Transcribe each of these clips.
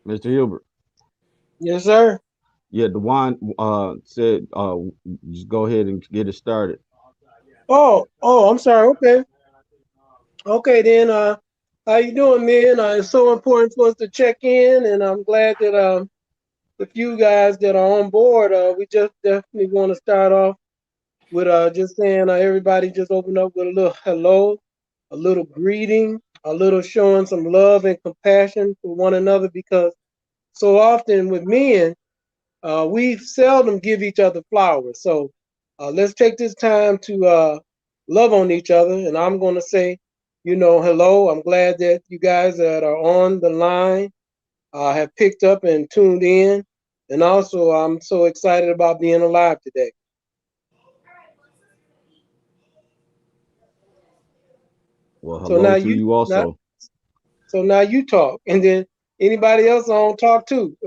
Mr. Hubert. Yes, sir. Yeah, Dewan said just go ahead and get it started. Oh, I'm sorry. Okay. Okay, then, how you doing, man? It's so important for us to check in, and I'm glad that the few guys that are on board, we just definitely want to start off with just saying everybody just open up with a little hello, a little greeting, a little showing some love and compassion for one another because so often with men, we seldom give each other flowers. So let's take this time to love on each other. And I'm going to say, hello. I'm glad that you guys that are on the line have picked up and tuned in. And also, I'm so excited about being alive today. Well, So hello now to you you not also. so now you talk, and then anybody else on talk too.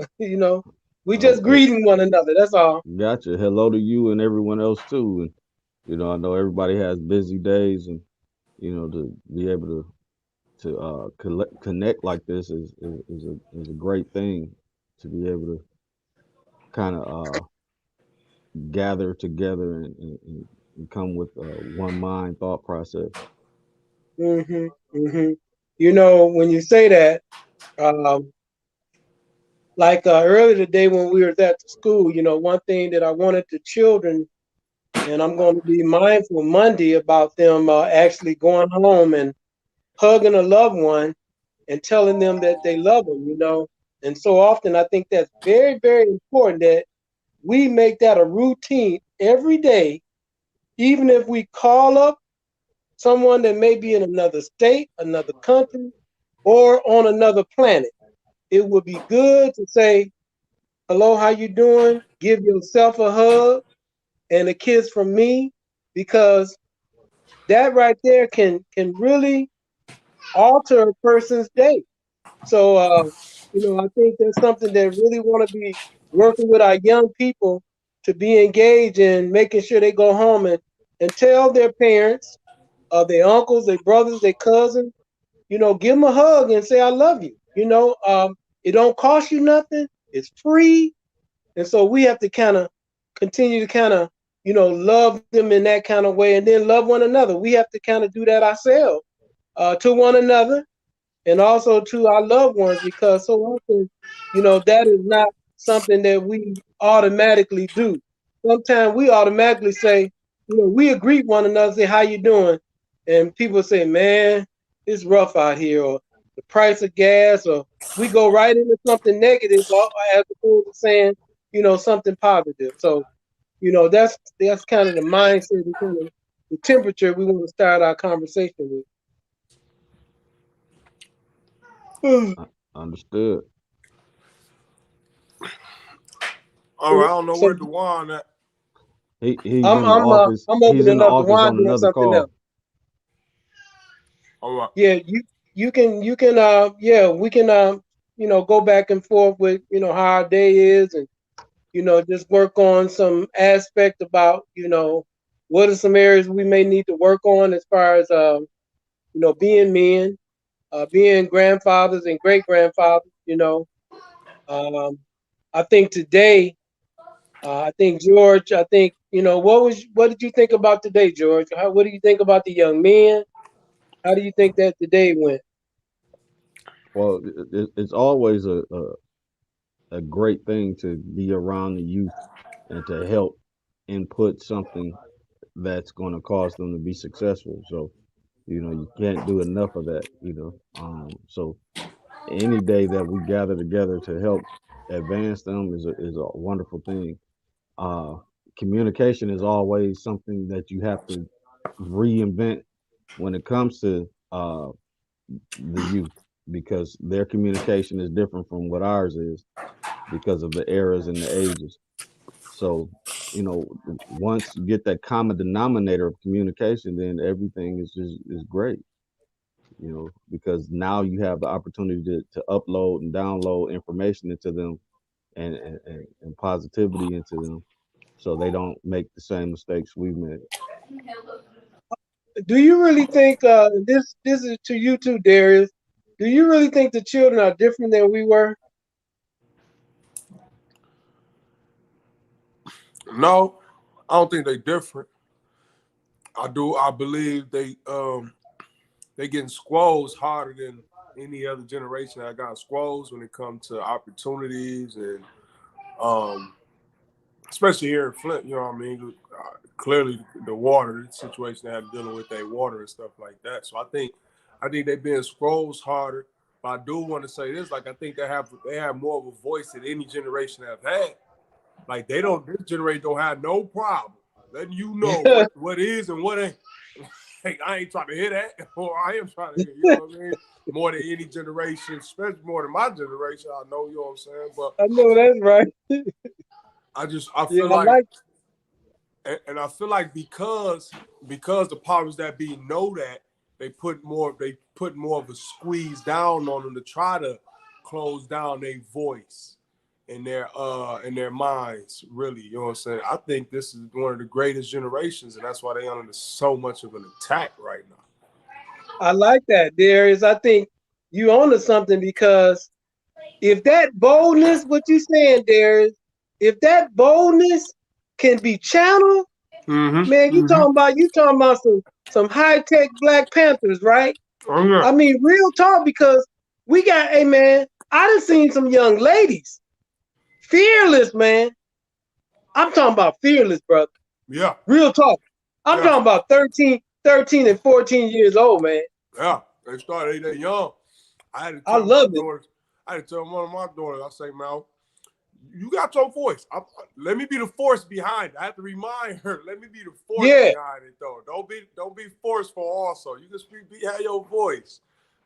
We just Okay, greeting one another. That's all. gotcha. Hello to you and everyone else too. And I know everybody has busy days, and to be able to connect like this is a great thing. To be able to kind of gather together and come with one mind thought process. Hmm. Hmm. When you say that, um, like earlier today when we were at the school, one thing that I wanted the children, and I'm going to be mindful Monday about them actually going home and hugging a loved one and telling them that they love them. And so often I think that's very, very important that we make that a routine every day, even if we call up someone that may be in another state, another country, or on another planet. It would be good to say, hello, how you doing? Give yourself a hug and a kiss from me because that right there can really alter a person's day. So I think that's something that really want to be working with our young people to be engaged in making sure they go home and tell their parents, their uncles, their brothers, their cousins, give them a hug and say I love you. It don't cost you nothing. It's free. And so we have to kind of continue to kind of, love them in that kind of way and then love one another. We have to kind of do that ourselves to one another and also to our loved ones because so often, that is not something that we automatically do. Sometimes we automatically say, we agree with one another, say, how you doing? And people say, man, it's rough out here, or the price of gas, or we go right into something negative as opposed to saying, something positive. So, that's kind of the mindset and kind of the temperature we want to start our conversation with. Understood. All right, I don't know So where Dewan at. He's I'm in the I'm office. I'm He's in opening the up the office wine on doing another something else. call. All right. Yeah, you can yeah, we can go back and forth with how our day is and just work on some aspect about what are some areas we may need to work on as far as being men, being grandfathers and great grandfathers. Um I think today I think George, I think what did you think about today, George? What do you think about the young men? How do you think that today went? Well, it's always a great thing to be around the youth and to help input something that's going to cause them to be successful. So, you can't do enough of that. So any day that we gather together to help advance them is a wonderful thing. Uh, Communication is always something that you have to reinvent when it comes to the youth because their communication is different from what ours is because of the eras and the ages. So, once you get that common denominator of communication, then everything is great. Because now you have the opportunity to upload and download information into them and positivity into them, so they don't make the same mistakes we've made. Do you really think this is to you too, Darius? Do you really think the children are different than we were? No, I don't think they different. I believe they getting squoze harder than any other generation that got squoze when it comes to opportunities and um, especially here in Flint. You know what I mean? Clearly, the water situation they have dealing with their water and stuff like that. So I think they being squoze harder. But I do want to say this: like I think they have more of a voice than any generation have had. Like this generation don't have no problem letting you know what is and what ain't. Hey, I ain't trying to hear that, or I am trying to hear, you know what I mean? More than any generation, especially more than my generation, I know, you know what I'm saying? But I know that's right. I Yeah, feel I like, like. and I feel like because the powers that be know that, they put more of a squeeze down on them to try to close down their voice in their minds, really. You know what I'm saying? I think this is one of the greatest generations, and that's why they under so much of an attack right now. I like that, Darius. I think you onto something because if that boldness, what you saying, Darius, if that boldness can be channeled, man, you talking about some high tech Black Panthers, right? Oh yeah. I mean, real talk, because we got, hey man, I done seen some young ladies, fearless, man. I'm talking about fearless, brother. Yeah. Real talk. I'm Yeah. talking about 13 and 14 years old, man. Yeah. They started they young. I had to I tell my love it. daughters. I had to tell one of my daughters. I say, man, you got your voice. Let me be the force behind it. I have to remind her. Let me be the force behind it, though. Don't be forceful. Also, you just have your voice,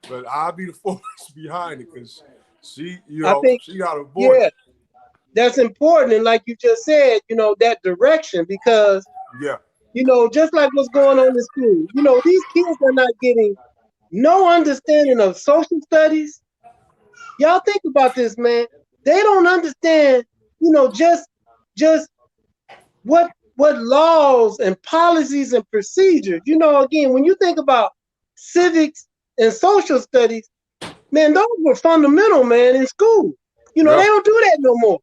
but I'll be the force behind it because she, I think, she got a voice. yeah, that's important. And like you just said, that direction, because, Yeah. just like what's going on in school, these kids are not getting no understanding of social studies. Y'all think about this, man. They don't understand, just what laws and policies and procedures. Again, when you think about civics and social studies, man, those were fundamental, man, in school. They don't do that no more.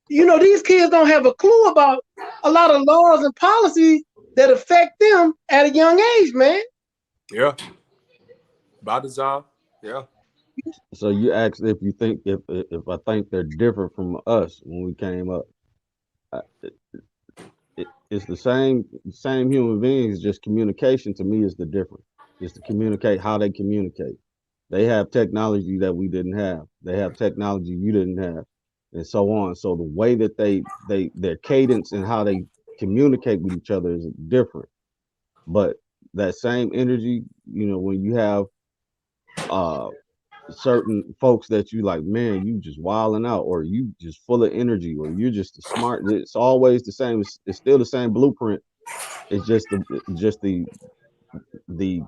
These kids don't have a clue about a lot of laws and policies that affect them at a young age, man. Yeah. By design. Yeah. So you asked if you think if I think they're different from us when we came up. Uh, it's the same human beings. Just communication to me is the difference. Just to communicate how they communicate. They have technology that we didn't have. They have technology you didn't have, and so on. So the way that their cadence and how they communicate with each other is different. But that same energy, when you have uh certain folks that you like, man, you just wilding out, or you just full of energy, or you're just smart. It's always the same. It's still the same blueprint. It's just the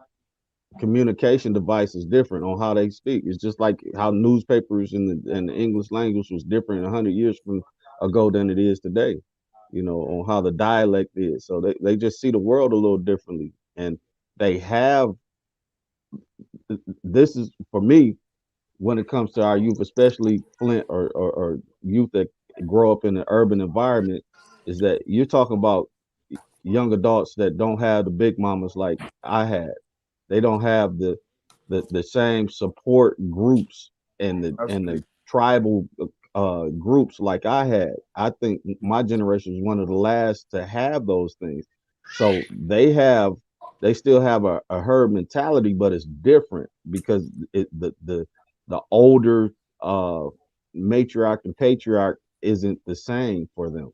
communication device is different on how they speak. It's just like how newspapers in the English language was different 100 years from ago than it is today. On how the dialect is. So they just see the world a little differently, and they have. This is for me when it comes to our youth, especially Flint or youth that grow up in an urban environment, is that you're talking about young adults that don't have the big mamas like I had. They don't have the same support groups and the tribal groups like I had. I think my generation is one of the last to have those things. So they still have a herd mentality, but it's different because the older matriarch and patriarch isn't the same for them.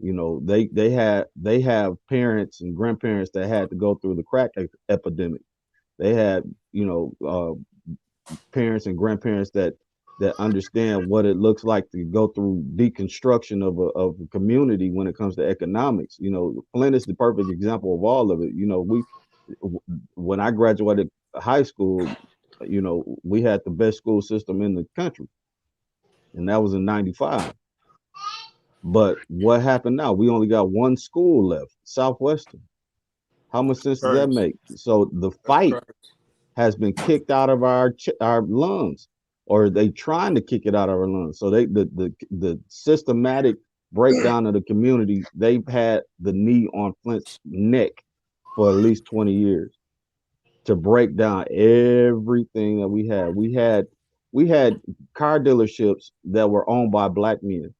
They have parents and grandparents that had to go through the crack epidemic. They had parents and grandparents that understand what it looks like to go through deconstruction of a community when it comes to economics. Flint is the perfect example of all of it. When I graduated high school, we had the best school system in the country, and that was in '95. But what happened now? We only got one school left, Southwestern. How much sense does that make? So the fight has been kicked out of our lungs, or they trying to kick it out of our lungs. So the systematic breakdown of the community, they've had the knee on Flint's neck for at least 20 years to break down everything that we had. We had car dealerships that were owned by black men,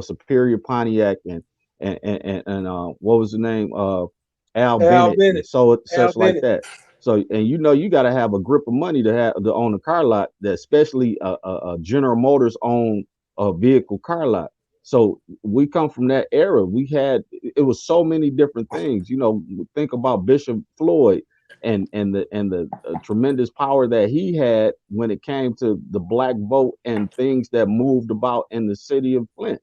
Superior Pontiac and what was the name? Al Al Bennett and Bennett. so Al such like Bennett. that. So, and you got to have a grip of money to own a car lot, that especially a General Motors own a vehicle car lot. So we come from that era. It was so many different things. Think about Bishop Floyd and the tremendous power that he had when it came to the black vote and things that moved about in the city of Flint.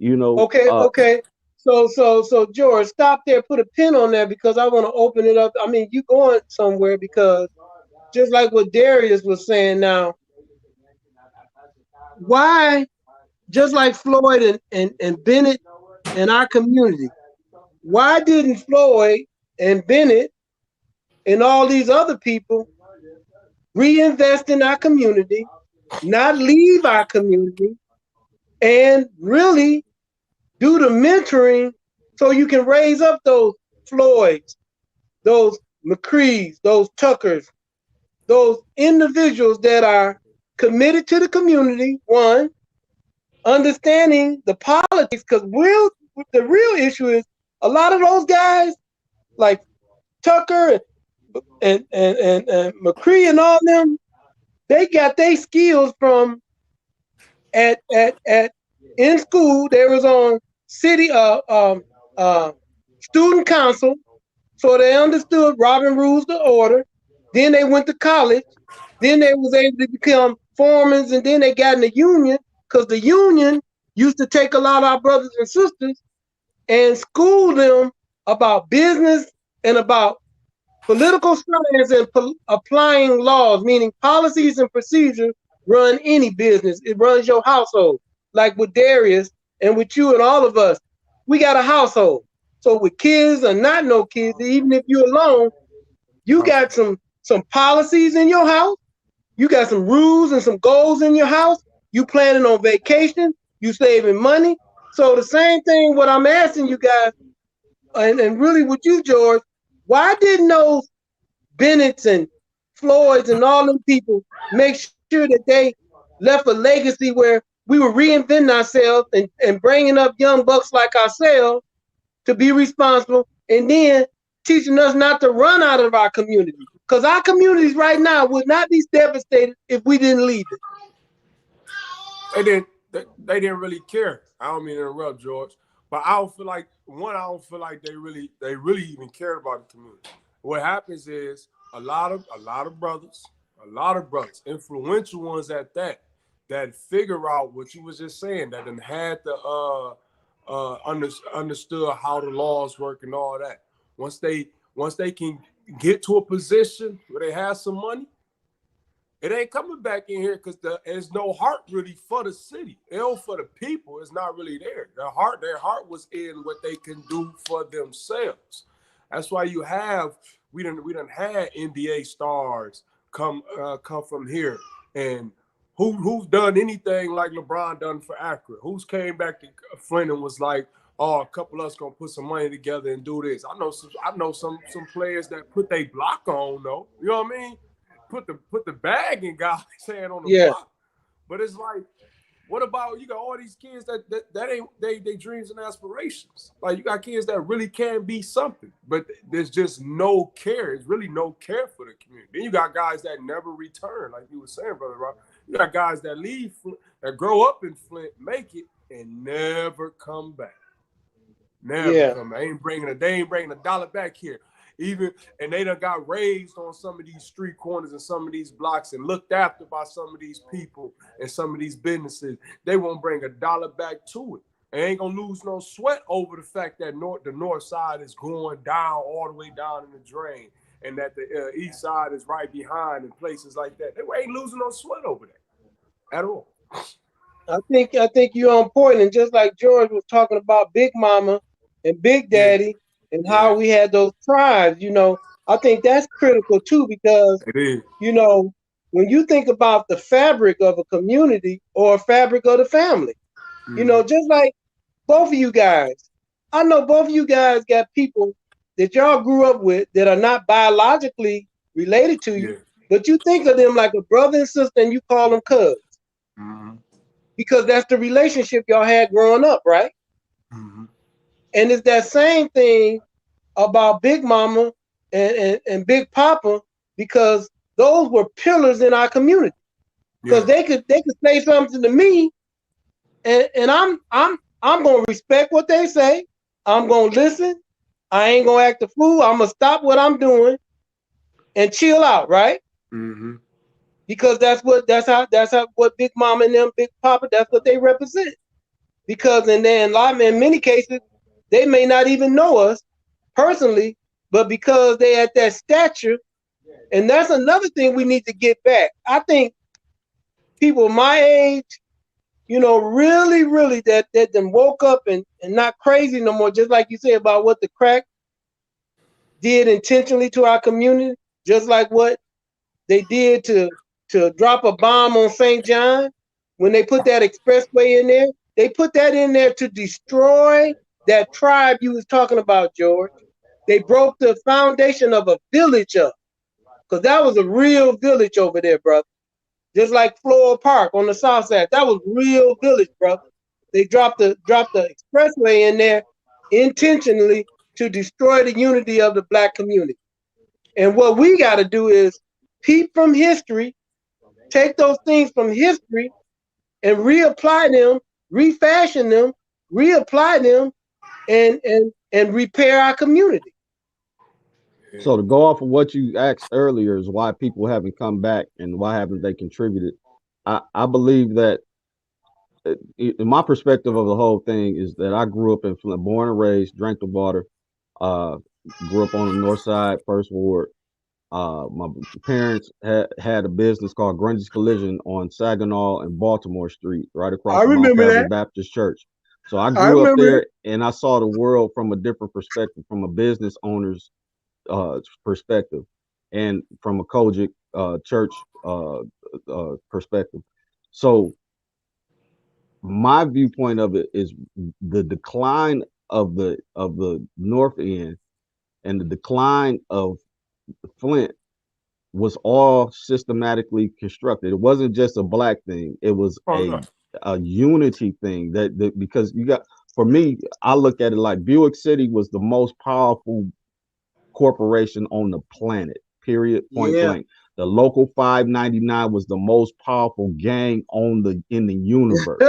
Okay. So George, stop there. Put a pin on that because I want to open it up. I mean, you going somewhere because just like what Darius was saying now, why? Just like Floyd and Bennett in our community, why didn't Floyd and Bennett and all these other people reinvest in our community, not leave our community, and really do the mentoring so you can raise up those Floyds, those McCrees, those Tuckers, those individuals that are committed to the community, one, understanding the politics, because the real issue is a lot of those guys like Tucker and McCree and all them, they got their skills from at in school. They was on city student council, so they understood Robin Rules the Order. Then they went to college. Then they was able to become foremen, and then they got in the union because the union used to take a lot of our brothers and sisters and school them about business and about political science and applying laws, meaning policies and procedures run any business. It runs your household. Like with Darius and with you and all of us, we got a household. So with kids or not no kids, even if you're alone, you got some policies in your house. You got some rules and some goals in your house. You planning on vacation. You saving money. So the same thing, what I'm asking you guys, and really with you, George, why didn't those Bennett's and Floyd's and all them people make sure that they left a legacy where we were reinventing ourselves and bringing up young bucks like ourselves to be responsible, and then teaching us not to run out of our community? Because our communities right now would not be devastated if we didn't leave it. They didn't really care. I don't mean to interrupt, George, but I don't feel like they really even cared about the community. What happens is a lot of brothers, influential ones at that figure out what you was just saying, that then had to understood how the laws work and all that. Once they can get to a position where they have some money, it ain't coming back in here because there's no heart really for the city. For the people, it's not really there. Their heart was in what they can do for themselves. That's why we done had NBA stars come from here, and who's done anything like LeBron done for Accra? Who's came back to Flint and was like, oh, a couple of us gonna put some money together and do this. I know some players that put their block on though. You know what I mean? Put the bag in God's hand on the block. But it's like, what about, you got all these kids that ain't they dreams and aspirations. Like, you got kids that really can be something, but there's just no care. There's really no care for the community. Then you got guys that never return, like you were saying, Brother Rob. You got guys that leave, that grow up in Flint, make it, and never come back. Never come back. They ain't bringing a dollar back here. And they done got raised on some of these street corners and some of these blocks and looked after by some of these people and some of these businesses. They won't bring a dollar back to it. They ain't gonna lose no sweat over the fact that the north side is going down all the way down in the drain, and that the east side is right behind and places like that. They ain't losing no sweat over that at all. I think you're on point. And just like George was talking about Big Mama and Big Daddy and how we had those tribes, I think that's critical too, because, when you think about the fabric of a community or fabric of the family, just like both of you guys. I know both of you guys got people that y'all grew up with that are not biologically related to you, Yeah. but you think of them like a brother and sister, and you call them cuz because that's the relationship y'all had growing up, right? And it's that same thing about Big Mama and Big Papa because those were pillars in our community. Because Yeah. they could say something to me, and I'm gonna respect what they say. I'm gonna listen. I ain't gonna act a fool. I'm gonna stop what I'm doing and chill out, right? Because that's how what Big Mama and them Big Papa, that's what they represent. Because in many cases they may not even know us personally, but because they at that stature, and that's another thing we need to get back. I think people my age, really, really that them woke up and not crazy no more, just like you said about what the crack did intentionally to our community, just like what they did to drop a bomb on St. John when they put that expressway in there. They put that in there to destroy that tribe you was talking about, George. They broke the foundation of a village up because that was a real village over there, brother. Just like Floral Park on the south side, that was real village, brother. They dropped the expressway in there intentionally to destroy the unity of the black community. And what we got to do is peep from history, take those things from history, and reapply them, refashion them, reapply them, and repair our community. So to go off of what you asked earlier is why people haven't come back and why haven't they contributed. I believe that in my perspective of the whole thing is that I grew up in Flint, born and raised, drank the water, uh, grew up on the north side, first ward. My parents had a business called Grundy's Collision on Saginaw and Baltimore Street, right across I from Mount remember Calvary that. Baptist Church. So I I grew up remember it. there and I saw the world from a different perspective, from a business owner's perspective, and from a Kojic church perspective. So my viewpoint of it is the decline of the North End and the decline of Flint was all systematically constructed. It wasn't just a black thing. It was Oh no. a unity thing that because you got, for me, I look at it like Buick City was the most powerful corporation on the planet. Period. Point Yeah. blank. The local 599 was the most powerful gang on the in the universe.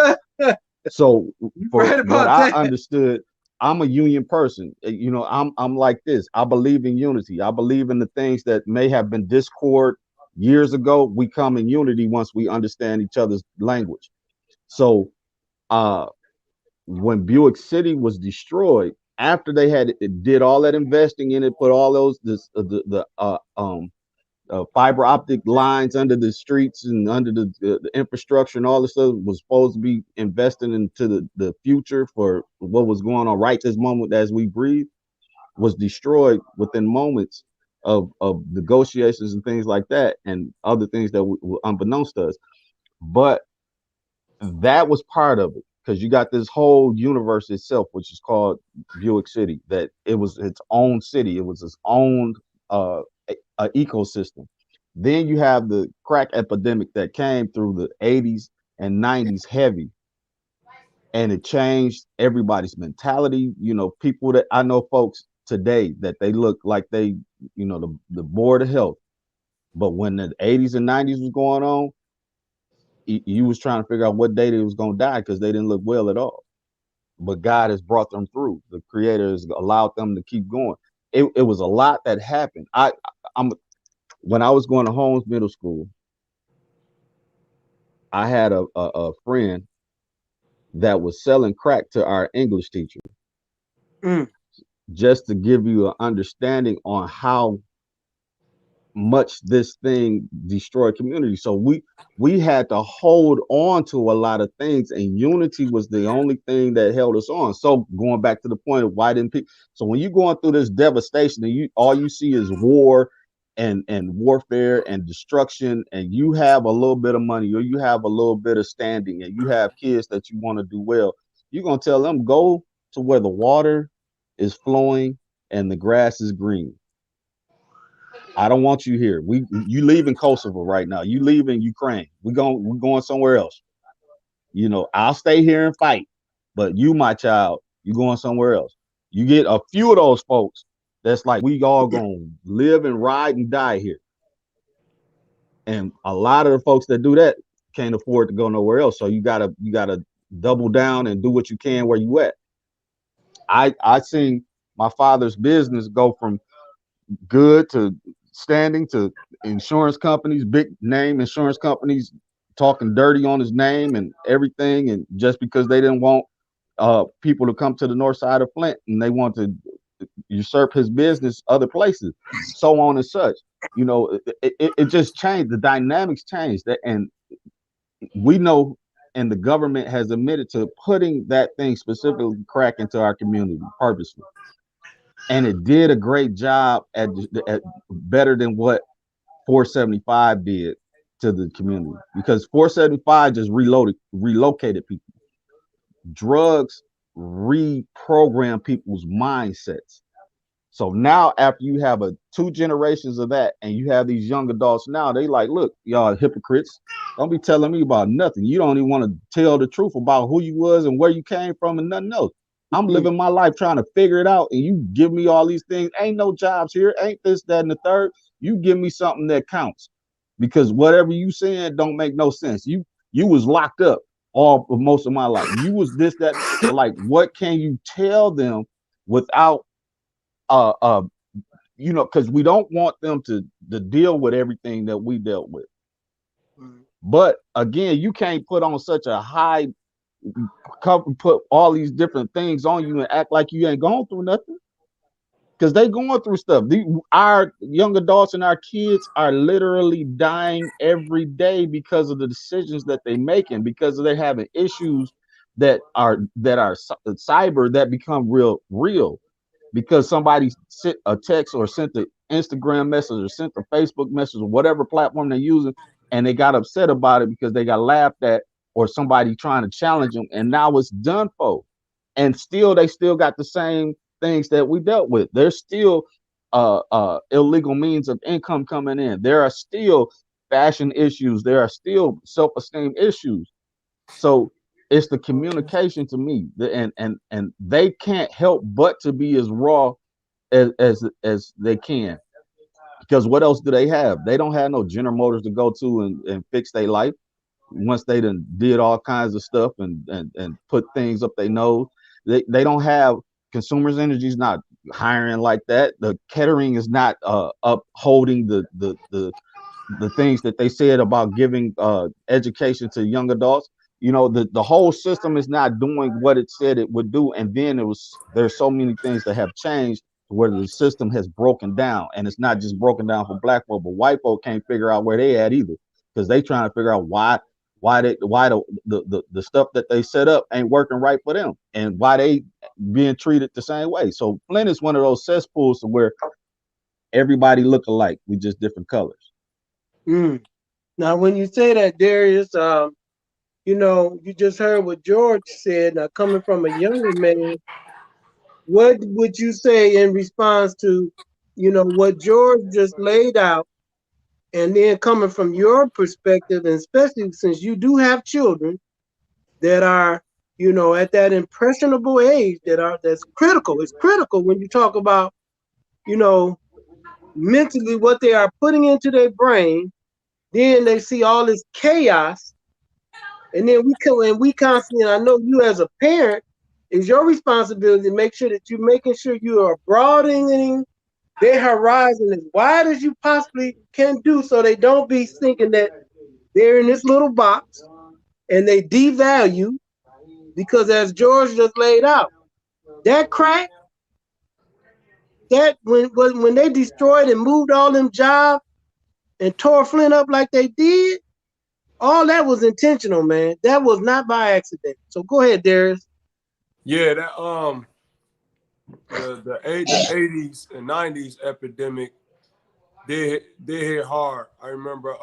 So You for right what about I that. understood, I'm a union person. I'm like this. I believe in unity. I believe in the things that may have been discord years ago. We come in unity once we understand each other's language. So uh when Buick City was destroyed, after they had it did all that investing in it, put all those fiber optic lines under the streets and under the infrastructure and all this stuff was supposed to be investing into the future for what was going on right this moment as we breathe, was destroyed within moments of negotiations and things like that and other things that were unbeknownst to us. But that was part of it because you got this whole universe itself, which is called Buick City, that it was its own city. It was its own uh, ecosystem. Then you have the crack epidemic that came through the 80s and 90s heavy, and it changed everybody's mentality. People that I know, folks today, that they look like they, the board of health. But when the 80s and 90s was going on, you was trying to figure out what day they was going to die because they didn't look well at all. But God has brought them through. The Creator has allowed them to keep going. It was a lot that happened. I'm When I was going to Holmes Middle School, I had a friend that was selling crack to our English teacher, Mm. just to give you an understanding on how much this thing destroyed community. So we had to hold on to a lot of things, and unity was the only thing that held us on. So going back to the point of why didn't people, so when you're going through this devastation and all you see is war and warfare and destruction, and you have a little bit of money or you have a little bit of standing and you have kids that you want to do well, You're gonna tell them go to where the water is flowing and the grass is green. I don't want you here. You leaving Kosovo right now. You leaving Ukraine. We're going somewhere else. You know, I'll stay here and fight, but you, my child, you going somewhere else. You get a few of those folks that's like, we all gonna live and ride and die here. And a lot of the folks that do that can't afford to go nowhere else. So you gotta double down and do what you can where you at. I seen my father's business go from good to standing to insurance companies, big name insurance companies talking dirty on his name and everything, and just because they didn't want people to come to the north side of Flint and they want to usurp his business other places, so on and such. You know, it just changed. The dynamics changed, and we know, and the government has admitted to putting that thing specifically crack into our community purposely, and it did a great job at better than what 475 did to the community, because 475 just relocated people. Drugs reprogram people's mindsets. So now, after you have two generations of that, and you have these young adults now, they like, look, y'all hypocrites. Don't be telling me about nothing. You don't even want to tell the truth about who you was and where you came from and nothing else. I'm living my life trying to figure it out, and you give me all these things. Ain't no jobs here. Ain't this, that, and the third. You give me something that counts, because whatever you saying don't make no sense. You was locked up all of most of my life. You was this, that. Like, what can you tell them without you know, because we don't want them to deal with everything that we dealt with. But again, you can't put on such a high put all these different things on you and act like you ain't going through nothing, because they going through stuff. Our young adults and our kids are literally dying every day because of the decisions that they making, because they're having issues that are cyber, that become real because somebody sent a text or sent the Instagram message or sent the Facebook message or whatever platform they're using, and they got upset about it because they got laughed at or somebody trying to challenge them, and now it's done for. And still, they still got the same things that we dealt with. There's still illegal means of income coming in. There are still fashion issues. There are still self-esteem issues. So it's the communication to me, and they can't help but to be as raw as they can, because what else do they have? They don't have no General Motors to go to and fix their life once they done did all kinds of stuff and put things up their nose. They don't have Consumers Energy's not hiring like that. The Kettering is not upholding the things that they said about giving education to young adults. You know, the whole system is not doing what it said it would do. And then there's so many things that have changed where the system has broken down, and it's not just broken down for black folk, but white folk can't figure out where they at either, because they trying to figure out why the stuff that they set up ain't working right for them, and why they being treated the same way. So Flint is one of those cesspools to where everybody look alike, we just different colors. Now, when you say that, Darius, you know, you just heard what George said. Now, coming from a younger man, what would you say in response to, you know, what George just laid out? And then coming from your perspective, and especially since you do have children that are, you know, at that impressionable age that's critical. It's critical when you talk about, you know, mentally what they are putting into their brain. Then they see all this chaos, and then we constantly, and I know you as a parent, it's your responsibility to make sure that you're making sure you are broadening their horizon as wide as you possibly can do, so they don't be thinking that they're in this little box and they devalue, because as George just laid out, that crack, that when they destroyed and moved all them jobs and tore Flint up like they did, all that was intentional, man. That was not by accident. So go ahead, Darius. Yeah, that the 80s and 90s epidemic did hit hard. I remember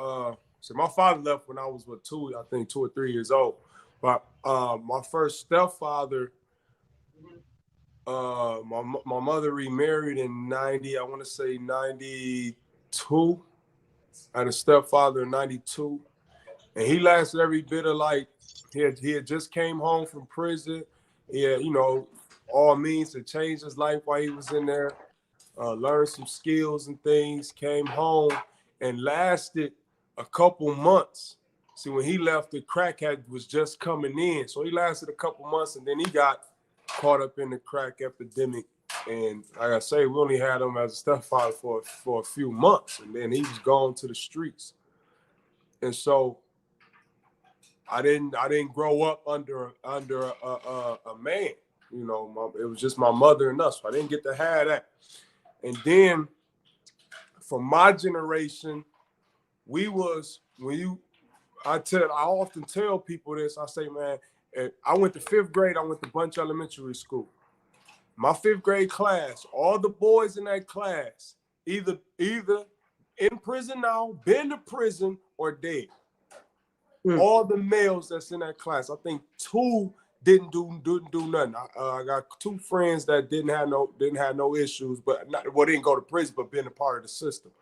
so my father left when I was 2 or 3 years old. But my first stepfather, my mother remarried in 90, I want to say 92. I had a stepfather in 92. And he lasted every bit of like, he had just came home from prison. He had, all means to change his life while he was in there, learned some skills and things, came home and lasted a couple months. See, when he left, the crack was just coming in. So he lasted a couple months, and then he got caught up in the crack epidemic. And like I say, we only had him as a stepfather for a few months, and then he was gone to the streets. And so I didn't grow up under a man. It was just my mother and us. So I didn't get to have that. And then for my generation, I often tell people this. I say, man, I went to 5th grade. I went to Bunch Elementary School. My 5th grade class, all the boys in that class, either in prison now, been to prison, or dead. All the males that's in that class, I think 2 didn't do nothing. I got 2 friends that didn't have no issues, but didn't go to prison, but been a part of the system.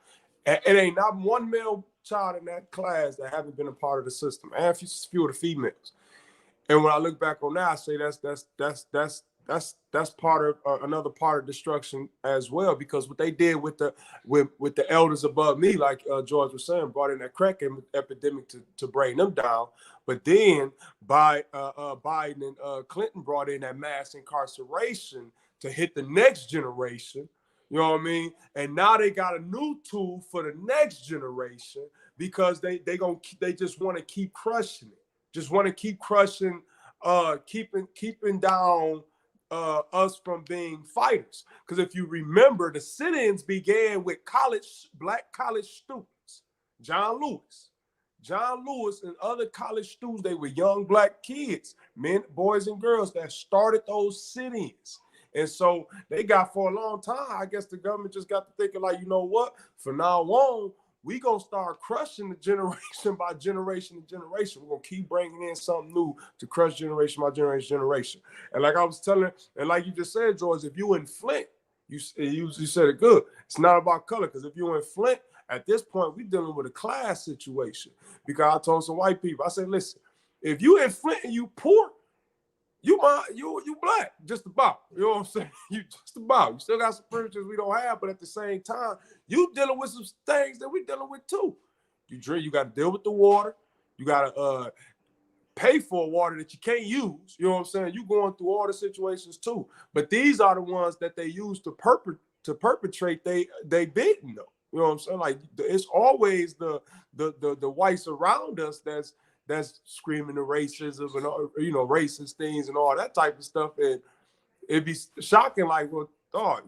And it ain't not one male child in that class that haven't been a part of the system, and a few of the females. And when I look back on that, I say that's part of another part of destruction as well, because what they did with the elders above me, like George was saying, brought in that crack epidemic to bring them down. But then Biden and Clinton brought in that mass incarceration to hit the next generation. You know what I mean? And now they got a new tool for the next generation, because they just want to keep crushing it. Just want to keep crushing, keeping down us from being fighters. Because if you remember, the sit-ins began with black college students. John Lewis and other college students, they were young black kids, men, boys and girls, that started those sit-ins. And so they got, for a long time, I guess the government just got to thinking, like, you know what, from now on, we going to start crushing the generation by generation to generation. We're going to keep bringing in something new to crush generation by generation. And like I was telling, and like you just said, George, if you in Flint, you said it good. It's not about color, because if you're in Flint, at this point, we're dealing with a class situation. Because I told some white people, I said, listen, if you in Flint and you poor, you black, just about. You know what I'm saying? You just about. You still got some privileges we don't have, but at the same time, you dealing with some things that we dealing with too. You drink, you got to deal with the water. You got to pay for water that you can't use. You know what I'm saying? You going through all the situations too. But these are the ones that they use to perpetrate they bidding though. You know what I'm saying? Like, it's always the whites around us that's screaming the racism and racist things and all that type of stuff. And it'd be shocking, like, well,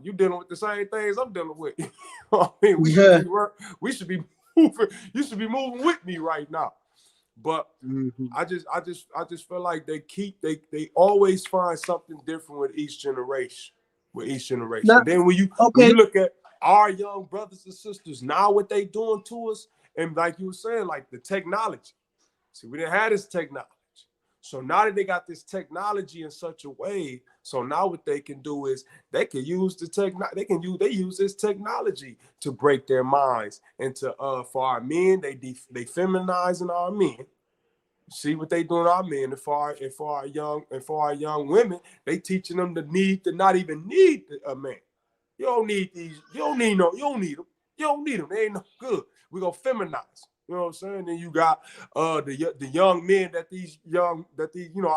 you dealing with the same things I'm dealing with. You know what I mean? We should be moving. You should be moving with me right now. But I just feel like they always find something different with each generation. Now, And then when you look at our young brothers and sisters now, what they doing to us, and like you were saying, like the technology. See, we didn't have this technology. So now that they got this technology in such a way, so now what they can do is they can use they use this technology to break their minds. And for our men, they feminizing our men. See what they doing to our men, and for our young women, they teaching them to not even need a man. You don't need these. You don't need them. You don't need them. They ain't no good. We're gonna feminize. You know what I'm saying? Then you got the young men that these our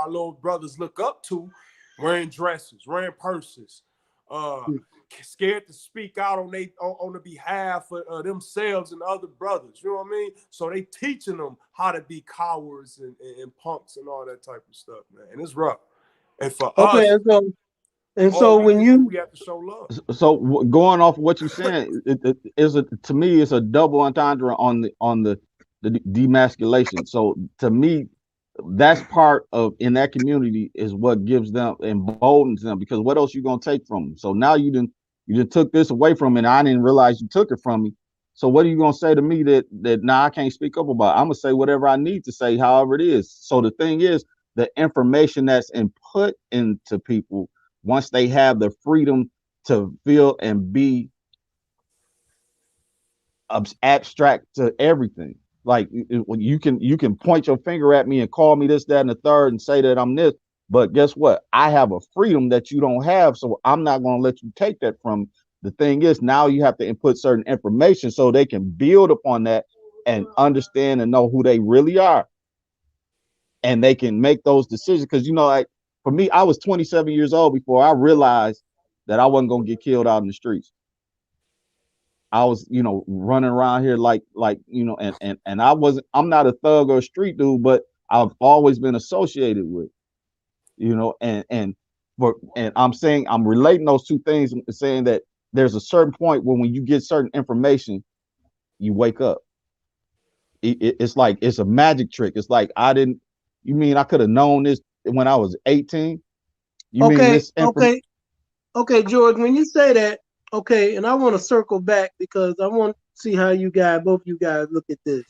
little brothers look up to, wearing dresses, wearing purses, scared to speak out on the behalf of themselves and other brothers. You know what I mean? So they teaching them how to be cowards and punks and all that type of stuff, man. And it's rough. And for us, we have to show love. So going off of what you're saying, to me, it's a double entendre on the demasculation. So to me, that's part of, in that community, is what gives them, emboldens them, because what else you gonna take from them? So now you didn't took this away from me, and I didn't realize you took it from me. So what are you gonna say to me that now I can't speak up about? I'm gonna say whatever I need to say, however it is. So the thing is, the information that's input into people, once they have the freedom to feel and be abstract to everything. Like you can point your finger at me and call me this, that, and the third, and say that I'm this. But guess what? I have a freedom that you don't have, so I'm not going to let you take that from. The thing is, now you have to input certain information so they can build upon that and understand and know who they really are, and they can make those decisions. Because like for me, I was 27 years old before I realized that I wasn't going to get killed out in the streets. I was, running around here like, and I'm not a thug or a street dude, but I've always been associated with, and I'm relating those two things, saying that there's a certain point when you get certain information, you wake up. It's like, it's a magic trick. It's like, you mean I could have known this when I was 18? You mean Okay, this? okay, George, when you say that, okay, and I want to circle back because I want to see how both you guys look at this.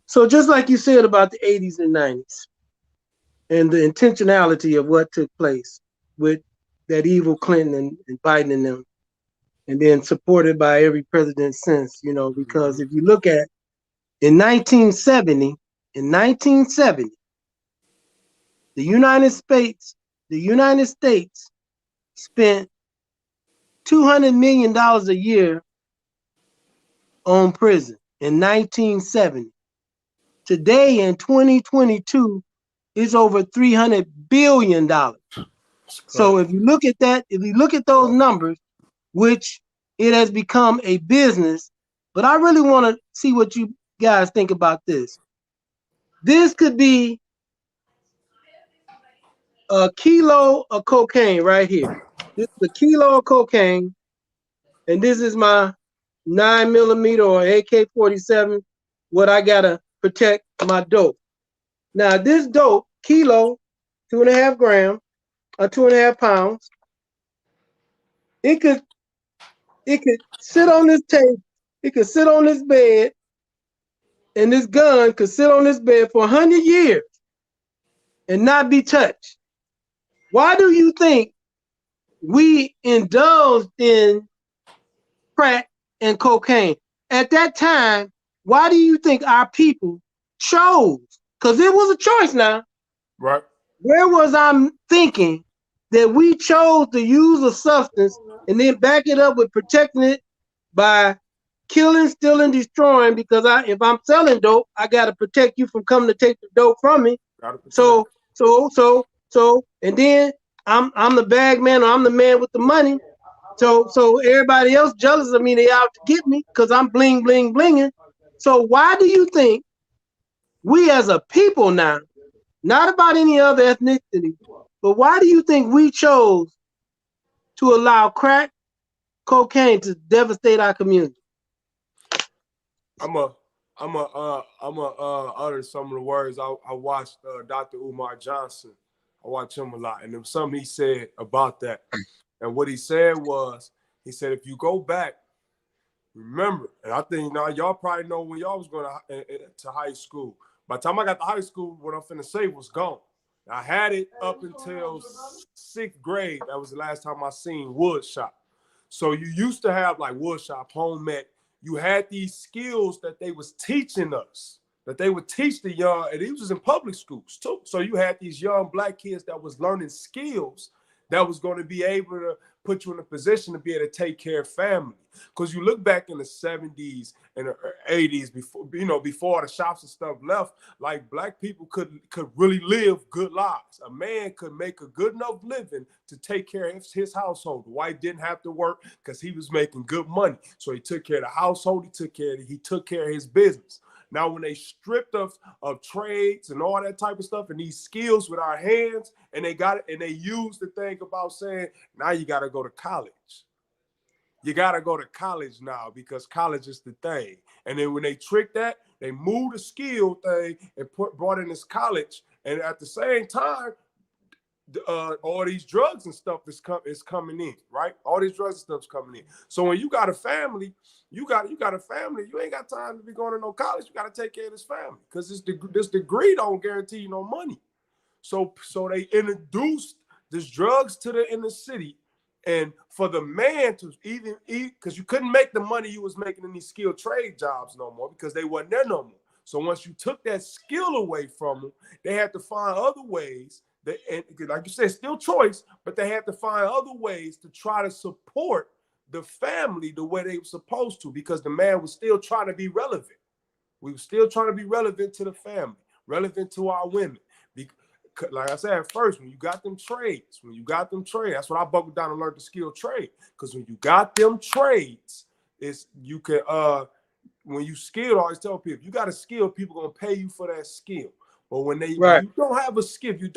So just like you said about the 80s and 90s and the intentionality of what took place with that evil Clinton and Biden and them, and then supported by every president since, because if you look at in 1970, the United States spent $200 million a year on prison in 1970. Today in 2022, it's over $300 billion. So if you look at that, if you look at those numbers, which it has become a business, but I really want to see what you guys think about this. This could be a kilo of cocaine right here. This is a kilo of cocaine, and this is my 9mm or AK-47, what I gotta protect my dope. Now this dope, kilo, 2.5 grams, or 2.5 pounds, it could sit on this table, it could sit on this bed, and this gun could sit on this bed for 100 years and not be touched. Why do you think we indulged in crack and cocaine? At that time, why do you think our people chose? Because it was a choice now. Right. Where was I thinking that we chose to use a substance and then back it up with protecting it by killing, stealing, destroying? Because if I'm selling dope, I got to protect you from coming to take the dope from me. So, and then I'm the bag man, or I'm the man with the money. So everybody else jealous of me, they out to get me because I'm bling, bling, blinging. So why do you think we as a people now, not about any other ethnicity, but why do you think we chose to allow crack, cocaine to devastate our community? I'm a utter some of the words. I watched Dr. Umar Johnson. I watch him a lot, and there was something he said about that. And what he said was, he said, if you go back, remember, and I think now y'all probably know when y'all was going to high school. By the time I got to high school, what I'm finna say was gone. I had it up until 6th grade. That was the last time I seen wood shop. So you used to have like wood shop, home ec. You had these skills that they was teaching us, that they would teach the young, and it was in public schools too. So you had these young black kids that was learning skills that was going to be able to put you in a position to be able to take care of family. Because you look back in the 70s and the 80s, before the shops and stuff left, like black people could really live good lives. A man could make a good enough living to take care of his household. The white didn't have to work because he was making good money. So he took care of the household, he took care of his business. Now, when they stripped us of trades and all that type of stuff and these skills with our hands, and they got it, and they used the thing about saying, now you got to go to college. You got to go to college now because college is the thing. And then when they tricked that, they moved the skill thing and brought in this college. And at the same time, all these drugs and stuff is coming in, right? All these drugs and stuff's coming in. So when you got a family, you got a family. You ain't got time to be going to no college. You got to take care of this family because this degree don't guarantee you no money. So they introduced this drugs to the inner city, and for the man to even eat, because you couldn't make the money you was making in these skilled trade jobs no more because they wasn't there no more. So once you took that skill away from them, they had to find other ways. And like you said, still choice, but they had to find other ways to try to support the family the way they were supposed to, because the man was still trying to be relevant. We were still trying to be relevant to the family, relevant to our women. Like I said at first, when you got them trades, that's what I buckled down and learned the skill trade. Because when you got them trades, you can when you skilled, I always tell people, you got a skill, people gonna pay you for that skill. But when you don't have a skill, you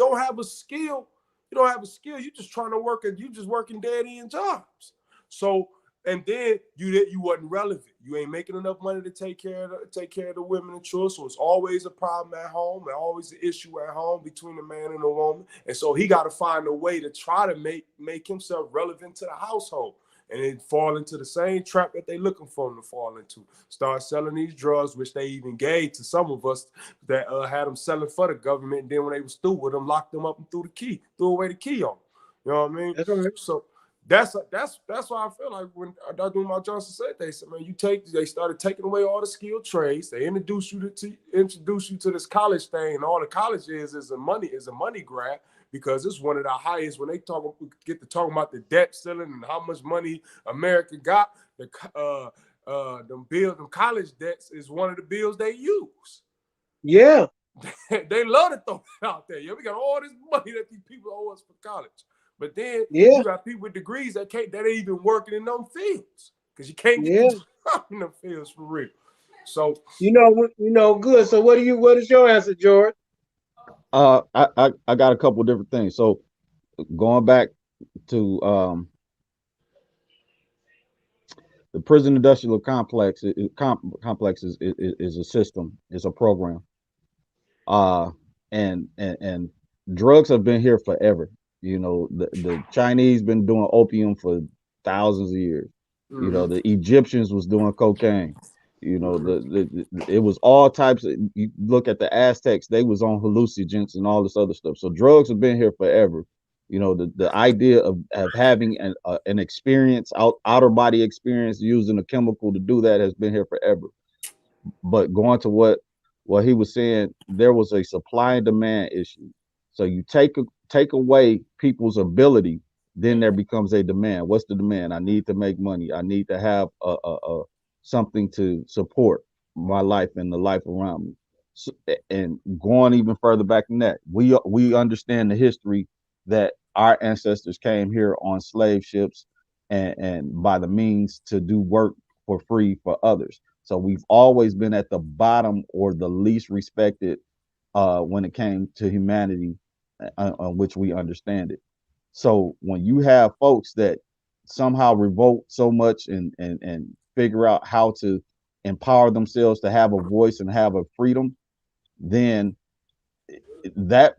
just trying to work and you just working dead end jobs. So, and then you wasn't relevant. You ain't making enough money to take care of the women and children. So it's always a problem at home, and always an issue at home between the man and the woman. And so he got to find a way to try to make himself relevant to the household. And then fall into the same trap that they looking for him to fall into. Start selling these drugs, which they even gave to some of us that had them selling for the government. And then when they was through with them, locked them up and threw away the key on them. You know what I mean? That's right. So that's why I feel like when I do my Johnson said, they said, man, they started taking away all the skilled trades. They introduce you to this college thing, and all the college is a money grab. Because it's one of the highest when they get to talking about the debt ceiling and how much money America got. Them college debts is one of the bills they use. Yeah. They love to throw it out there. Yeah, we got all this money that these people owe us for college. But then you got people with degrees that ain't even working in them fields. Because you can't get the job in them fields for real. So good. So what is your answer, George? I got a couple of different things. So going back to the prison industrial complex, complex is a system, is a program. And drugs have been here forever. The Chinese been doing opium for thousands of years. mm-hmm. The Egyptians was doing cocaine. It was all types of, you look at the Aztecs, they was on hallucinogens and all this other stuff. So drugs have been here forever. The idea of having an experience, outer body experience, using a chemical to do that has been here forever. But going to what he was saying, there was a supply and demand issue. So you take away people's ability, then there becomes a demand. What's the demand? I need to make money. I need to have a something to support my life and the life around me. So, and going even further back than that, we understand the history that our ancestors came here on slave ships and by the means to do work for free for others. So we've always been at the bottom or the least respected when it came to humanity, on which we understand it. So when you have folks that somehow revolt so much and figure out how to empower themselves to have a voice and have a freedom, then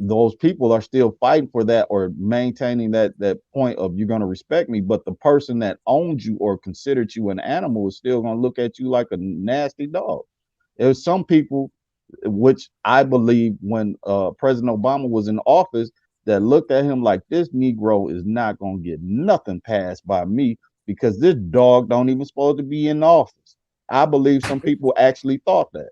those people are still fighting for that or maintaining that point of, you're going to respect me, but the person that owned you or considered you an animal is still going to look at you like a nasty dog. There's some people, which I believe when President Obama was in office, that looked at him like, this Negro is not going to get nothing passed by me because this dog don't even supposed to be in office. I believe some people actually thought that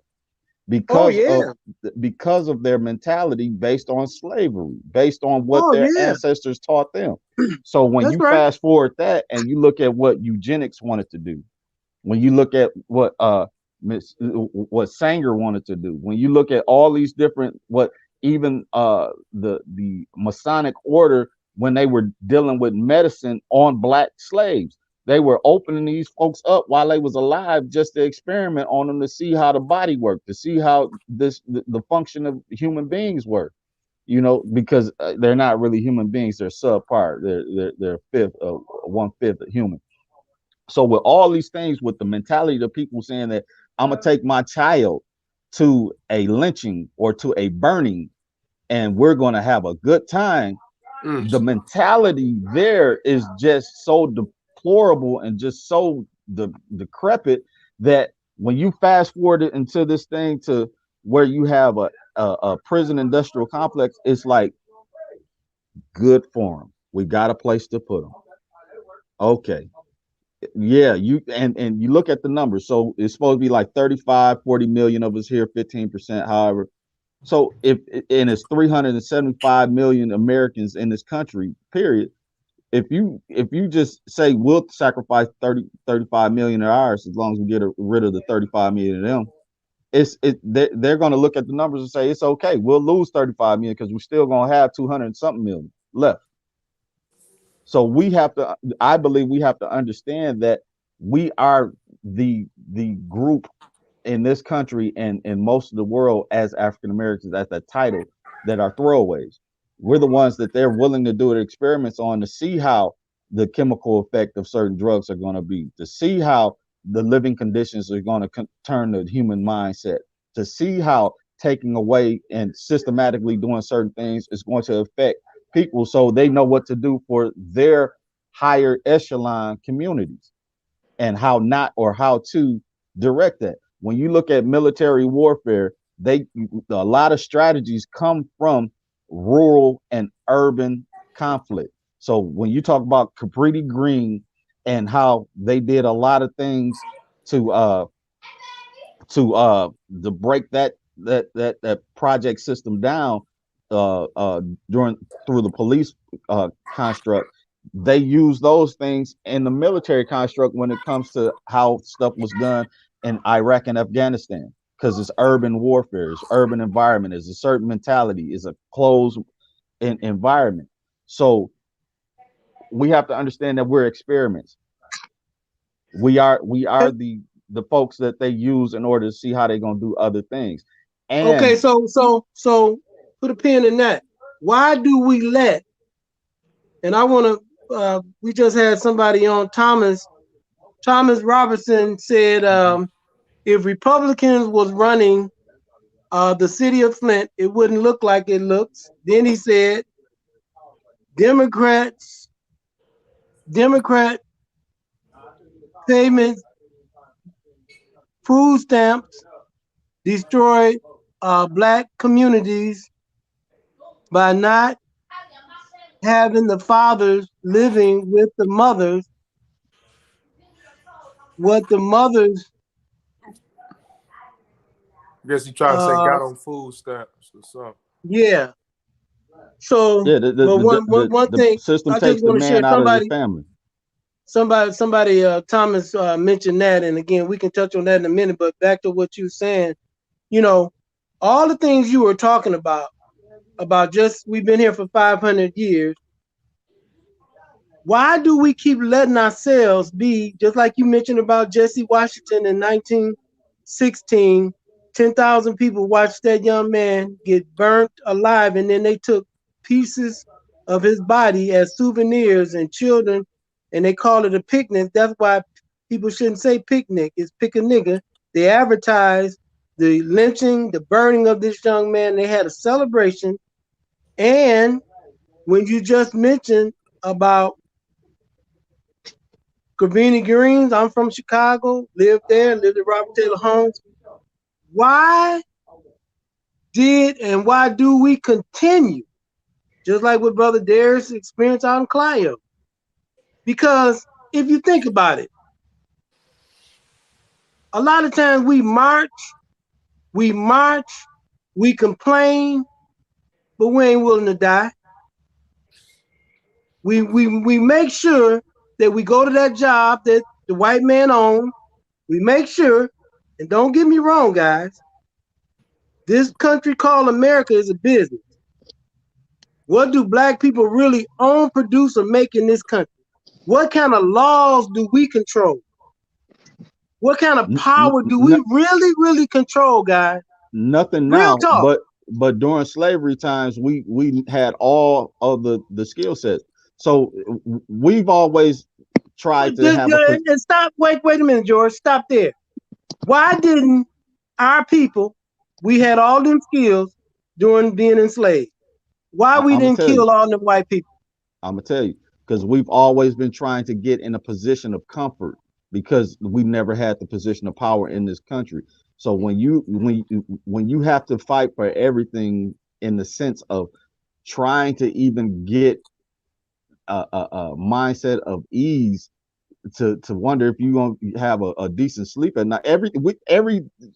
because of their mentality based on slavery, based on what their ancestors taught them. So when you fast forward that and you look at what eugenics wanted to do, when you look at what Sanger wanted to do, when you look at all these different, what even the Masonic order, when they were dealing with medicine on black slaves, they were opening these folks up while they was alive just to experiment on them, to see how the body worked, to see how the function of human beings work. Because they're not really human beings, they're subpar, they're 1/5 of human. So with all these things, with the mentality of people saying that I'm gonna take my child to a lynching or to a burning and we're gonna have a good time, The mentality there is just so deplorable and just so decrepit that when you fast forward it into this thing to where you have a prison industrial complex, it's like good for them. We got a place to put them. Okay. Yeah, you and you look at the numbers. So it's supposed to be like 35, 40 million of us here, 15%, however. So if and it's 375 million Americans in this country, period. If you just say we'll sacrifice 35 million of ours as long as we get rid of the 35 million of them, they're going to look at the numbers and say it's okay. We'll lose 35 million because we're still going to have 200 and something million left. So I believe we have to understand that we are the group in this country and in most of the world as African Americans at that title that are throwaways. We're the ones that they're willing to do experiments on to see how the chemical effect of certain drugs are going to be, to see how the living conditions are going to turn the human mindset, to see how taking away and systematically doing certain things is going to affect people so they know what to do for their higher echelon communities and how not or how to direct that. When you look at military warfare, a lot of strategies come from rural and urban conflict. So when you talk about Cabrini Green and how they did a lot of things to break that project system down through the police construct, they use those things in the military construct when it comes to how stuff was done in Iraq and Afghanistan, because it's urban warfare, it's urban environment, it's a certain mentality, it's a closed environment. So we have to understand that we're experiments. We are the folks that they use in order to see how they're gonna do other things. And okay, so put a pin in that. Why do we let? And I want to. We just had somebody on. Thomas Robertson said, if Republicans was running the city of Flint, it wouldn't look like it looks. Then he said, Democrat payments, food stamps destroyed black communities by not having the fathers living with the mothers. What the mothers, I guess he tried to say got on food stamps or something. Yeah. So, yeah, but one the thing system I takes just the want to share. man out of the family. Somebody, Thomas mentioned that, and again, we can touch on that in a minute. But back to what you were saying, all the things you were talking about just we've been here for 500 years. Why do we keep letting ourselves be, just like you mentioned about Jesse Washington in 1916, 10,000 people watched that young man get burnt alive, and then they took pieces of his body as souvenirs, and children, and they call it a picnic. That's why people shouldn't say picnic, it's pick a nigga. They advertised the lynching, the burning of this young man. They had a celebration. And when you just mentioned about Cabrini Greens, I'm from Chicago, lived there, lived at Robert Taylor Homes. Why do we continue, just like with Brother Darius' experience out in Clio? Because if you think about it, a lot of times we march, we complain, but we ain't willing to die. We make sure that we go to that job that the white man owns. We make sure, and don't get me wrong, guys, this country called America is a business. What do black people really own, produce, or make in this country? What kind of laws do we control? What kind of power do we really control, guys? Nothing Real now, talk. but during slavery times, we had all of the skill sets. So we've always tried to have and stop. Wait a minute, George. Stop there. Why didn't our people? We had all them skills during being enslaved. Why we I'm gonna didn't tell you. kill all them white people? I'm gonna tell you because we've always been trying to get in a position of comfort because we never had the position of power in this country. So when you have to fight for everything in the sense of trying to even get a mindset of ease to wonder if you're gonna have a decent sleep at night. Every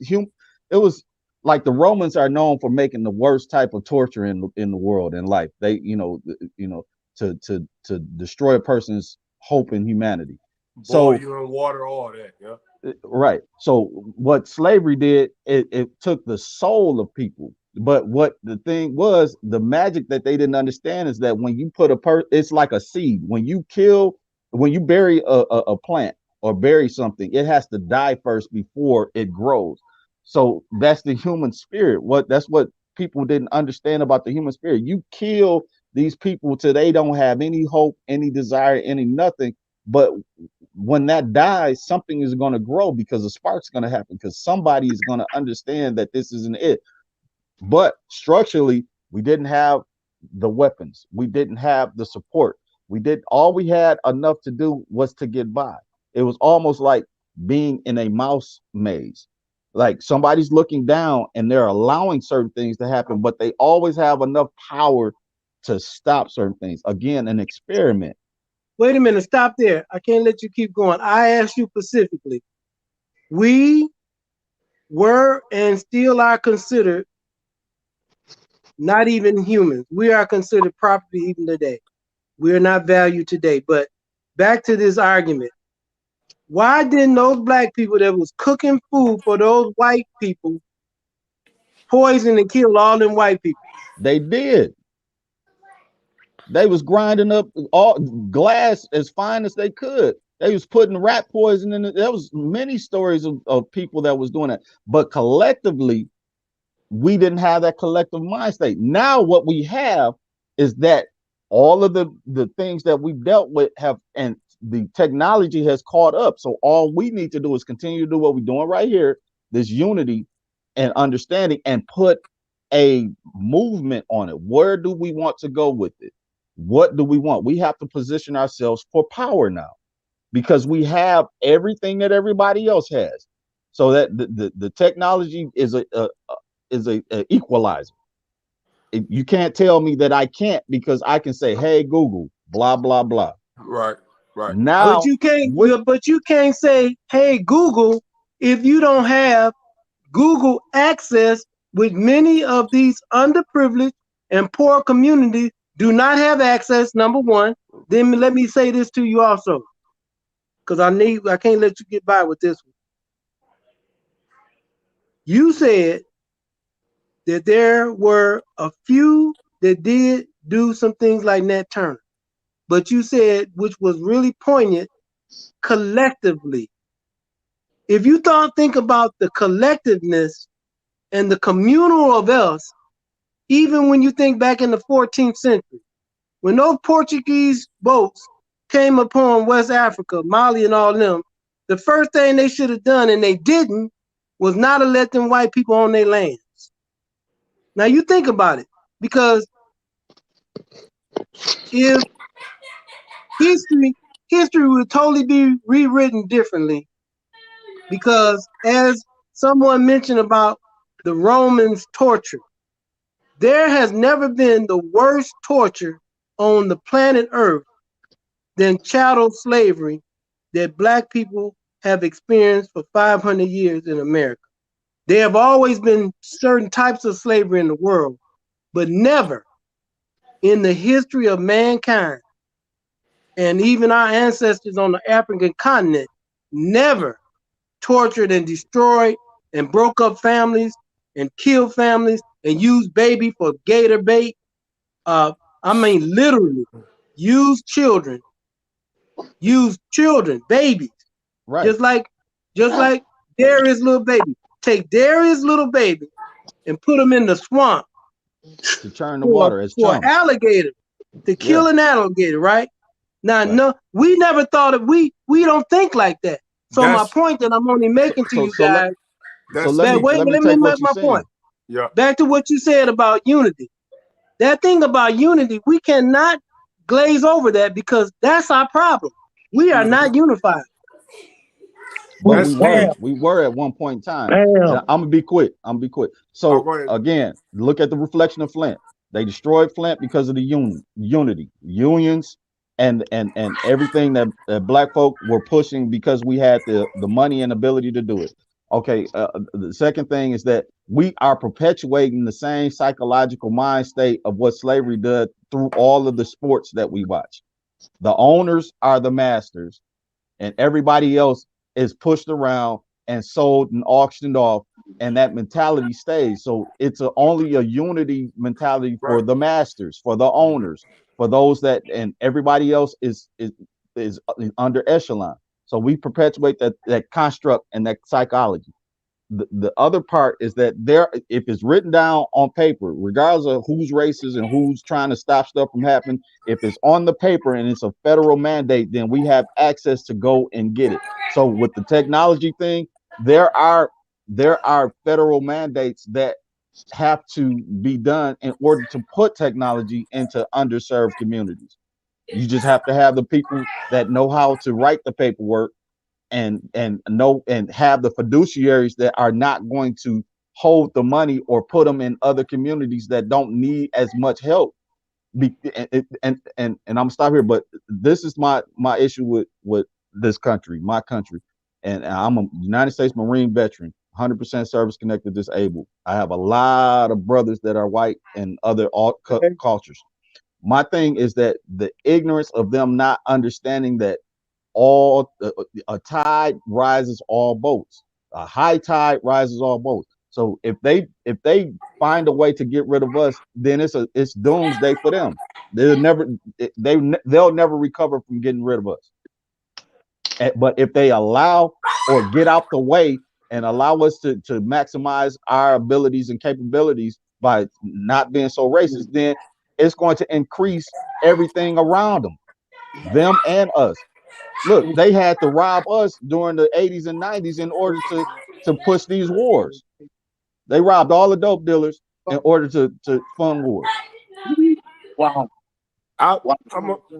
human, it was like the Romans are known for making the worst type of torture in the world in life. They to destroy a person's hope in humanity. Boil So you in water, all that. Yeah. right. So what slavery did, it took the soul of people. But what the thing was, the magic that they didn't understand is that when you put it's like a seed. When you bury a plant or bury something, it has to die first before it grows. So that's the human spirit. That's what people didn't understand about the human spirit. You kill these people till they don't have any hope, any desire, any nothing. But when that dies, something is going to grow because a spark's going to happen because somebody is going to understand that this isn't it. But structurally, we didn't have the weapons. We didn't have the support. All we had enough to do was to get by. It was almost like being in a mouse maze. Like somebody's looking down and they're allowing certain things to happen, but they always have enough power to stop certain things. Again, an experiment. Wait a minute, stop there. I can't let you keep going. I asked you specifically. We were and still are considered not even humans. We are considered property even today. We are not valued today. But back to this argument. Why didn't those black people that was cooking food for those white people poison and kill all them white people? They did. They was grinding up all glass as fine as they could. They was putting rat poison in it. There was many stories of people that was doing that. But collectively, we didn't have that collective mind state. Now what we have is that all of the things that we dealt with have, and the technology has caught up. So all we need to do is continue to do what we're doing right here, this unity and understanding, and put a movement on it. Where do we want to go with it? What do we want? We have to position ourselves for power now because we have everything that everybody else has. So that the technology is a equalizer. You can't tell me that I can't because I can say, "Hey Google, blah blah blah." Right. Right. But Now, you can't. with But you can't say, "Hey Google," if you don't have Google access. With many of these underprivileged and poor communities do not have access. Number one. Then let me say this to you also, because I can't let you get by with this one. You said that there were a few that did do some things like Nat Turner, but you said, which was really poignant, collectively. If you think about the collectiveness and the communal of us, even when you think back in the 14th century, when those Portuguese boats came upon West Africa, Mali and all them, the first thing they should have done, and they didn't, was not to let them white people on their lands. Now you think about it, because if history would totally be rewritten differently, because as someone mentioned about the Romans' torture, there has never been the worst torture on the planet Earth than chattel slavery that black people have experienced for 500 years in America. There have always been certain types of slavery in the world, but never in the history of mankind, and even our ancestors on the African continent, never tortured and destroyed and broke up families and killed families and used baby for gator bait. I mean, literally, use children, babies, right just like Darius' little baby. Take Darius' little baby and put him in the swamp to churn the for water as for chum. alligator, to Yeah, kill an alligator, right? Now, right. no, we never thought of we don't think like that. So my That's point that I'm only making to So you so let guys, so that's let that me key. wait, let me let me take make what you're my point. saying. Yeah. Back to what you said about unity. that thing about unity, we cannot glaze over that because that's our problem. We are not unified. But That's key. we were at one point in time. And Damn. I'm gonna be quick. Oh, So go ahead. again, look at the reflection of Flint. They destroyed Flint because of the unity, unions, and everything that black folk were pushing because we had the money and ability to do it. Okay. The second thing is that we are perpetuating the same psychological mind state of what slavery did through all of the sports that we watch. The owners are the masters, and everybody else is pushed around and sold and auctioned off, and that mentality stays. So it's only a unity mentality for Right. the masters, for the owners, for those that, and everybody else is under echelon. So we perpetuate that construct and that psychology. The other part is that if it's written down on paper, regardless of who's racist and who's trying to stop stuff from happening, if it's on the paper and it's a federal mandate, then we have access to go and get it. So with the technology thing, there are federal mandates that have to be done in order to put technology into underserved communities. You just have to have the people that know how to write the paperwork and know and have the fiduciaries that are not going to hold the money or put them in other communities that don't need as much help. And I'm gonna stop here, but this is my issue with this country, my country, and I'm a United States Marine veteran, 100% service connected disabled. I have a lot of brothers that are white and other cultures. My thing is that the ignorance of them not understanding that a tide rises all boats, a high tide rises all boats. So if they find a way to get rid of us, then it's doomsday for them. They'll never recover from getting rid of us. But if they allow or get out the way and allow us to maximize our abilities and capabilities by not being so racist, then it's going to increase everything around them and us. Look, they had to rob us during the 80s and 90s in order to push these wars. They robbed all the dope dealers in order to fund wars. Wow. I'm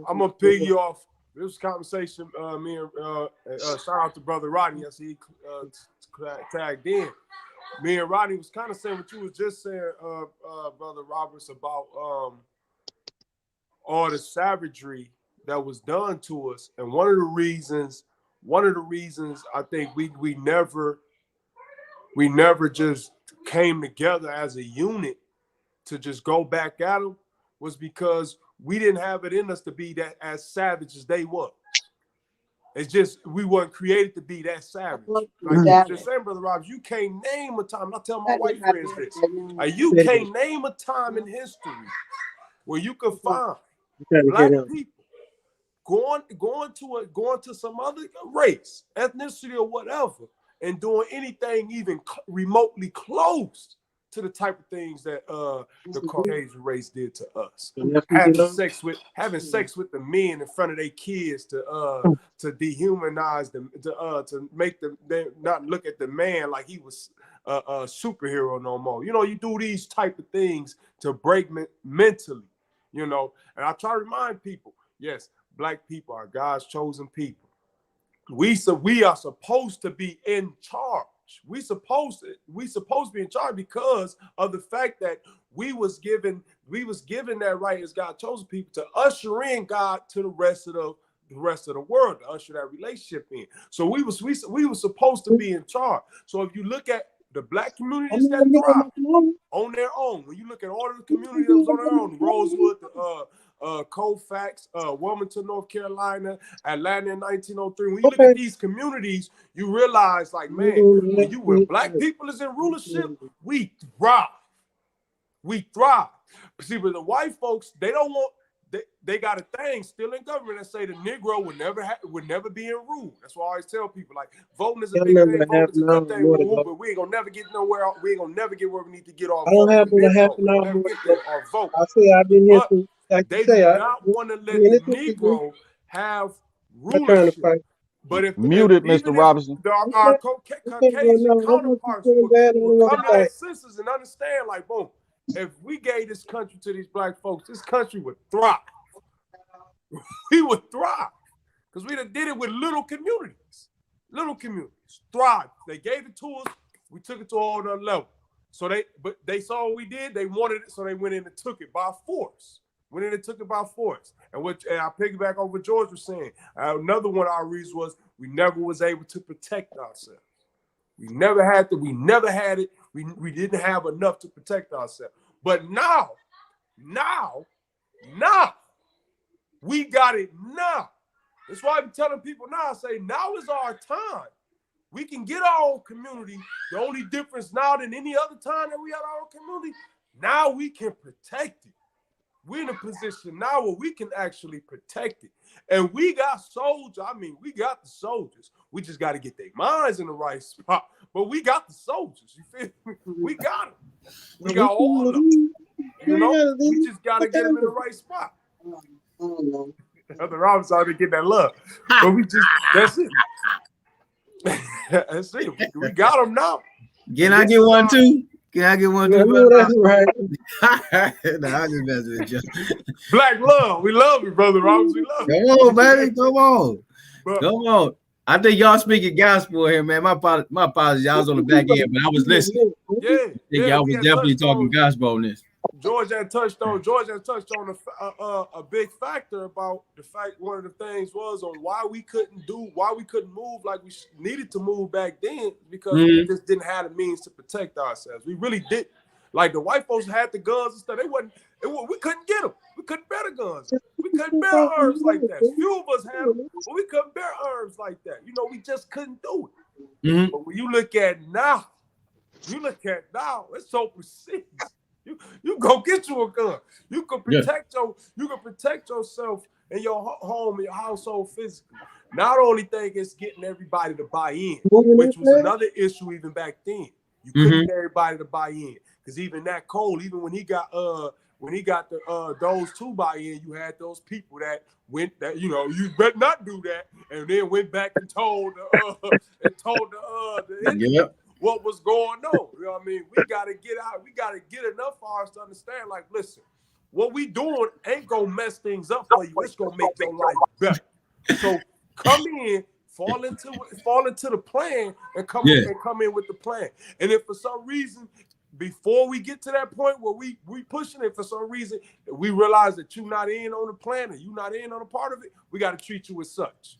gonna pig you off. This conversation, me and shout out to brother Rodney. I see he tagged in. Me and Rodney was kind of saying what you was just saying, brother Roberts, about all the savagery that was done to us. And one of the reasons I think we never just came together as a unit to just go back at them was because we didn't have it in us to be that as savage as they were. It's just we weren't created to be that savage. Like you were just saying, brother Robbs, you can't name a time. And I tell my white friends this: you can't name a time in history where you can find black people going to some other race, ethnicity, or whatever, and doing anything even remotely close to the type of things that the Caucasian race did to us. Having sex with the men in front of their kids to dehumanize them, to make them not look at the man like he was a superhero no more. You know, you do these type of things to break mentally, you know. And I try to remind people, yes, black people are God's chosen people. We are supposed to be in charge. We supposed to be in charge because of the fact that we was given that right as God chosen people to usher in God to the rest of the world, to usher that relationship in. So we were supposed to be in charge. So if you look at the black communities that thrive on their own, when you look at all of the communities that was on their own, Rosewood, Colfax, Wilmington, North Carolina, Atlanta in 1903. When you look at these communities, you realize, like, man, when black people is in rulership, we thrive. We thrive. See, but the white folks, they don't want. They got a thing still in government that say the Negro would never be in rule. That's why I always tell people, like, voting is a big thing, voting is a good thing, but we ain't gonna never get nowhere. We ain't gonna never get where we need to get our vote. Our vote. I say I've been here since, like they do not want to let the Negro have rulership. But if muted, Mr. Robinson, our Caucasian counterparts will come to their senses and understand, like, boom, if we gave this country to these black folks, this country would thrive. We would thrive because we did it with little communities. Little communities thrive. They gave it to us. We took it to all the level. So they saw what we did. They wanted it, so they went in and took it by force. Went in and took it by force. And I piggyback over what George was saying. Another one of our reasons was we never was able to protect ourselves. We never had it. We didn't have enough to protect ourselves. But now, we got it now. That's why I'm telling people now, I say now is our time. We can get our own community. The only difference now than any other time that we had our own community, now we can protect it. We're in a position now where we can actually protect it. And we got soldiers. I mean, we got the soldiers. We just got to get their minds in the right spot. But we got the soldiers. You feel me? We got them. We got all of them. You know, we just got to get them in the right spot. Brother Robinson ought to get that love. But that's it. That's it. We got them now. Can I get one too? Can I get one too? That's right. No, I just messing with you. Black love. We love you, Brother Robinson. We love you. Come on, baby. Come on. Come on. I think y'all speaking gospel here, man. My apologies. I was on the back end, but I was listening. Yeah. Y'all was definitely talking gospel on this. George had touched on a big factor about the fact. One of the things was on why we couldn't move like we needed to move back then, because we just didn't have the means to protect ourselves. We really did. Like the white folks had the guns and stuff. We couldn't get them. We couldn't bear the guns. We couldn't bear arms like that. Few of us had them, but we couldn't bear arms like that. You know, we just couldn't do it. Mm-hmm. But when you look at now, it's so precision. You go get you a gun. You can protect yourself and your home and your household physically. Not only thing is getting everybody to buy in, which was another issue even back then. You couldn't get everybody to buy in, because even that Cole, even when he got the those to buy in, you had those people that went that, you know, you better not do that, and then went back and told the what was going on. You know what I mean? We got to get out. We got to get enough for us to understand, like, listen, what we doing ain't going to mess things up for you. It's going to make your life better. So come in, fall into the plan, and come in with the plan. And if for some reason, before we get to that point where we pushing it, for some reason we realize that you're not in on the plan and you're not in on a part of it, we got to treat you as such.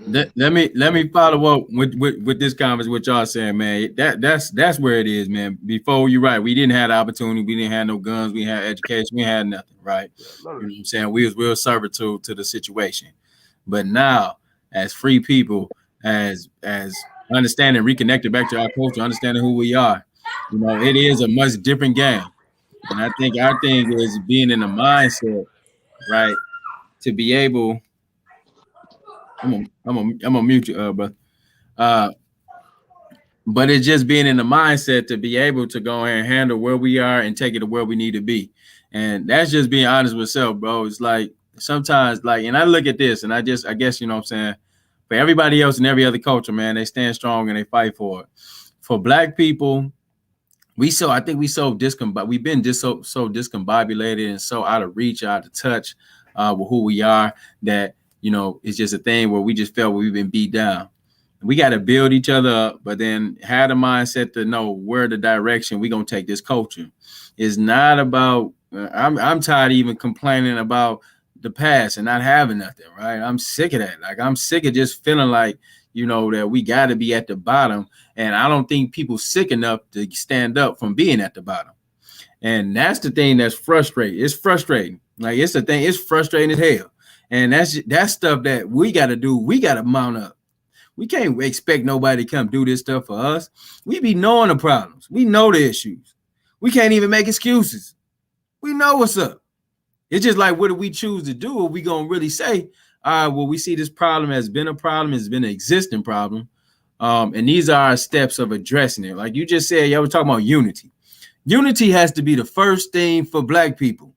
Let me follow up with this conversation, what y'all saying, man. That's where it is, man. Before, you're right, we didn't have the opportunity, we didn't have no guns, we had education, we had nothing, right? You know what I'm saying? We was real servitude to the situation. But now, as free people, as understanding, reconnected back to our culture, understanding who we are, you know, it is a much different game. And I think our thing is being in the mindset, right, to be able. I'm gonna mute you, brother. But it's just being in the mindset to be able to go ahead and handle where we are and take it to where we need to be. And that's just being honest with self, bro. It's like sometimes, like, and I look at this and I guess, you know what I'm saying, for everybody else in every other culture, man, they stand strong and they fight for it. For black people, we've been so discombobulated and so out of reach, out of touch with who we are, that, you know, it's just a thing where we just felt we've been beat down. We got to build each other up, but then have the mindset to know where the direction we're going to take this culture. It's not about, I'm tired of even complaining about the past and not having nothing, right? I'm sick of that. Like, I'm sick of just feeling like, you know, that we got to be at the bottom. And I don't think people sick enough to stand up from being at the bottom. And that's the thing that's frustrating. It's frustrating. Like, it's the thing. It's frustrating as hell. And that's stuff that we got to do. We got to mount up. We can't expect nobody to come do this stuff for us. We be knowing the problems. We know the issues. We can't even make excuses. We know what's up. It's just like, what do we choose to do? Are we going to really say, all right, well, we see this problem has been a problem. It's been an existing problem. And these are our steps of addressing it. Like you just said, y'all were talking about unity. Unity has to be the first thing for black people.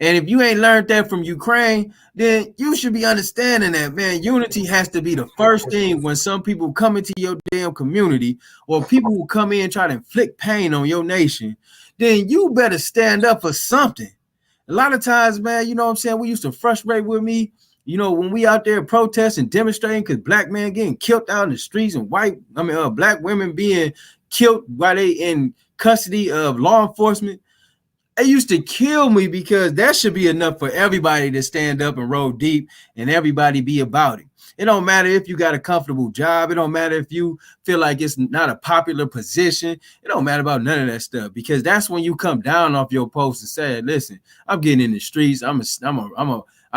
And if you ain't learned that from Ukraine, then you should be understanding that, man, unity has to be the first thing when some people come into your damn community or people who come in and try to inflict pain on your nation, then you better stand up for something. A lot of times, man, you know what I'm saying? We used to frustrate with me, you know, when we out there protesting, demonstrating because black men getting killed out in the streets and black women being killed while they in custody of law enforcement. It used to kill me because that should be enough for everybody to stand up and roll deep and everybody be about it. It don't matter if you got a comfortable job. It don't matter if you feel like it's not a popular position. It don't matter about none of that stuff, because that's when you come down off your post and say, listen, I'm getting in the streets. I'm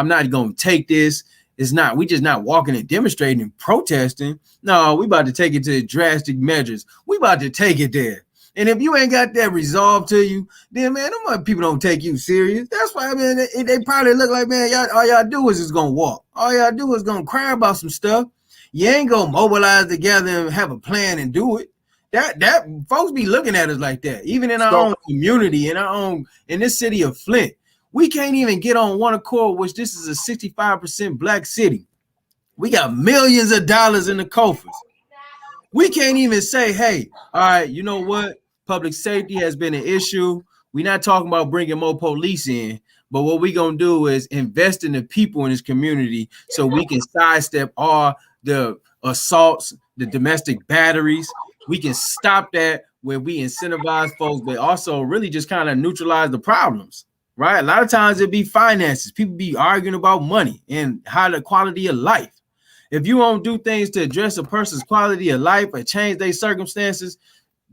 not going to take this. We just not walking and demonstrating and protesting. No, we about to take it to drastic measures. We about to take it there. And if you ain't got that resolve to you, then, man, them people don't take you serious. That's why, man, they probably look like, man, all y'all do is just going to walk. All y'all do is going to cry about some stuff. You ain't going to mobilize together and have a plan and do it. That folks be looking at us like that. Even in our own community, in this city of Flint, we can't even get on one accord, which this is a 65% black city. We got millions of dollars in the coffers. We can't even say, hey, all right, you know what? Public safety has been an issue. We're not talking about bringing more police in, but what we're going to do is invest in the people in this community so we can sidestep all the assaults, the domestic batteries. We can stop that where we incentivize folks, but also really just kind of neutralize the problems, right? A lot of times it be finances. People be arguing about money and how the quality of life. If you don't do things to address a person's quality of life or change their circumstances,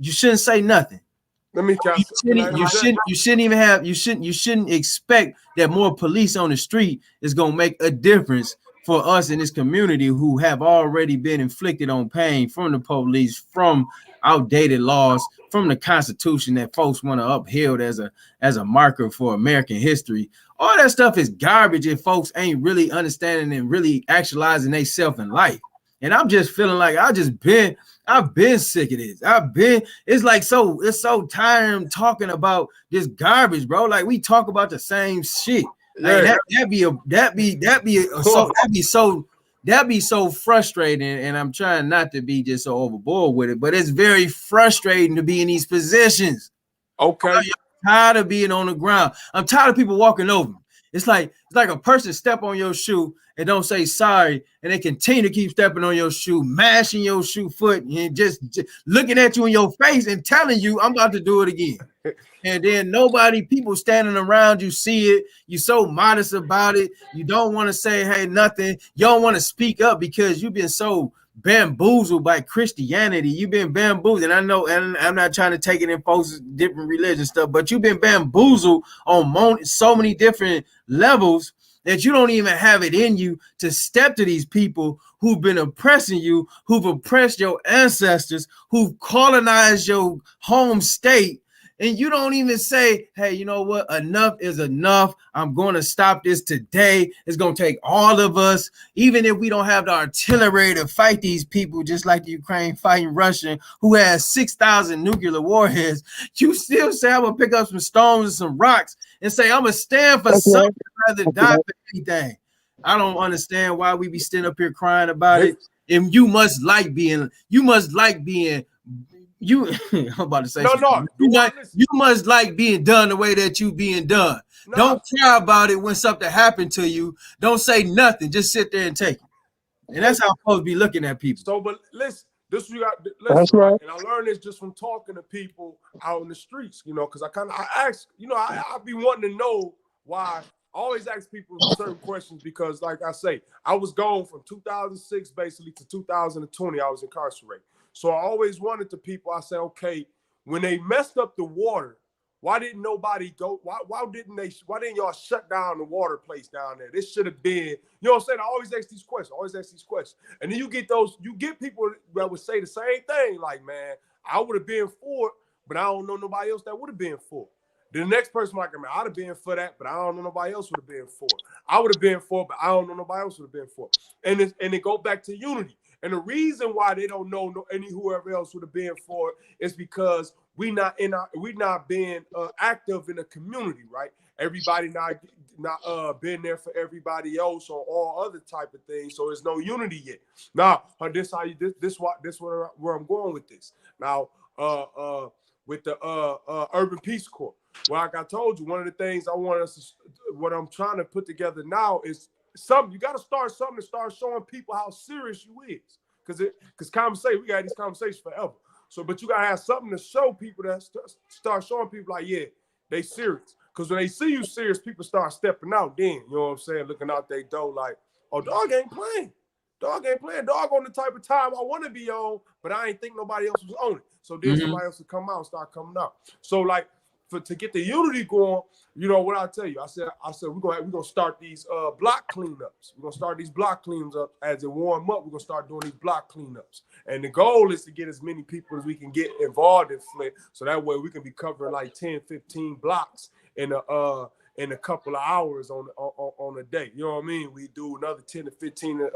you shouldn't say nothing. You shouldn't expect that more police on the street is gonna make a difference for us in this community who have already been inflicted on pain from the police, from outdated laws, from the Constitution that folks want to uphold as a marker for American history. All that stuff is garbage if folks ain't really understanding and really actualizing themselves in life. And I'm just feeling like I've been sick of this. It's so tiring talking about this garbage, bro. Like, we talk about the same shit. Like, that'd be so frustrating. And I'm trying not to be just so overboard with it, but it's very frustrating to be in these positions. Okay. I'm tired of being on the ground. I'm tired of people walking over me. It's like a person step on your shoe and don't say sorry, and they continue to keep stepping on your shoe, mashing your shoe foot, and just looking at you in your face and telling you, I'm about to do it again. And then people standing around you see it. You're so modest about it. You don't want to say, hey, nothing. You don't want to speak up because you've been so bamboozled by Christianity. You've been bamboozled. And I know, and I'm not trying to take it in folks' different religion stuff, but you've been bamboozled on so many different levels that you don't even have it in you to step to these people who've been oppressing you, who've oppressed your ancestors, who've colonized your home state. And you don't even say, hey, you know what? Enough is enough. I'm going to stop this today. It's going to take all of us, even if we don't have the artillery to fight these people, just like the Ukraine fighting Russia, who has 6,000 nuclear warheads. You still say, I'm going to pick up some stones and some rocks and say, I'm going to stand for something rather than die for anything. I don't understand why we be standing up here crying about it. And you must like being you. I'm about to say you must like being done the way that you being done. No. Don't cry about it when something happened to you. Don't say nothing. Just sit there and take it. And that's how I'm supposed to be looking at people. So, but listen, listen, right? And I learned this just from talking to people out in the streets, you know, because I ask, you know, I be wanting to know why. I always ask people certain questions because, like I say, I was gone from 2006 basically to 2020. I was incarcerated. So I always wanted to people, I say, okay, when they messed up the water, why didn't nobody go? Why didn't y'all shut down the water place down there? This should have been, you know what I'm saying? I always ask these questions. And then you get people that would say the same thing, like, man, I would have been for it, but I don't know nobody else that would have been for it. The next person might come, I'd have been for that, but I don't know nobody else would have been for it. I would have been for it, but I don't know nobody else would have been for it. And it go back to unity. And the reason why they don't know whoever else would have been for it is because we not being active in the community, right? everybody not been there for everybody else or all other type of things. So there's no unity yet. Now, where I'm going with this. Now, with the Urban Peace Corps. Well, like I told you, one of the things what I'm trying to put together now is something. You got to start something to start showing people how serious you is. Because conversation, we got these conversations forever. So, but you got to have something to show people, that start showing people like, yeah, they serious. Because when they see you serious, people start stepping out then, you know what I'm saying? Looking out their door like, oh, dog ain't playing. Dog ain't playing. Dog on the type of time I want to be on, but I ain't think nobody else was on it. So then somebody else will come out and start coming out. So like to get the unity going, you know what I tell you? I said we're gonna start these block cleanups. We're gonna start these block cleanups as it warm up. We're gonna start doing these block cleanups. And the goal is to get as many people as we can get involved in Flint, so that way we can be covering like 10, 15 blocks in a couple of hours on a day. You know what I mean? We do another 10 to 15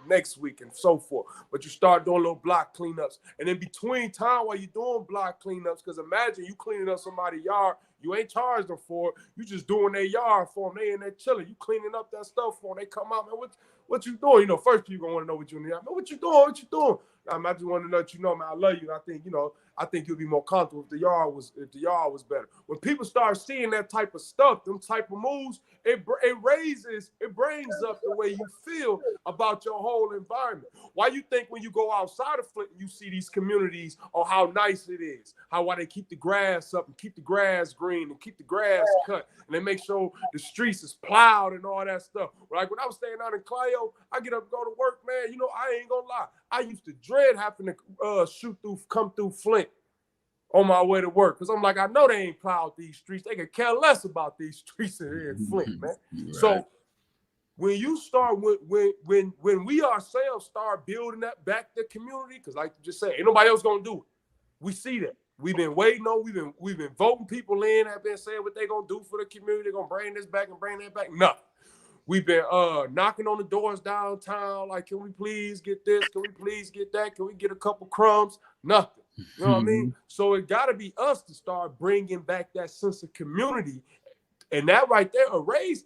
next week and so forth. But you start doing little block cleanups. And in between time while you're doing block cleanups, because imagine you cleaning up somebody's yard, you ain't charged them for it. You just doing their yard for them. They in there chilling. You cleaning up that stuff for them. They come out, man, what you doing? You know, first people gonna want to know what you need. Man, what you doing? What you doing? I just want to let you know, man, I love you. And I think you'll be more comfortable if the yard was better. When people start seeing that type of stuff, them type of moves, it brings up the way you feel about your whole environment. Why you think when you go outside of Flint, you see these communities on how nice it is, why they keep the grass up and keep the grass green and keep the grass cut, and they make sure the streets is plowed and all that stuff. Like when I was staying out in Clio, I get up and go to work, man. You know, I ain't gonna lie. I used to dread having to come through Flint on my way to work, because I'm like, I know they ain't plowed these streets. They could care less about these streets here in Flint, man. Right. So when you start when we ourselves start building that back the community, because like you just said, ain't nobody else gonna do it. We see that. We've been waiting on, we've been voting people in, have been saying what they gonna do for the community, they're gonna bring this back and bring that back. Nothing. We've been knocking on the doors downtown, like, can we please get this? Can we please get that? Can we get a couple crumbs? Nothing. You know what I mean? So it got to be us to start bringing back that sense of community. And that right there raise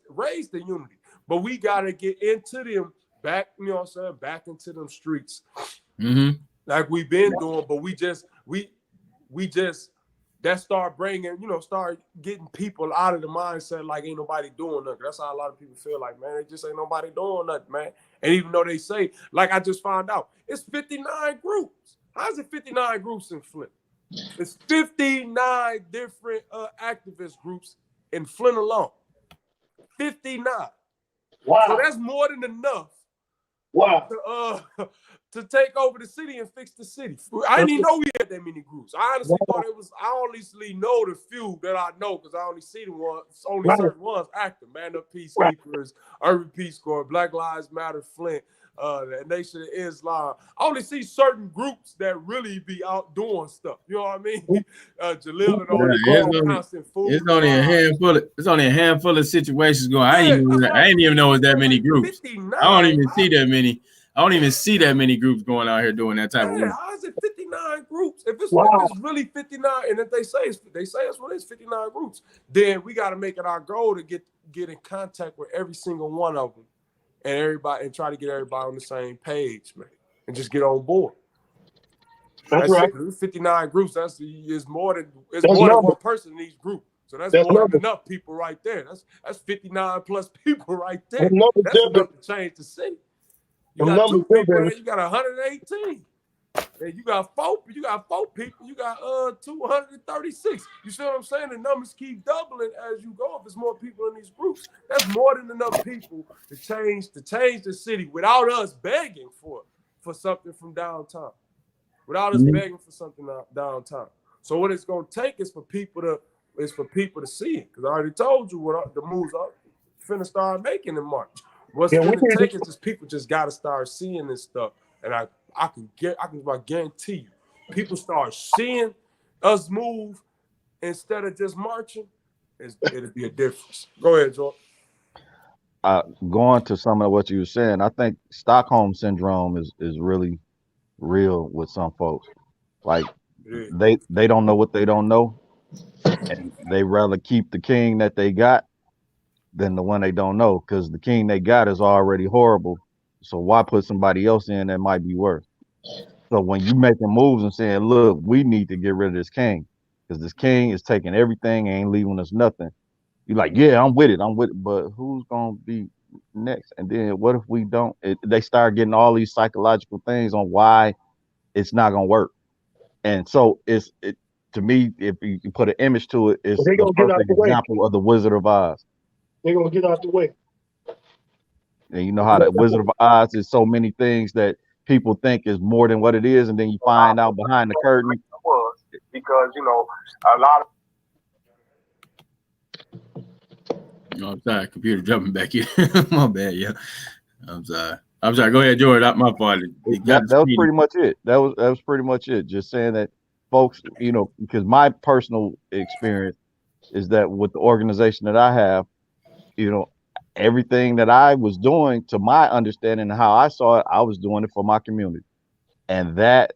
the unity. But we got to get into them back, you know what I'm saying, back into them streets. Like we've been doing, but we just that start bringing, start getting people out of the mindset like ain't nobody doing nothing. That's how a lot of people feel like, man, it just ain't nobody doing nothing, man. And even though they say, like I just found out, it's 59 groups. How's it 59 groups in Flint? It's 59 different activist groups in Flint alone. 59. Wow. So that's more than enough. Wow. To take over the city and fix the city. I didn't even know we had that many groups. I honestly thought it was, I honestly know the few that I know because I only see the ones, certain ones active. Man Up Peacekeepers, Urban Peace Corps, Black Lives Matter, Flint, the Nation of Islam. I only see certain groups that really be out doing stuff. You know what I mean? Jalil and all the constant food. It's only a handful of situations going. I didn't even know it was that many groups. 59. I don't even see that many. I don't even see that many groups going out here doing that type of work. How is it 59 groups? If it's really 59, and if they say it's really 59 groups, then we got to make it our goal to get in contact with every single one of them, and everybody, and try to get everybody on the same page, man, and just get on board. That's right. 59 groups. It's more than one person in each group. So that's more than enough people right there. That's 59 plus people right there. That's enough to change the city. You got 2 people there, you got 118. And you got four people, you got 236. You see what I'm saying? The numbers keep doubling as you go. If there's more people in these groups, that's more than enough people to change the city without us begging for something from downtown. Without us begging for something downtown. So what it's gonna take is for people to see it. Because I already told you what the moves are finna start making in March. What's going to take is just people just got to start seeing this stuff, and I can guarantee you, people start seeing us move instead of just marching. It'll be a difference. Go ahead, George. Going to some of what you were saying, I think Stockholm syndrome is really real with some folks. Like they don't know what they don't know, and they rather keep the king that they got than the one they don't know, because the king they got is already horrible. So why put somebody else in that might be worse? So when you making moves and saying, look, we need to get rid of this king because this king is taking everything and ain't leaving us nothing. You're like, yeah, I'm with it, but who's gonna be next? And then what if we don't? They start getting all these psychological things on why it's not gonna work. And so to me, if you can put an image to it, it's They the gonna get out perfect the way. example of the Wizard of Oz. They're gonna get out the way. And you know how the Wizard of Oz is so many things that people think is more than what it is, and then you find out behind the curtain. Because a lot of. Oh, I'm sorry, computer jumping back in. My bad, yeah. I'm sorry. Go ahead, George. Not my fault. That was pretty much it. That was pretty much it. Just saying that, folks, because my personal experience is that with the organization that I have, everything that I was doing, to my understanding and how I saw it, I was doing it for my community, and that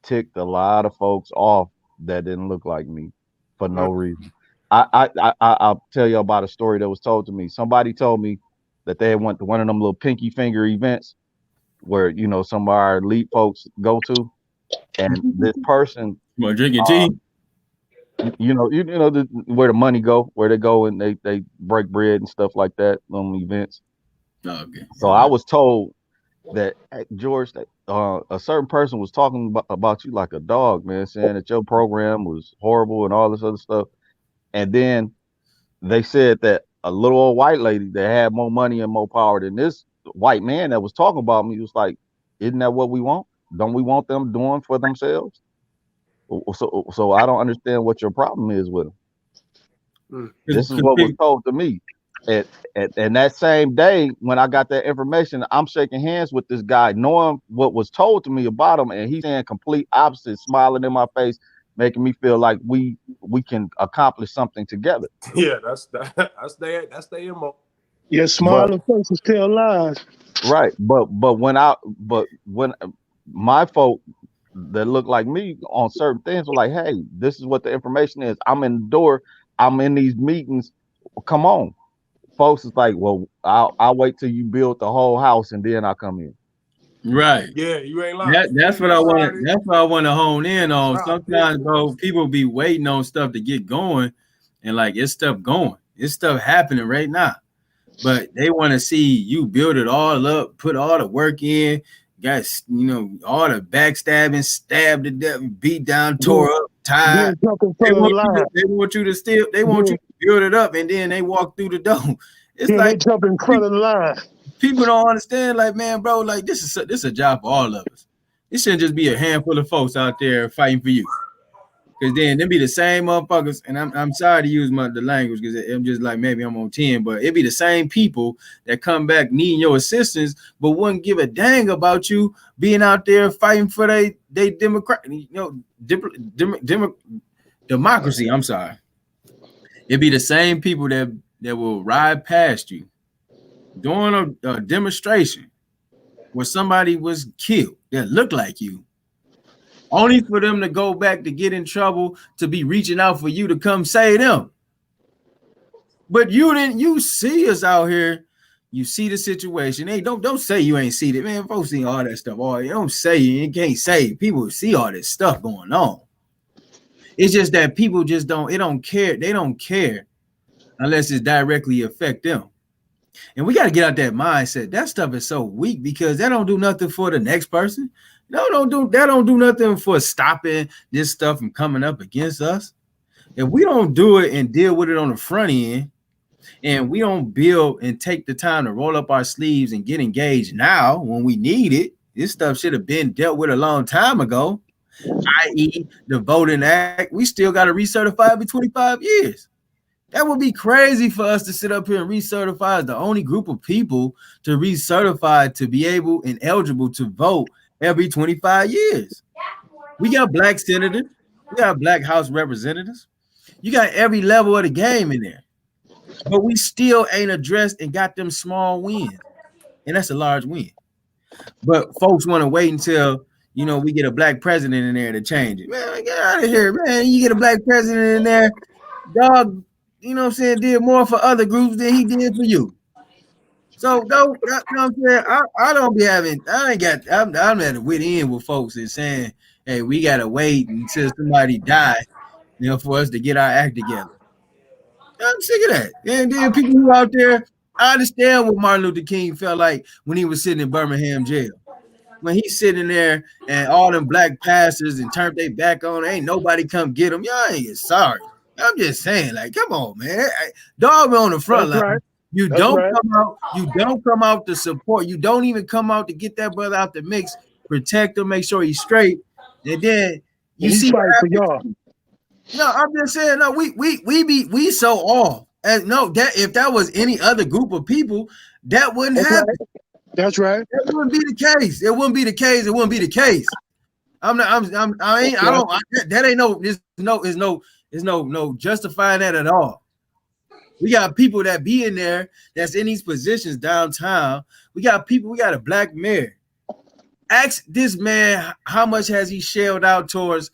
ticked a lot of folks off that didn't look like me for no reason. I'll tell you about a story that was told to me. Somebody told me that they went to one of them little pinky finger events where some of our elite folks go to, and this person, drinking tea. Where the money go, where they go and they break bread and stuff like that on events. Oh, okay. So I was told that, hey, George, that a certain person was talking about you like a dog, man, saying that your program was horrible and all this other stuff. And then they said that a little old white lady that had more money and more power than this white man that was talking about me was like, isn't that what we want? Don't we want them doing for themselves? So I don't understand what your problem is with them. This is what was told to me. And that same day when I got that information, I'm shaking hands with this guy, knowing what was told to me about him, and he's saying complete opposite, smiling in my face, making me feel like we can accomplish something together. Yeah, that's their MO. Yeah, smiling faces tell lies. Right, but when my folk that look like me on certain things were like, hey, this is what the information is. I'm in the door. I'm in these meetings. Come on. Folks is like, well, I'll wait till you build the whole house and then I'll come in. Right. Yeah, you ain't lying. That's what I want. That's what I want to hone in on. Sometimes, bro, people be waiting on stuff to get going, and like it's stuff going. It's stuff happening right now, but they want to see you build it all up, put all the work in. Got all the backstabbing, stabbed to death, beat down, tore up, tied. They want you to steal. They want you to build it up, and then they walk through the door. It's like they jump in front of the line. People don't understand, like, man, bro, like this is a job for all of us. It shouldn't just be a handful of folks out there fighting for you. Because then it'd be the same motherfuckers, and I'm sorry to use the language because I'm just like maybe I'm on 10, but it'd be the same people that come back needing your assistance, but wouldn't give a dang about you being out there fighting for they democracy. I'm sorry. It'd be the same people that will ride past you during a demonstration where somebody was killed that looked like you, only for them to go back to get in trouble, to be reaching out for you to come save them. But you see us out here, you see the situation. Hey, don't say you ain't seen it, man. Folks see all that stuff. You don't say you can't say. People see all this stuff going on. It's just that people just don't care. They don't care unless it directly affect them. And we got to get out that mindset. That stuff is so weak because that don't do nothing for the next person. That don't do nothing for stopping this stuff from coming up against us. If we don't do it and deal with it on the front end, and we don't build and take the time to roll up our sleeves and get engaged now when we need it, this stuff should have been dealt with a long time ago, i.e. the Voting Act. We still got to recertify every 25 years. That would be crazy for us to sit up here and recertify as the only group of people to recertify to be able and eligible to vote every 25 years. We got black senators. We got black House representatives. You got every level of the game in there. But we still ain't addressed and got them small wins. And that's a large win. But folks want to wait until, we get a black president in there to change it. Man, get out of here, man. You get a black president in there, dog. you know what I'm saying, did more for other groups than he did for you. So don't, you know what I'm saying? I don't be having, I'm at the wit end with folks and saying, hey, we gotta wait until somebody die, you know, for us to get our act together. I'm sick of that. And then people who out there, I understand what Martin Luther King felt like when he was sitting in Birmingham jail. When he's sitting there and all them black pastors and turned their back on, ain't nobody come get him. Y'all ain't sorry. I'm just saying, like, come on, man. Dog on the front That's line. right. You That's don't right. come out. You don't come out to support. You don't even come out to get that brother out the mix, protect him, make sure he's straight. And then you He's see what fighting for y'all. happens. No, I'm just saying. No, we so off. And no, that if that was any other group of people, that wouldn't That's happen. right. That's right. That wouldn't be the case. It wouldn't be the case. It wouldn't be the case. I'm not. I ain't. I don't. That ain't no. There's no justifying that at all. We got people that be in there that's in these positions downtown. We got people. We got a black mayor. Ask this man how much has he shelled out towards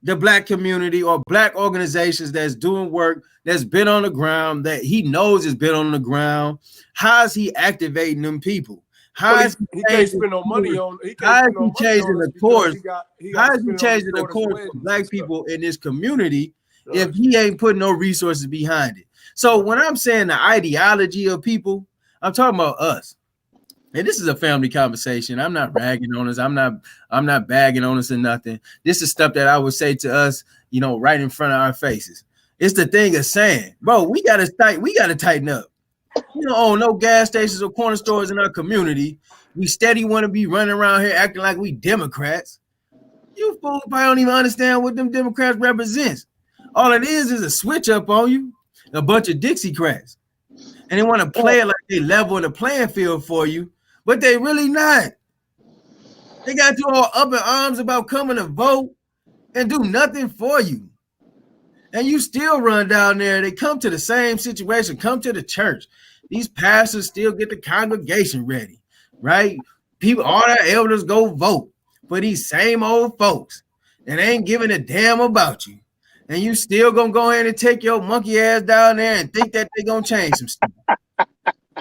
the black community or black organizations that's doing work that's been on the ground that he knows has been on the ground. How is he activating them people? How is he can't spend no money on? How is he changing the course? How is he spend changing the on course for weddings and black stuff. people in this community if he ain't putting no resources behind it? So when I'm saying the ideology of people, I'm talking about us. And this is a family conversation. I'm not ragging on us. I'm not bagging on us or nothing. This is stuff that I would say to us, you know, right in front of our faces. It's the thing of saying, bro, we gotta tighten up. We don't own no gas stations or corner stores in our community. We steady want to be running around here acting like we Democrats. You fools probably don't even understand what them Democrats represents. All it is a switch up on you, a bunch of Dixiecrats. And they want to play it like they level the playing field for you, but they really not. They got you all up in arms about coming to vote and do nothing for you. And you still run down there. They come to the same situation, come to the church. These pastors still get the congregation ready, right? People, all their elders go vote for these same old folks and ain't giving a damn about you. And you still gonna go ahead and take your monkey ass down there and think that they gonna change some stuff.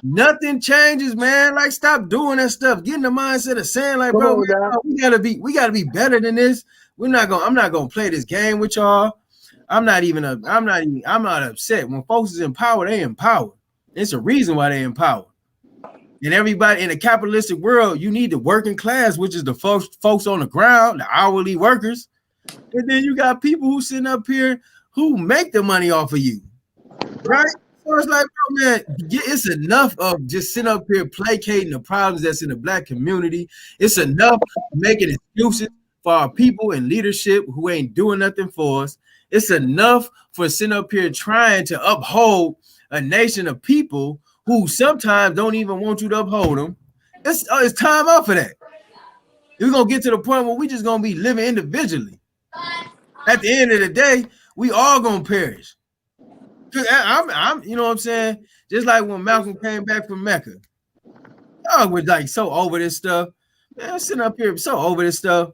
Nothing changes, man. Like, stop doing that stuff. Get in the mindset of saying, like, bro, we gotta be better than this. I'm not gonna play this game with y'all. I'm not upset. When folks is in power, they in power. It's a reason why they in power. And everybody in the capitalistic world, you need the working class, which is the folks on the ground, the hourly workers. And then you got people who sitting up here who make the money off of you, right? So it's like, bro, man, it's enough of just sitting up here placating the problems that's in the black community. It's enough making excuses for our people in leadership who ain't doing nothing for us. It's enough for sitting up here trying to uphold a nation of people who sometimes don't even want you to uphold them. It's time out for that. We're gonna get to the point where we just gonna be living individually. At the end of the day, we all gonna perish. I'm you know what I'm saying? Just like when Malcolm came back from Mecca. I was like so over this stuff. Man, I'm sitting up here so over this stuff.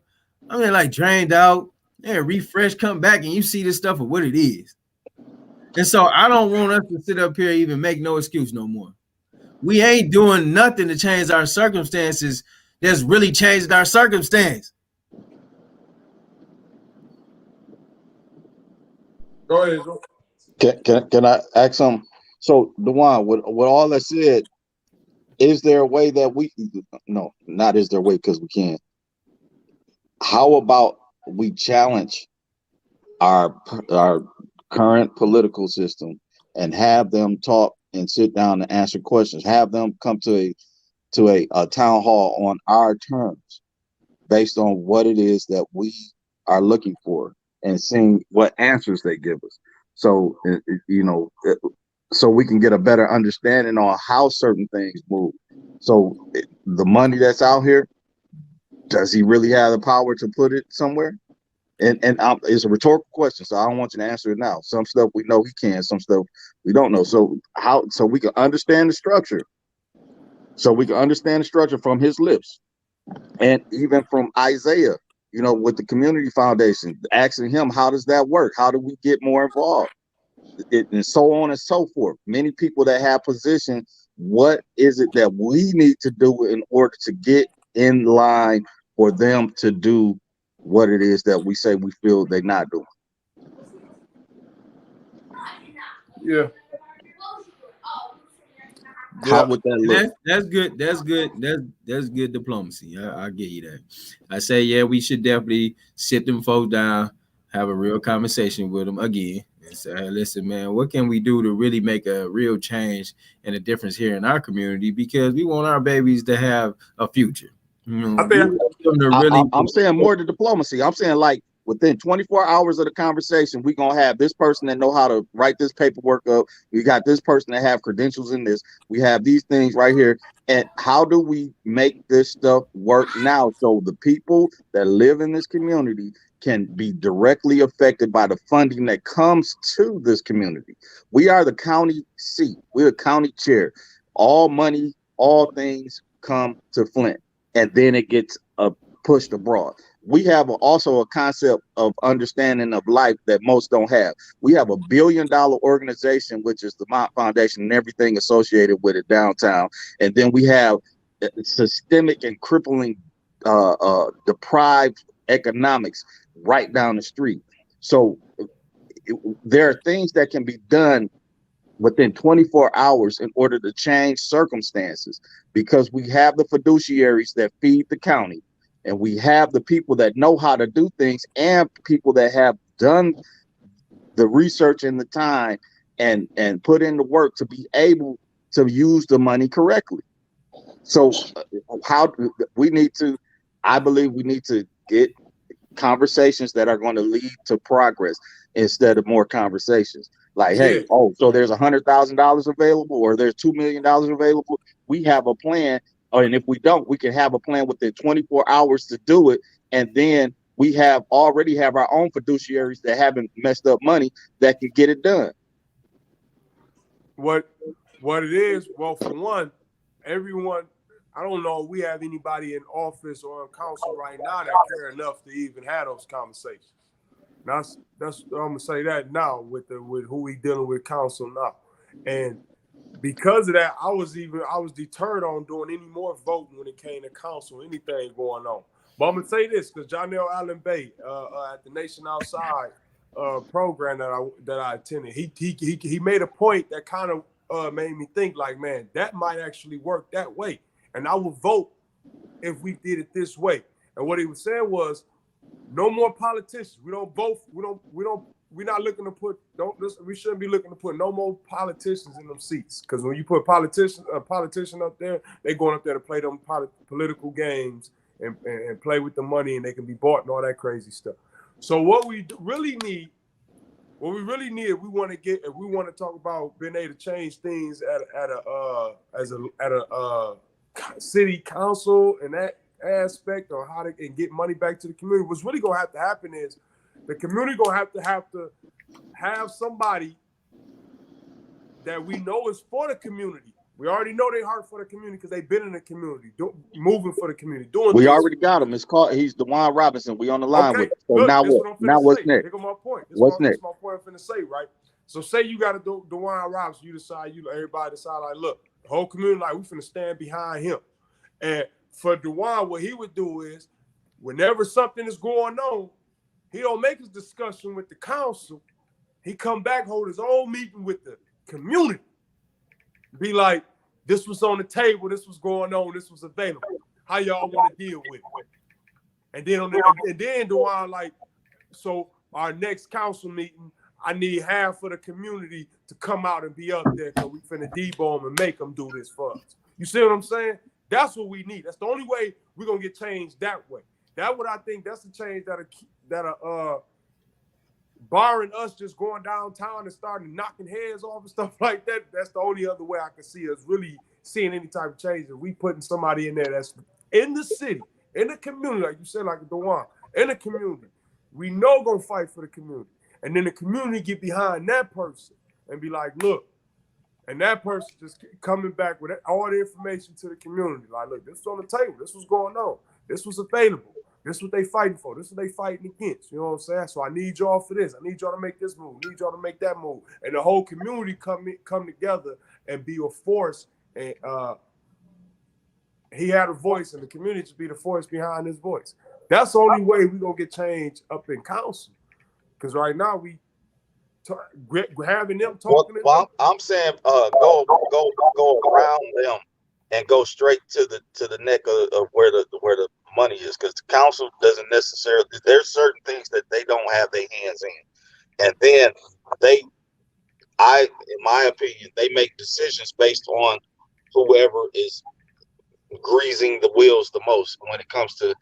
I mean, like drained out and refresh, come back, and you see this stuff for what it is. And so I don't want us to sit up here and even make no excuse no more. We ain't doing nothing to change our circumstances that's really changed our circumstance. Go ahead. Can I ask some? So, Dewan, with all that said, is there a way that we? No, not is there a way, because we can't. How about we challenge our current political system and have them talk and sit down and answer questions? Have them come to a town hall on our terms, based on what it is that we are looking for, and seeing what answers they give us. So, so we can get a better understanding on how certain things move. So the money that's out here, does he really have the power to put it somewhere? And it's a rhetorical question, so I don't want you to answer it now. Some stuff we know he can, some stuff we don't know. So we can understand the structure. So we can understand the structure from his lips, and even from Isaiah, with the community foundation, asking him, how does that work? How do we get more involved? and so on and so forth. Many people that have positions, what is it that we need to do in order to get in line for them to do what it is that we say we feel they're not doing? Yeah. How would that look? That's good. That's good. That's good diplomacy. I give you that. I say, yeah, we should definitely sit them folks down, have a real conversation with them again, and say, hey, listen, man, what can we do to really make a real change and a difference here in our community? Because we want our babies to have a future. You know, I think I'm saying more to diplomacy. I'm saying like within 24 hours of the conversation, we're gonna have this person that know how to write this paperwork up. We got this person that have credentials in this. We have these things right here. And how do we make this stuff work now so the people that live in this community can be directly affected by the funding that comes to this community? We are the county seat. We're the county chair. All money, all things come to Flint, and then it gets pushed abroad. We have also a concept of understanding of life that most don't have. We have $1 billion organization, which is the Mott Foundation and everything associated with it downtown. And then we have systemic and crippling deprived economics right down the street. So there are things that can be done within 24 hours in order to change circumstances, because we have the fiduciaries that feed the county, and we have the people that know how to do things, and people that have done the research and the time and put in the work to be able to use the money correctly. So how we need to, I believe we need to get conversations that are going to lead to progress instead of more conversations. Like, hey, so there's $100,000 available, or there's $2 million available. We have a plan. And if we don't, we can have a plan within 24 hours to do it. And then we already have our own fiduciaries that haven't messed up money that can get it done. What it is, well, for one, everyone, I don't know if we have anybody in office or in council right now that care enough to even have those conversations. That's I'm gonna say that now with who we dealing with council now. And because of that, I was deterred on doing any more voting when it came to council, anything going on. But I'm gonna say this, because Jonell Allen Bay at the Nation Outside program that I attended, he made a point that kind of made me think like, man, that might actually work that way, and I would vote if we did it this way. And what he was saying was, no more politicians. We don't vote. We're not looking to put. We shouldn't be looking to put no more politicians in them seats. Because when you put a politician up there, they going up there to play them political games and play with the money, and they can be bought and all that crazy stuff. So what we really need, if we want to talk about being able to change things at a city council and that aspect, or how to get money back to the community, what's really gonna have to happen is the community gonna have to have somebody that we know is for the community. We already know they heart for the community because they've been in the community, moving for the community, doing. We already got him. He's DeWan Robinson. We on the line with him. So look, now what? Now what's next? Here go my point. What's next? This is my point I'm finna say, right? So say you got a DeWan Robinson, everybody decide like, look, the whole community, like, we finna stand behind him. And for DeWan, what he would do is, whenever something is going on, he don't make his discussion with the council. He come back, hold his own meeting with the community. Be like, this was on the table, this was going on, this was available. How y'all want to deal with it? And then DeWan, like, so our next council meeting, I need half of the community to come out and be up there, because we finna debo them and make them do this for us. You see what I'm saying? That's what we need. That's the only way we're gonna get changed that way. That's what I think. That's the change that barring us just going downtown and starting knocking heads off and stuff like that. That's the only other way I can see us really seeing any type of change. If we putting somebody in there that's in the city, in the community, like you said, like DeWan, in the community, we know gonna fight for the community, and then the community get behind that person and be like, look. And that person just coming back with all the information to the community. Like, look, this was on the table. This was going on. This was available. This is what they fighting for. This is what they fighting against. You know what I'm saying? So I need y'all for this. I need y'all to make this move. I need y'all to make that move. And the whole community come together and be a force. And he had a voice, and the community should be the force behind his voice. That's the only way we're going to get change up in council. Because right now we having them talking. Well, I'm saying go around them and go straight to the neck of where the money is, because the council doesn't necessarily, there's certain things that they don't have their hands in, and then in my opinion, they make decisions based on whoever is greasing the wheels the most when it comes to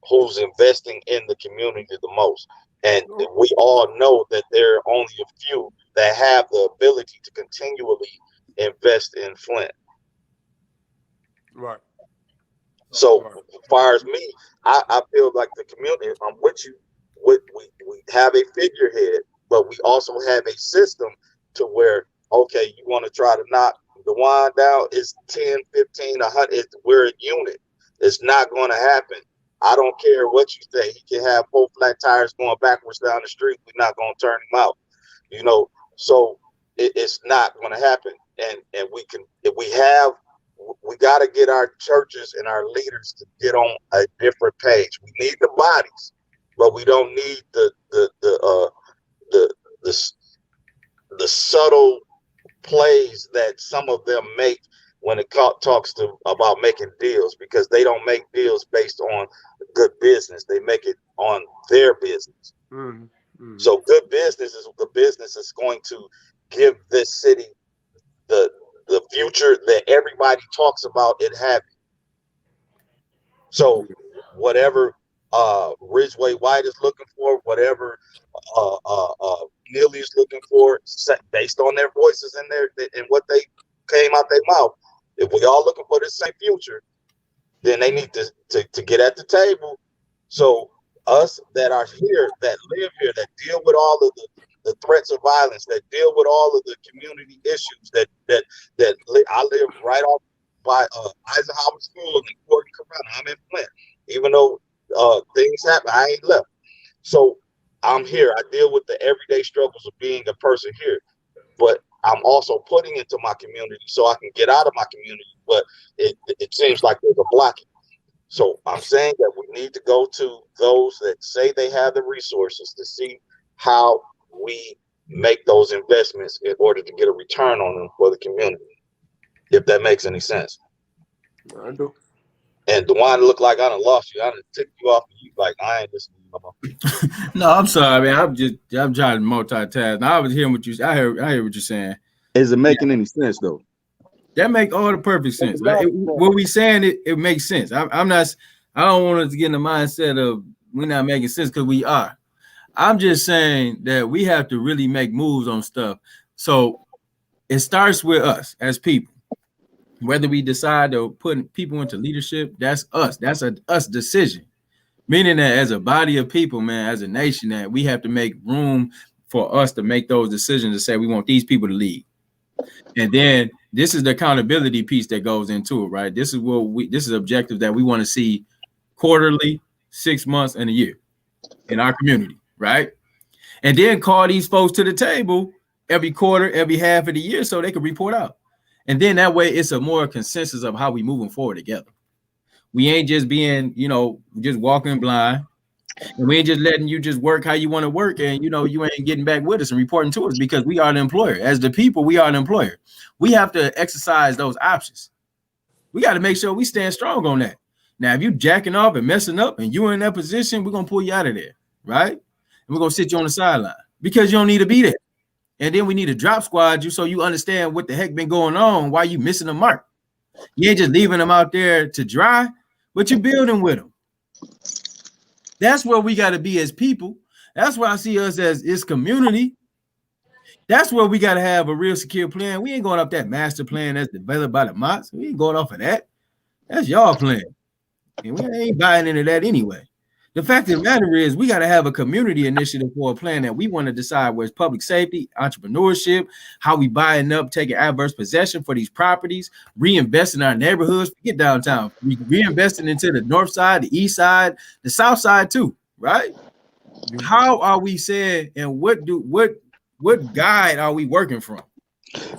who's investing in the community the most. And we all know that there are only a few that have the ability to continually invest in Flint. Right. So as far as me, I feel like the community, I'm with you. We have a figurehead, but we also have a system to where, okay, you want to try to knock the wine down, it's 10, 15, 100. We're a unit. It's not going to happen. I don't care what you say. He can have 4 flat tires going backwards down the street. We're not going to turn him out. You know, so it's not going to happen. And we can, if we got to get our churches and our leaders to get on a different page. We need the bodies, but we don't need the subtle plays that some of them make when it talks about making deals, because they don't make deals based on good business. They make it on their business. Mm-hmm. Mm-hmm. So good business is the business that's going to give this city the future that everybody talks about it having. So whatever Ridgeway White is looking for, whatever Neely is looking for, based on their voices and and what they came out their mouth, if we all looking for the same future, then they need to get at the table. So us that are here, that live here, that deal with all of the threats of violence, that deal with all of the community issues, that I live right off by Eisenhower School and Gordon Corona. I'm in Flint. Even though things happen, I ain't left. So I'm here. I deal with the everyday struggles of being a person here, but I'm also putting into my community so I can get out of my community. But it seems like there's a blockage. So I'm saying that we need to go to those that say they have the resources to see how we make those investments in order to get a return on them for the community. If that makes any sense. I do. And DeWan, look like I done lost you. I done took you off of you. Like, I ain't listening no more. No, I'm sorry, man. I'm trying to multitask. Now, I was hearing what you. I hear what you're saying. Is it making any sense though? That make all the perfect sense. Like, what we saying, it makes sense. I'm not. I don't want us to get in the mindset of we're not making sense, because we are. I'm just saying that we have to really make moves on stuff. So it starts with us as people. Whether we decide to put people into leadership, that's us. That's us decision. Meaning that as a body of people, man, as a nation, that we have to make room for us to make those decisions to say we want these people to lead. And then this is the accountability piece that goes into it, right? This is objective that we want to see quarterly, 6 months, and a year in our community, right? And then call these folks to the table every quarter, every half of the year, so they can report out. And then that way it's a more consensus of how we moving forward together. We ain't just being, just walking blind. And we ain't just letting you just work how you want to work, and you ain't getting back with us and reporting to us, because we are the employer. As the people, we are an employer. We have to exercise those options. We got to make sure we stand strong on that. Now, if you jacking off and messing up and you're in that position, we're gonna pull you out of there, right? And we're gonna sit you on the sideline because you don't need to be there. And then we need to drop squad you so you understand what the heck been going on, why you missing the mark. You ain't just leaving them out there to dry, but you're building with them. That's where we got to be as people. That's where I see us as this community. That's where we got to have a real secure plan. We ain't going off that master plan that's developed by the Mots. We ain't going off of that. That's y'all plan. And we ain't buying into that anyway. The fact of the matter is, we got to have a community initiative for a plan that we want to decide where it's public safety, entrepreneurship, how we buying up, taking adverse possession for these properties, reinvest in our neighborhoods, get downtown, reinvesting into the north side, the east side, the south side too, right? How are we saying, and what guide are we working from?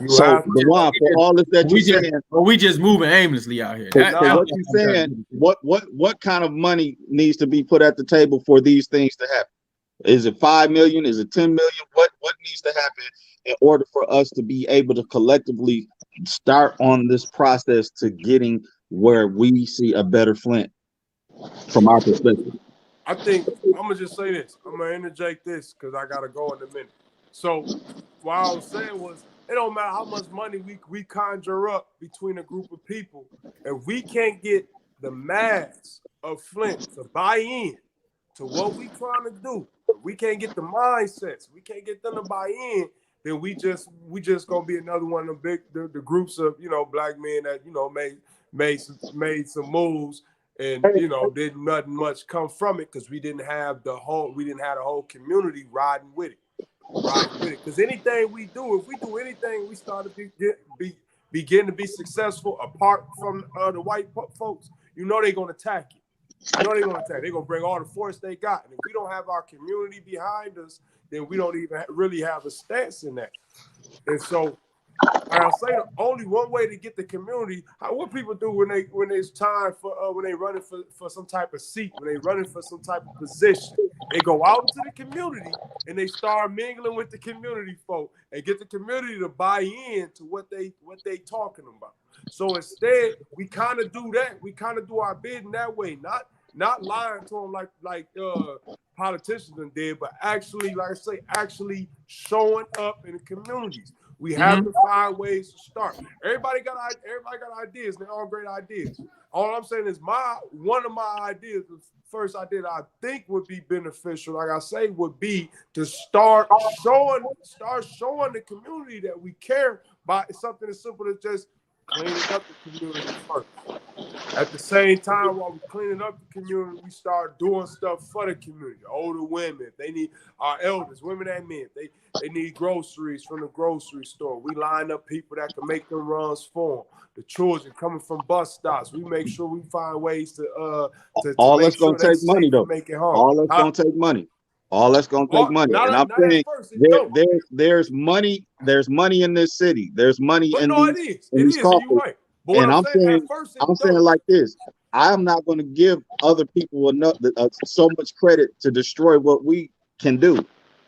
So the one for all this that you're saying, or we just moving aimlessly out here. For what you're saying, what kind of money needs to be put at the table for these things to happen? Is it 5 million? Is it 10 million? What needs to happen in order for us to be able to collectively start on this process to getting where we see a better Flint from our perspective? I think I'm gonna just say this. I'm gonna interject this because I gotta go in a minute. So what I was saying was, it don't matter how much money we conjure up between a group of people, if we can't get the mass of Flint to buy in to what we trying to do, if we can't get the mindsets, we can't get them to buy in, then we just gonna be another one of the groups of black men that made some moves. And didn't nothing much come from it because we didn't have the whole community riding with it. Because anything we do, if we do anything, we start to begin to be successful apart from the white folks. They're gonna attack it. They're gonna bring all the force they got. And if we don't have our community behind us, then we don't even really have a stance in that. And so I'll say only one way to get the community. What people do when it's time for when they running for some type of seat, when they running for some type of position, they go out into the community and they start mingling with the community folk and get the community to buy in to what they talking about. So instead, we kind of do that. We kind of do our bidding that way, not lying to them like politicians did, but actually, like I say, actually showing up in the communities. We have to find ways to start. Everybody got ideas. They're all great ideas. All I'm saying is one of my ideas, the first idea that I think would be beneficial, like I say, would be to start showing the community that we care by something as simple as just cleaning up the community first. At the same time, while we're cleaning up the community, we start doing stuff for the community. Older women, they need our elders, women and men. They need groceries from the grocery store. We line up people that can make them runs for them. The children coming from bus stops, we make sure we find ways to all make that's sure gonna take money though. Make it home. All that's gonna take money. All that's gonna take money. And I'm saying there's money in this city. There's money in these coffers. Right. And I'm saying like this. I am not going to give other people enough so much credit to destroy what we can do.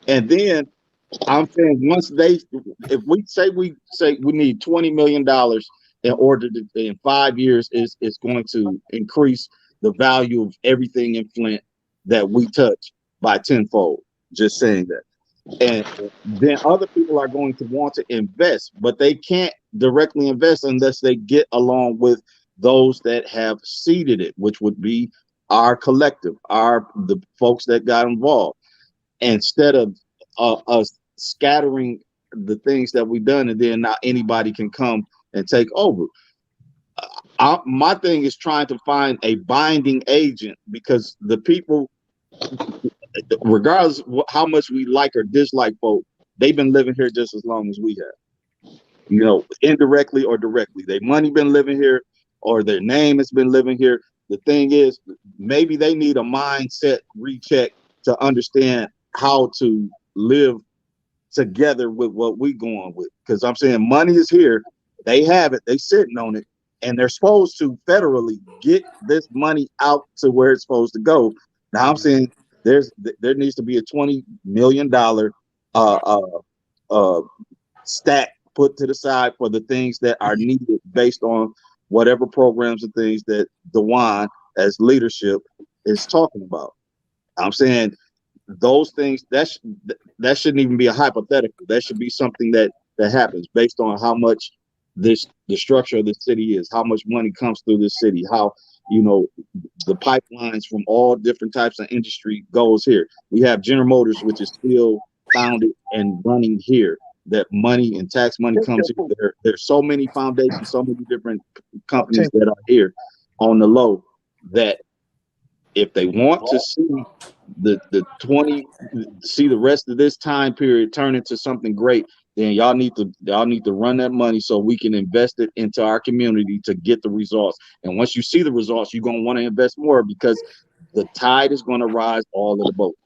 And then I'm saying if we say we need $20 million in order to, in 5 years, is going to increase the value of everything in Flint that we touch by tenfold. Just saying that. And then other people are going to want to invest, but they can't directly invest unless they get along with those that have seeded it, which would be our collective, the folks that got involved. Instead of us scattering the things that we've done, and then not anybody can come and take over. My thing is trying to find a binding agent, because the people, regardless of how much we like or dislike folk, they've been living here just as long as we have. Indirectly or directly. Their money been living here, or their name has been living here. The thing is, maybe they need a mindset recheck to understand how to live together with what we going with. Because I'm saying money is here. They have it. They sitting on it. And they're supposed to federally get this money out to where it's supposed to go. Now I'm saying there needs to be a $20 million stack put to the side for the things that are needed based on whatever programs and things that DeWan as leadership is talking about. I'm saying those things that shouldn't even be a hypothetical. That should be something that happens based on how much the structure of the city is, how much money comes through this city, how the pipelines from all different types of industry goes here. We have General Motors, which is still founded and running here. That money and tax money comes here. There's so many foundations, so many different companies that are here on the low that If they want to see the 20, see the rest of this time period turn into something great, then y'all need to run that money so we can invest it into our community to get the results. And once you see the results, you're gonna want to invest more because the tide is gonna rise all of the boat.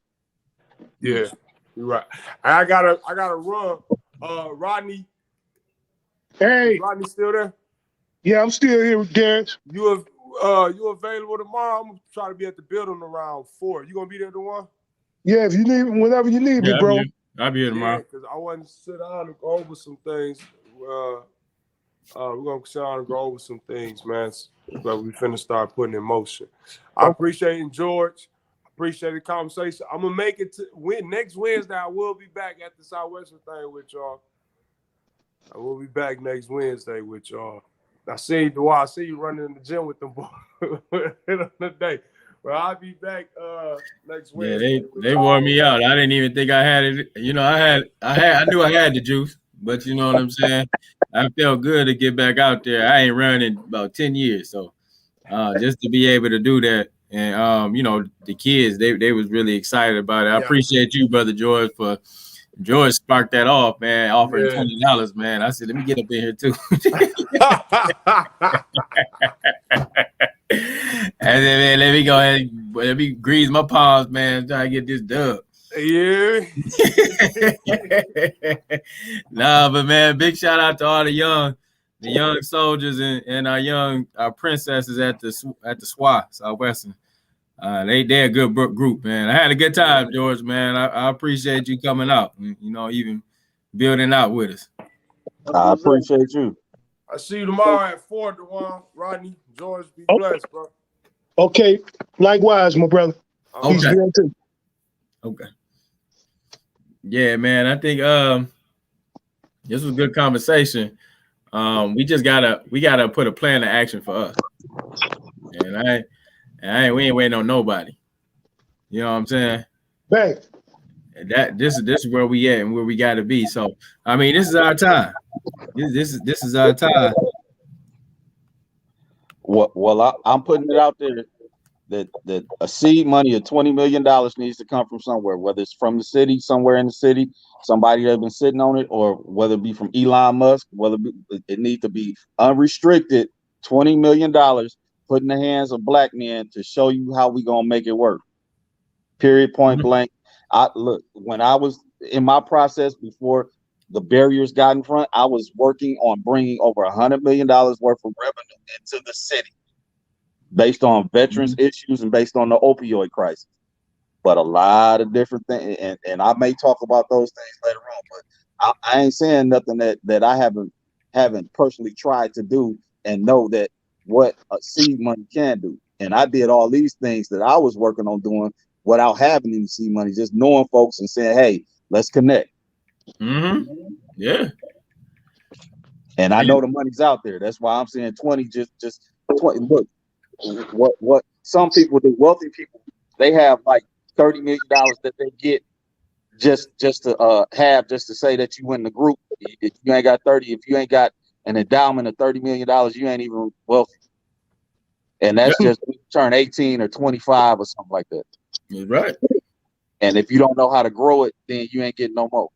Yeah, you're right. I gotta run. Rodney, Hey, is Rodney still there? yeah, I'm still here with Darius. You available tomorrow? I'm gonna try to be at the building around 4. You gonna be there tomorrow? Yeah, if you need, whenever you need me, bro. I'll be here tomorrow. Because I want to sit down and go over some things. We're gonna sit down and go over some things, man. But we finna start putting in motion. I appreciate it, George. Appreciate the conversation. I'm gonna make it to next Wednesday. I will be back at the Southwestern thing with y'all. I will be back next Wednesday with y'all. I see you running in the gym with them boys today. Well, I'll be back next Wednesday. Yeah, they wore me out. I didn't even think I had it. You know, I knew I had the juice, but you know what I'm saying? I felt good to get back out there. I ain't run in about 10 years. So just to be able to do that. And you know, the kids, they was really excited about it. I appreciate you, Brother George, for George sparked that off, man, offering $20, man. I said, let me get up in here too. And then, man, let me go ahead and let me grease my palms, man, try to get this dub. Yeah. Nah, but man, big shout out to all the young soldiers and our princesses at the SWA Southwestern. They're a good group, man. I had a good time, George, man. I appreciate you coming out, you know, even building out with us. I appreciate you. I see you tomorrow at 4, DeWan. Rodney, George, be blessed, bro. Okay, likewise, my brother. Okay. Too. Okay. Yeah, man. I think this was a good conversation. We gotta put a plan of action for us. And we ain't waiting on nobody. You know what I'm saying? Bang. This is where we at and where we gotta be. So I mean, this is our time. This is our time. Well, I'm putting it out there that a seed money of $20 million needs to come from somewhere, whether it's from the city, somewhere in the city, somebody that's been sitting on it, or whether it be from Elon Musk, it needs to be unrestricted $20 million put in the hands of black men to show you how we gonna make it work. Period, point blank. When I was in my process before the barriers got in front, I was working on bringing over $100 million worth of revenue into the city based on veterans issues and based on the opioid crisis. But a lot of different things, and I may talk about those things later on, but I ain't saying nothing that I haven't personally tried to do and know that what a seed money can do. And I did all these things that I was working on doing without having any seed money, just knowing folks and saying, hey, let's connect. Yeah. And I know the money's out there. That's why I'm saying 20, just 20. Look, what some people do, wealthy people, they have like $30 million that they get just to have, just to say that you in the group. If you ain't got 30, if you ain't got an endowment of $30 million, you ain't even wealthy. And that's just when you turn 18 or 25 or something like that. You're right. And if you don't know how to grow it, then you ain't getting no more.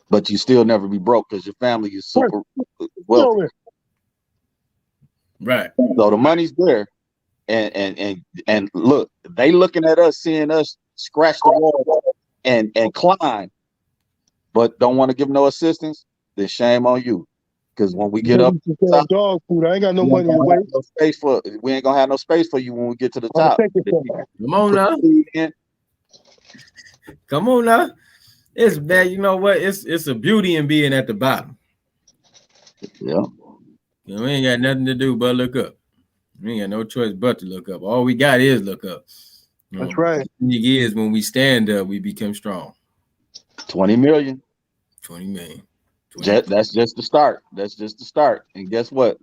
But you still never be broke because your family is super wealthy. Right. So the money's there. And look, they looking at us, seeing us scratch the wall and climb, but don't want to give no assistance, then shame on you. Because when we get up, dog food. I ain't got no money to waste. We ain't gonna have no space for you when we get to the top. Come on now. Come on now. It's bad. You know what? It's a beauty in being at the bottom. Yeah. You know, we ain't got nothing to do but look up. We ain't got no choice but to look up. All we got is look up. That's right. The thing is, when we stand up, we become strong. 20 million. 20 million. That's just the start. That's just the start. And guess what?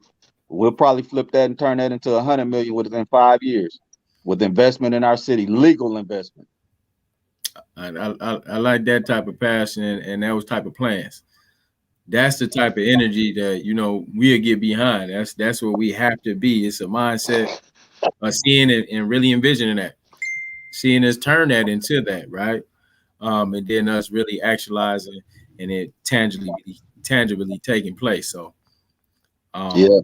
We'll probably flip that and turn that into 100 million within 5 years with investment in our city, legal investment. I like that type of passion and those type of plans. That's the type of energy that, you know, we'll get behind. That's what we have to be. It's a mindset seeing it and really envisioning that, seeing us turn that into that, right? And then us really actualizing and it tangibly taking place. So, yeah.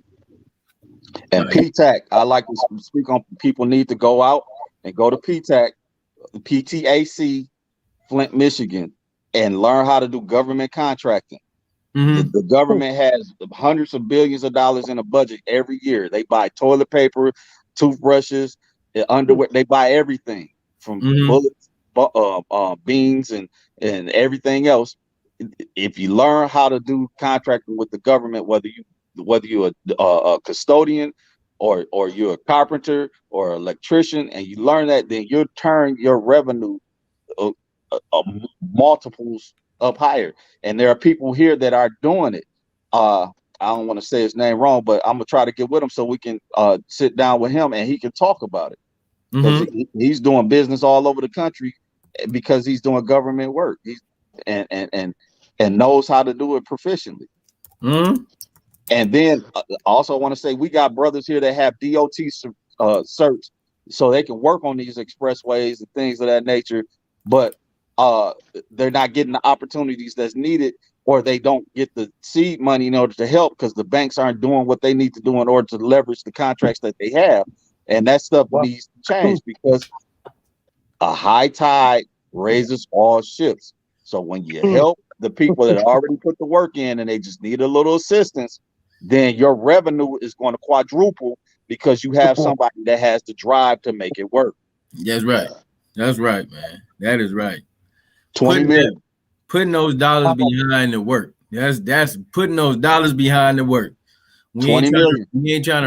And PTAC, I like to speak on. People need to go out and go to PTAC, PTAC, Flint, Michigan, and learn how to do government contracting. The government has hundreds of billions of dollars in a budget every year. They buy toilet paper, toothbrushes, underwear. They buy everything from bullets, beans, and everything else. If you learn how to do contracting with the government, whether you're a custodian or you're a carpenter or electrician, and you learn that, then you'll turn your revenue multiples up higher. And there are people here that are doing it. I don't want to say his name wrong, but I'm gonna try to get with him so we can sit down with him and he can talk about it, because he's doing business all over the country because he's doing government work. He's and knows how to do it proficiently. And then also I want to say we got brothers here that have DOT certs, so they can work on these expressways and things of that nature, but they're not getting the opportunities that's needed, or they don't get the seed money in order to help because the banks aren't doing what they need to do in order to leverage the contracts that they have. And that stuff needs to change, because a high tide raises all ships. So when you help the people that already put the work in and they just need a little assistance, then your revenue is going to quadruple because you have somebody that has the drive to make it work. That's right. That's right, man. That is right. 20 million. Putting those dollars behind the work. That's putting those dollars behind the work. We ain't trying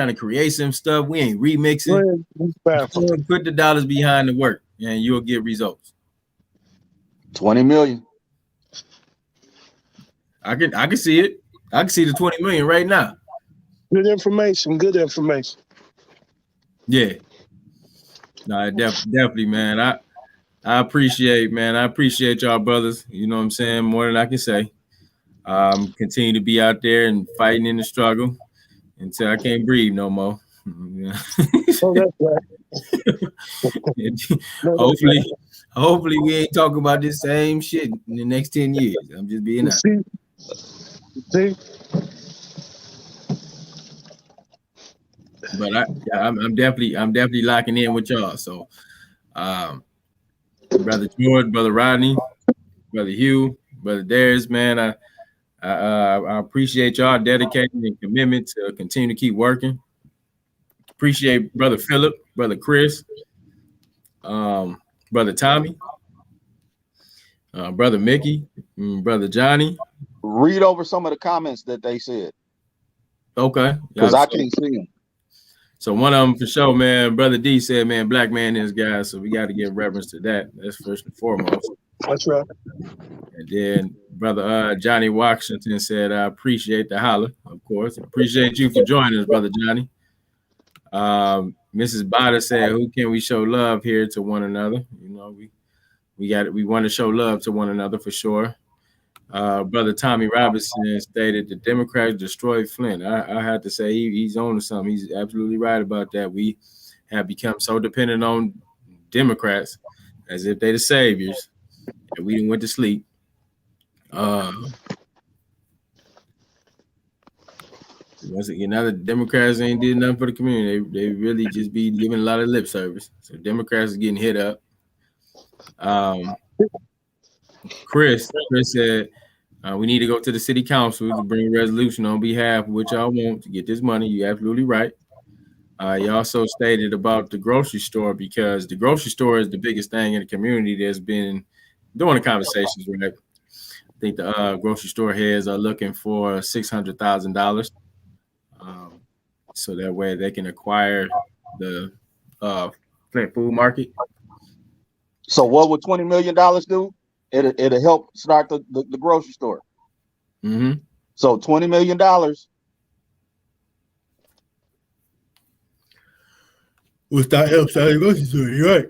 to create some stuff. We ain't remixing. Put the dollars behind the work and you'll get results. 20 million. I can see it. I can see the 20 million right now. Good information. Good information. Yeah. No, definitely, man. I appreciate y'all brothers. You know what I'm saying? More than I can say. Continue to be out there and fighting in the struggle until I can't breathe no more. Oh, that's right. Hopefully we ain't talking about this same shit in the next 10 years. I'm just being honest. See? But I'm definitely locking in with y'all. So Brother George, Brother Rodney, Brother Hugh, Brother Darius, man, I appreciate y'all dedication and commitment to continue to keep working. Appreciate Brother Philip, Brother Chris, Brother Tommy, Brother Mickey, Brother Johnny. Read over some of the comments that they said. Okay. Because I can't see them. So one of them for sure, man. Brother D said, man, black man is guy. So we got to give reverence to that. That's first and foremost. That's right. And then Brother Johnny Washington said, I appreciate the holler, of course. Appreciate you for joining us, Brother Johnny. Mrs. Bada said, who can we show love here to one another? You know, we want to show love to one another for sure. Brother Tommy Robinson stated the Democrats destroyed Flint. I have to say he's on to something. He's absolutely right about that. We have become so dependent on Democrats as if they're the saviors, and we didn't went to sleep. Once again, now the Democrats ain't did nothing for the community. They really just be giving a lot of lip service. So Democrats are getting hit up. Chris said, we need to go to the city council to bring a resolution on behalf of what y'all want to get this money. You're absolutely right. He also stated about the grocery store, because the grocery store is the biggest thing in the community that's been doing the conversations, right? I think the grocery store heads are looking for $600,000. So that way they can acquire the Flint food market. So what would $20 million do? It'll help start the grocery store. Mm-hmm. So $20 million. Will start help start the grocery store. You're right.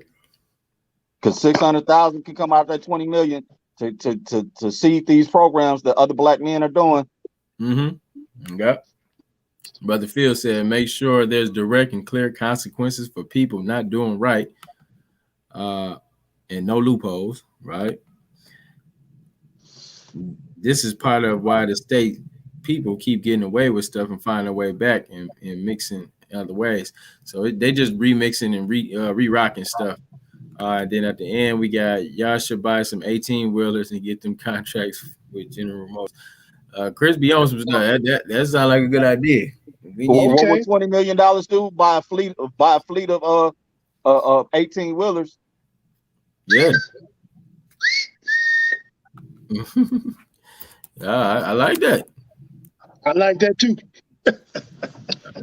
Because 600,000 can come out of that 20 million to seed these programs that other black men are doing. Mm-hmm. Yeah. Brother Phil said, make sure there's direct and clear consequences for people not doing right, and no loopholes, right? This is part of why the state people keep getting away with stuff and finding a way back and mixing other ways. So they just remixing and re-rocking stuff. Then at the end, we got y'all should buy some 18-wheelers and get them contracts with General Motors. Chris, be on some stuff. That sounds like a good idea. We need What would $20 million do? Buy a fleet of 18-wheelers. Yeah. I like that. I like that too.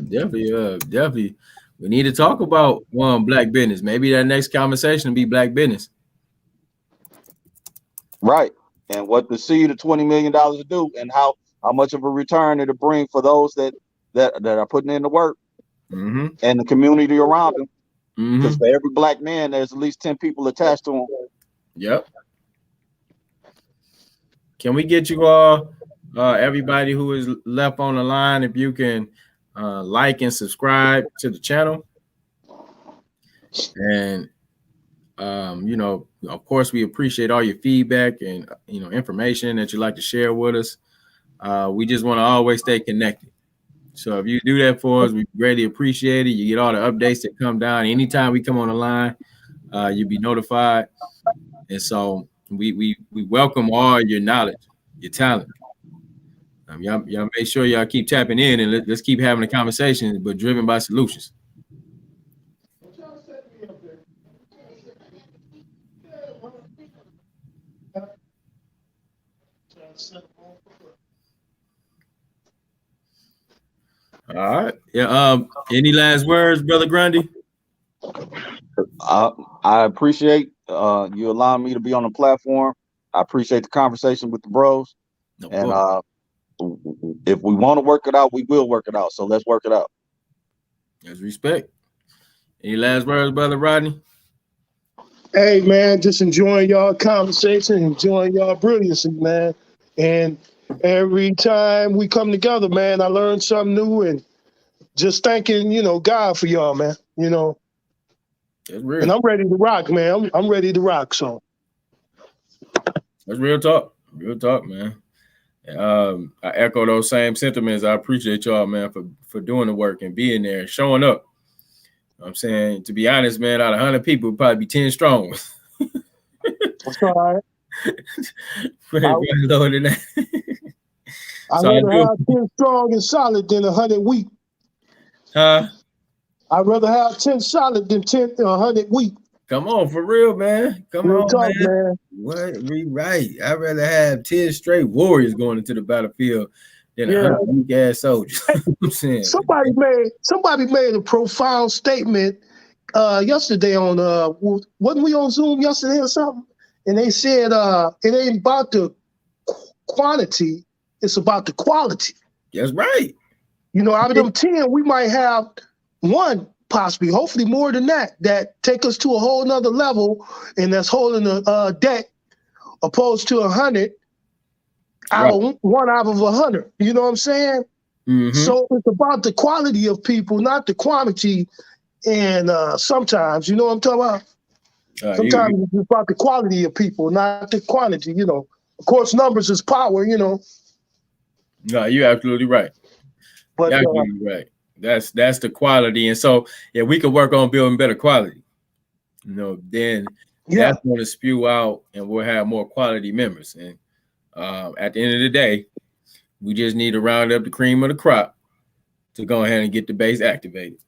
Definitely. We need to talk about black business. Maybe that next conversation will be black business. Right. And what the seed of $20 million to do, and how much of a return it'll bring for those that are putting in the work, and the community around them. Because for every black man, there's at least 10 people attached to him. Yep. Can we get you all, everybody who is left on the line, if you can like and subscribe to the channel? And, of course, we appreciate all your feedback and, information that you like to share with us. We just want to always stay connected. So if you do that for us, we greatly appreciate it. You get all the updates that come down. Anytime we come on the line, you'll be notified. And so we welcome all your knowledge, your talent. Y'all make sure y'all keep tapping in, and let's keep having a conversation, but driven by solutions. All right. Yeah. Any last words, Brother Grundy? I appreciate you allowing me to be on the platform. I appreciate the conversation with the bros. No, and if we want to work it out, we will work it out. So let's work it out. There's respect. Any last words, Brother Rodney? Hey, man, just enjoying y'all conversation, enjoying y'all brilliancy, man. And every time we come together, man, I learn something new, and just thanking, God for y'all, man. That's real. And I'm ready to rock, man. I'm ready to rock. So that's real talk. Real talk, man. I echo those same sentiments. I appreciate y'all, man, for doing the work and being there and showing up. I'm saying, to be honest, man, out of 100 people, it'd probably be 10 strong. that's all right. Lower than that. I'd rather have 10 strong and solid than 100 weak. Huh? I'd rather have 10 solid than 100 weak. Come on, for real, man. Come Real on, talk, man. What? Right. I'd rather have 10 straight warriors going into the battlefield than 100 weak ass soldiers. I'm saying. Somebody made a profound statement yesterday on wasn't we on Zoom yesterday or something? And they said it ain't about the quantity, it's about the quality. That's right. Out of them 10, we might have one, possibly, hopefully more than that take us to a whole nother level, and that's holding a deck, opposed to 100 out of 100. You know what I'm saying? So it's about the quality of people, not the quantity. And sometimes, you know what I'm talking about? Sometimes it's about the quality of people, not the quantity. Of course, numbers is power. No, you're absolutely right. But you're absolutely right. That's the quality. And so, we can work on building better quality. Then that's going to spew out, and we'll have more quality members. And at the end of the day, we just need to round up the cream of the crop to go ahead and get the base activated.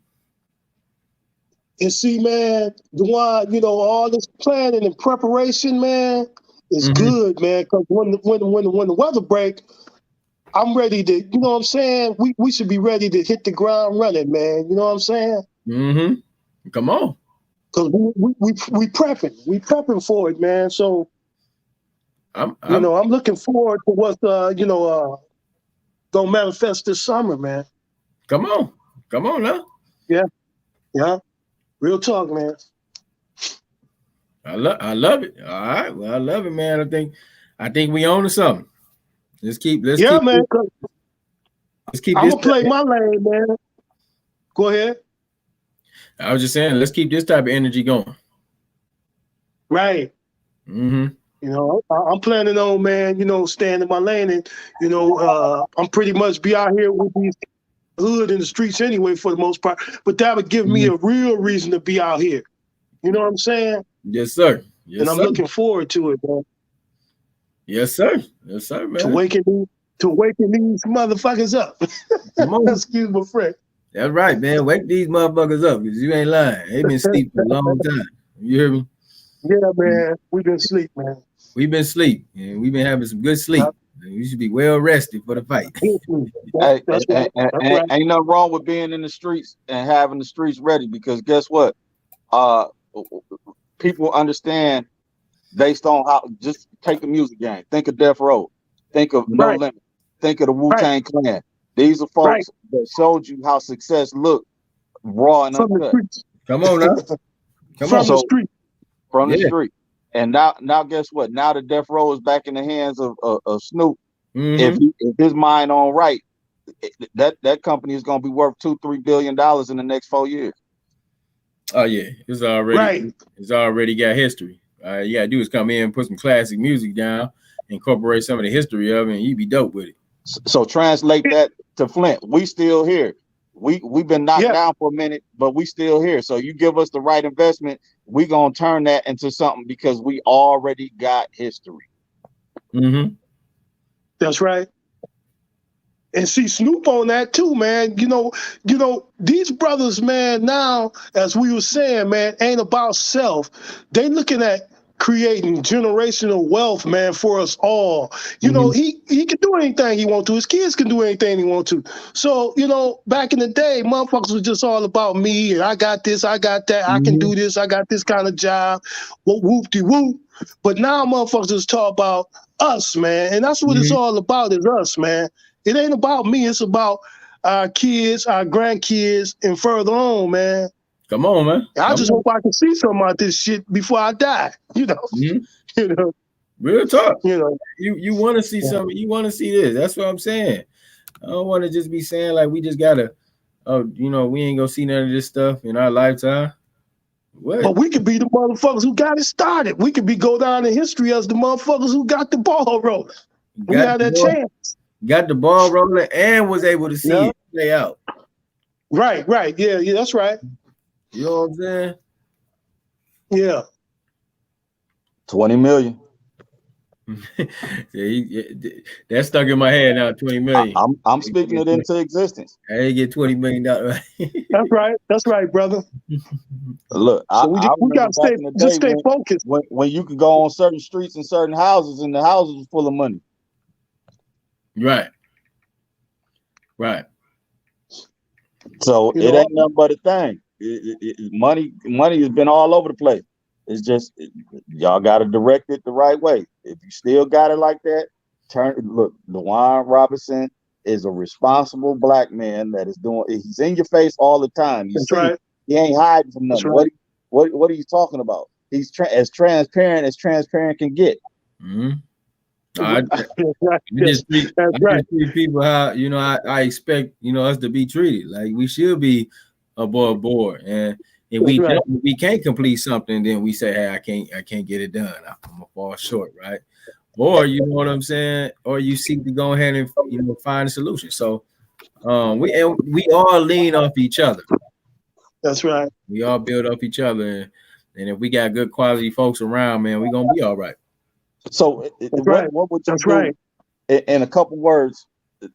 And see, man, all this planning and preparation, man, is good, man. Because when the weather break, I'm ready to, you know what I'm saying? We should be ready to hit the ground running, man. You know what I'm saying? Come on. Because we prepping for it, man. So I'm looking forward to what's gonna manifest this summer, man. Come on now. Yeah. Real talk, man. I love it. All right. Well, I love it, man. I think we own to something. Let's keep man. let's keep I'm this. gonna play my lane, man. Go ahead. I was just saying, let's keep this type of energy going. Right. Mm-hmm. You know, I'm planning on, man, you know, staying in my lane, and you know, I'm pretty much be out here with these hood in the streets anyway for the most part. But that would give me a real reason to be out here. You know what I'm saying? Yes, sir. Yes, And I'm sir. looking forward to it, man. Yes, sir. Yes, sir, man. To waking these motherfuckers up. Come on. Excuse my friend. That's right, man. Wake these motherfuckers up, because you ain't lying. They been asleep for a long time. You hear me? Yeah, man. We've been asleep, man. We've been asleep, and we've been having some good sleep. We should be well rested for the fight. Hey, That's right. That's right. ain't nothing wrong with being in the streets and having the streets ready, because guess what? People understand based on how. Just take the music game. Think of Death Row. Think of No Right. Limit. Think of the Wu-Tang Clan. These are folks that showed you how success looked raw and From the uncut. streets. Come on now. Come From on. the street. From the Yeah. street. And now guess what? Now the Death Row is back in the hands of Snoop. Mhm. If his mind on right, that company is going to be worth $2-3 billion in the next 4 years. Oh yeah, it's already got history. You gotta do is come in, put some classic music down, incorporate some of the history of it, and you be dope with it. So translate that to Flint. We still here. We've been knocked down for a minute, but we still here. So you give us the right investment, we gonna turn that into something, because we already got history. Mm-hmm. That's right. And see Snoop on that too, man. You know, these brothers, man, now, as we were saying, man, ain't about self. They looking at creating generational wealth, man, for us all. You know, he can do anything he want to. His kids can do anything he want to. So, you know, back in the day, motherfuckers was just all about me, and I got this, I got that, I can do this, I got this kind of job, whoop-de-whoop. But now motherfuckers just talk about us, man, and that's what it's all about, is us, man. It ain't about me. It's about our kids, our grandkids, and further on, man. Come on, man. I just hope I can see something out this shit before I die. You know, you know. Real talk. You know, you want to see something. You want to see this. That's what I'm saying. I don't want to just be saying like we just gotta. Oh, you know, we ain't gonna see none of this stuff in our lifetime. What? But we could be the motherfuckers who got it started. We could go down in history as the motherfuckers who got the ball rolling. We had that chance. Got the ball rolling and was able to see it play out. Right. Yeah, that's right. You know what I'm saying? Yeah. 20 million. That's stuck in my head now. 20 million. I'm speaking it into existence. I didn't get $20 million. That's right, brother. Look, so we gotta stay focused. When you could go on certain streets and certain houses, and the houses were full of money. Right. So it ain't nothing but a thing. Money has been all over the place. It's just y'all got to direct it the right way. If you still got it like that, look. DeWaun Robinson is a responsible black man that is doing. He's in your face all the time. You see, right. He ain't hiding from nothing. Right. What are you talking about? He's as transparent can get. I just treat people how I expect us to be treated. Like we should be above board, and if we can't complete something, then we say, hey, I can't get it done. I'm gonna fall short, right? Or you know what I'm saying? Or you seek to go ahead and find a solution. So we all lean off each other. That's right. We all build up each other, and if we got good quality folks around, man, we're gonna be all right. So what would you do in a couple words,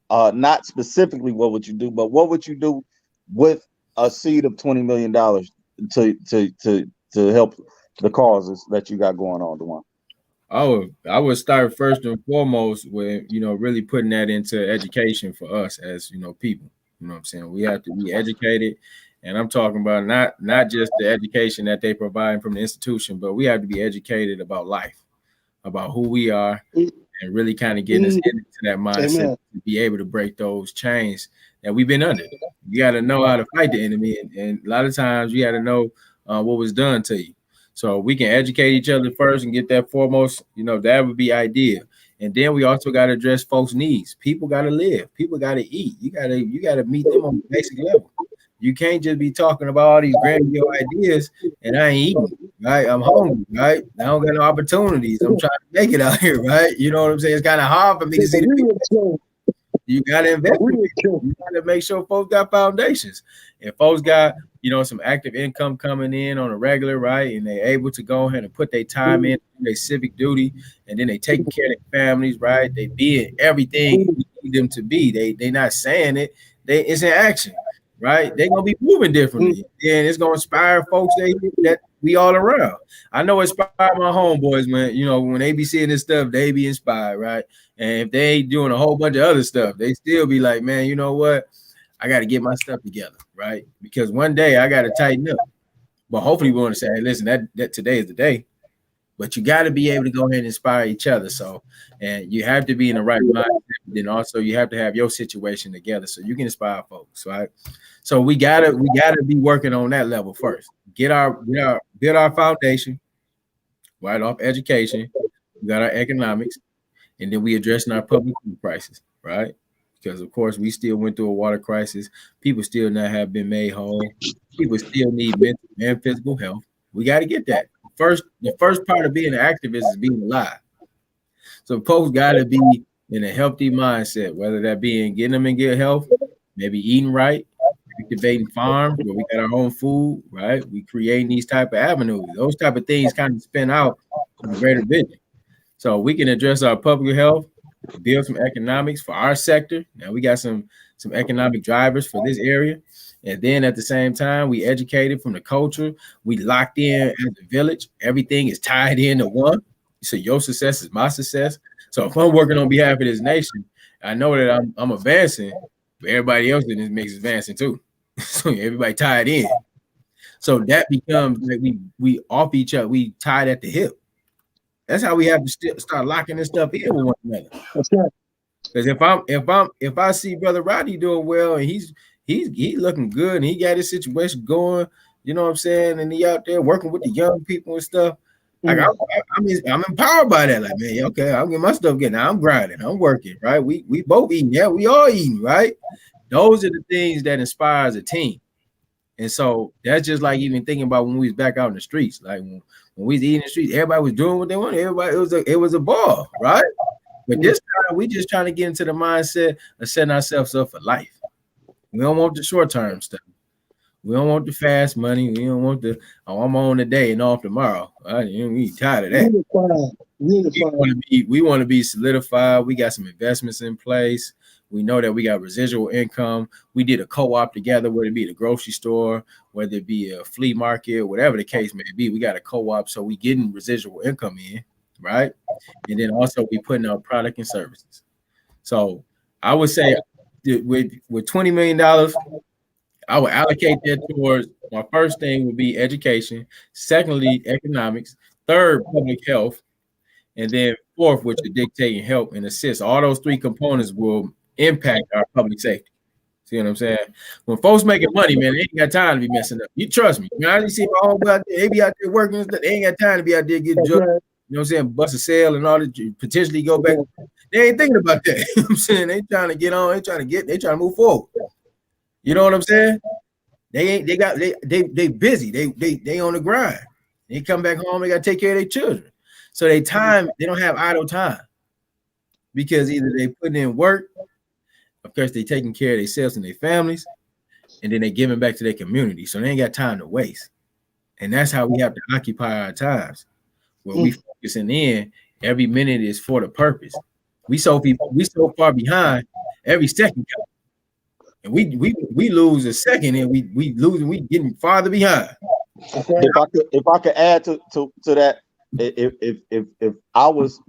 not specifically what would you do, but what would you do with a seed of $20 million to help the causes that you got going on, DeWaun? I would start first and foremost with really putting that into education for us as people. You know what I'm saying? We have to be educated, and I'm talking about not just the education that they provide from the institution, but we have to be educated about life, about who we are, and really kind of getting us into that mindset to be able to break those chains that we've been under. You got to know how to fight the enemy, and a lot of times you got to know what was done to you. So we can educate each other first and get that foremost. That would be ideal. And then we also got to address folks' needs. People got to live. People got to eat. You got to meet them on the basic level. You can't just be talking about all these grandiose ideas and I ain't eating, right? I'm hungry, right? I don't got no opportunities. I'm trying to make it out here, right? You know what I'm saying? It's kind of hard for me to see the people. You got to invest. You got to make sure folks got foundations. And folks got, some active income coming in on a regular, right? And they're able to go ahead and put their time in, their civic duty, and then they taking care of their families, right? They be in everything we need them to be. They not saying it. It's in action, right? They're going to be moving differently. And it's going to inspire folks that we all around. I know it inspired my homeboys when they be seeing this stuff, they be inspired, right? And if they ain't doing a whole bunch of other stuff, they still be like, man, you know what? I got to get my stuff together, right? Because one day I got to tighten up. But hopefully we want to say, hey, listen, that today is the day. But you got to be able to go ahead and inspire each other. So, and you have to be in the right mindset. Then also you have to have your situation together so you can inspire folks, right? So we gotta be working on that level first. Build our foundation, right off education. We got our economics, and then we addressing our public food crisis, right? Because of course we still went through a water crisis. People still not have been made whole. People still need mental and physical health. We got to get that. The first part of being an activist is being alive. So folks got to be in a healthy mindset, whether that be in getting them in good health, maybe eating right, cultivating farms where we got our own food, right? We creating these type of avenues. Those type of things kind of spin out on a greater vision. So we can address our public health, build some economics for our sector. Now we got some economic drivers for this area. And then at the same time, we educated from the culture. We locked in as a village. Everything is tied into one. So your success is my success. So if I'm working on behalf of this nation, I know that I'm advancing, but everybody else in this mix is advancing too. So everybody tied in. So that becomes like we off each other. We tied at the hip. That's how we have to start locking this stuff in with one another. That's right. Because if I see Brother Rodney doing well and he's looking good and he got his situation going, you know what I'm saying, and he out there working with the young people and stuff. Like I'm empowered by that. Like, man, okay, I'm getting my stuff getting. I'm grinding. I'm working. Right. We both eating. Yeah, we all eating. Right. Those are the things that inspires a team. And so that's just like even thinking about when we was back out in the streets. Like when we was eating in the streets, everybody was doing what they wanted. Everybody, it was a ball, right? But this time we just trying to get into the mindset of setting ourselves up for life. We don't want the short-term stuff. We don't want the fast money. We don't want the I'm on today and off tomorrow. We tired of that. We want to be solidified. We got some investments in place. We know that we got residual income. We did a co-op together, whether it be the grocery store, whether it be a flea market, whatever the case may be. We got a co-op, so we getting residual income in, right? And then also we putting out product and services. So I would say with $20 million, I would allocate that towards my first thing would be education. Secondly, economics. Third, public health. And then fourth, which is dictating help and assist. All those three components will impact our public safety. See what I'm saying? When folks making money, man, they ain't got time to be messing up. You trust me. I just see my homeboy out there, they be out there working and stuff. They ain't got time to be out there getting drugs. You know what I'm saying? Bust a sale and all that, potentially go back. They ain't thinking about that. You know what I'm saying? They trying to get on, they trying to move forward. You know what I'm saying? They busy. They on the grind. They come back home, they got to take care of their children. So they don't have idle time. Because either they putting in work, of course, they taking care of themselves and their families, and then they giving back to their community. So they ain't got time to waste. And that's how we have to occupy our times. Where we focusing in, every minute is for the purpose. We so far behind, every second counts. And we lose a second and we getting farther behind. If I could add to that, if I was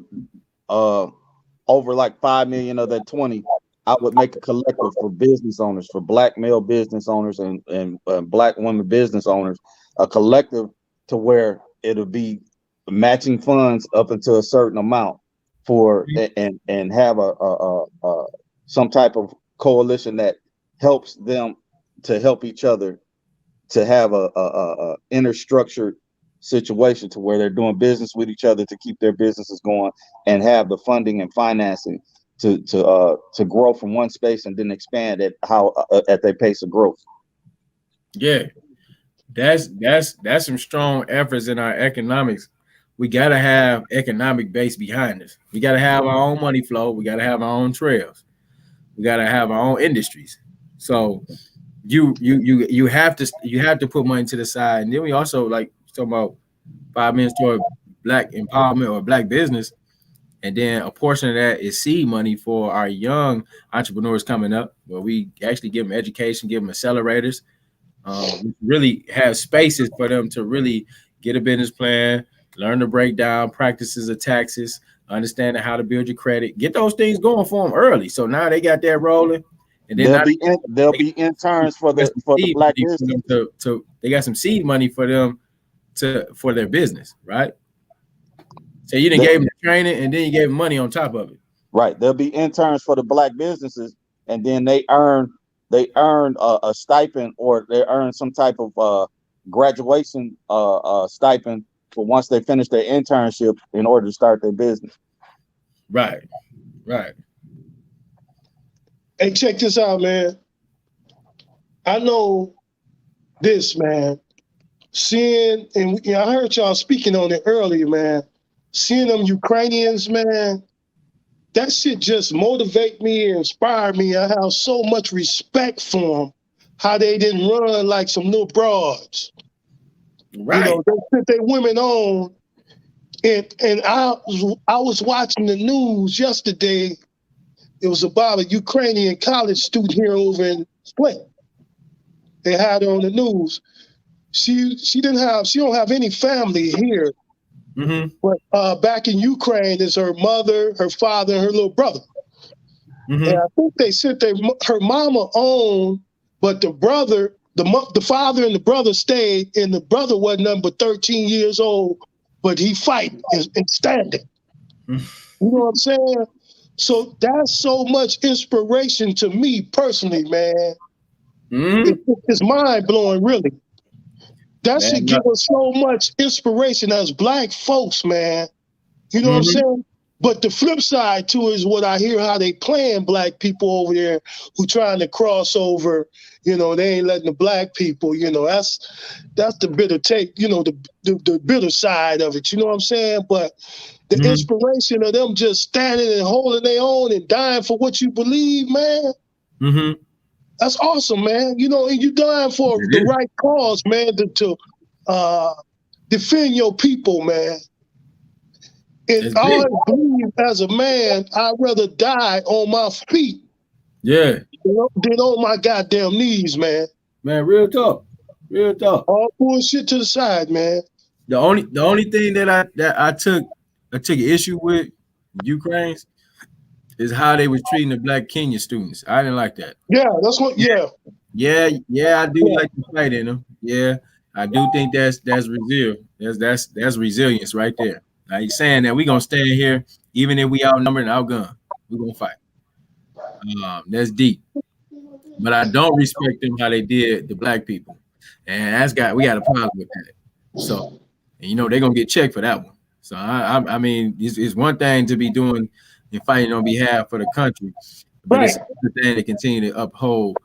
over like 5 million of that 20, I would make a collective for business owners, for Black male business owners and Black women business owners, a collective to where it'll be matching funds up until a certain amount for and have a some type of coalition that helps them to help each other to have a inner structured situation to where they're doing business with each other to keep their businesses going and have the funding and financing to grow from one space and then expand at at their pace of growth. Yeah, that's some strong efforts in our economics. We got to have economic base behind us. We got to have our own money flow. We got to have our own trails. We got to have our own industries. So you have to put money to the side. And then we also like talking about 5 minutes toward Black empowerment or Black business. And then a portion of that is seed money for our young entrepreneurs coming up, where we actually give them education, give them accelerators, really have spaces for them to really get a business plan, learn the breakdown, practices of taxes, understanding how to build your credit, get those things going for them early. So now they got that rolling, and then they'll be interns for the Black business. They got some seed money for them for their business, right? So you didn't give them the training, and then you gave them money on top of it. Right. There'll be interns for the Black businesses, and then they earn a stipend, or they earn some type of graduation stipend for once they finish their internship in order to start their business. Right. Hey, check this out, man. I know this, man. Seeing, and I heard y'all speaking on it earlier, man. Seeing them Ukrainians, man, that shit just motivate me and inspire me. I have so much respect for them, how they didn't run like some little broads. Right. You know, they put their women on. And I was watching the news yesterday. It was about a Ukrainian college student here over in Flint. They had her on the news. She don't have any family here. Mm-hmm. But back in Ukraine is her mother, her father, and her little brother. Mm-hmm. And I think they sent her mama on, but the father and the brother stayed, and the brother wasn't nothing but 13 years old, but he fighting and standing. You know what I'm saying? So that's so much inspiration to me personally, man. Mm-hmm. It's mind blowing, really. That should give us so much inspiration as Black folks, man. You know what I'm saying? But the flip side too is what I hear how they playing Black people over there who trying to cross over. You know, they ain't letting the Black people. You know, that's the bitter take. You know, the bitter side of it. You know what I'm saying? But the inspiration of them just standing and holding their own and dying for what you believe, man. Mm-hmm. That's awesome, man. You know, and you dying for the right cause, man, to defend your people, man. And I believe as a man, I'd rather die on my feet, than on my goddamn knees, man. Man, real talk. All bullshit to the side, man. The only thing that I took issue with Ukraine's is how they was treating the Black Kenyan students. I didn't like that. Yeah, that's what. Yeah. I do like the fight in them. Yeah, I do think that's resilient. That's resilience right there. Now he's saying that we're gonna stand here even if we outnumbered and outgunned. We're gonna fight. That's deep. But I don't respect them how they did the Black people, and we got a problem with that. So, and you know they're gonna get checked for that one. So I mean, it's one thing to be doing and fighting on behalf of the country, but it's another thing to continue to uphold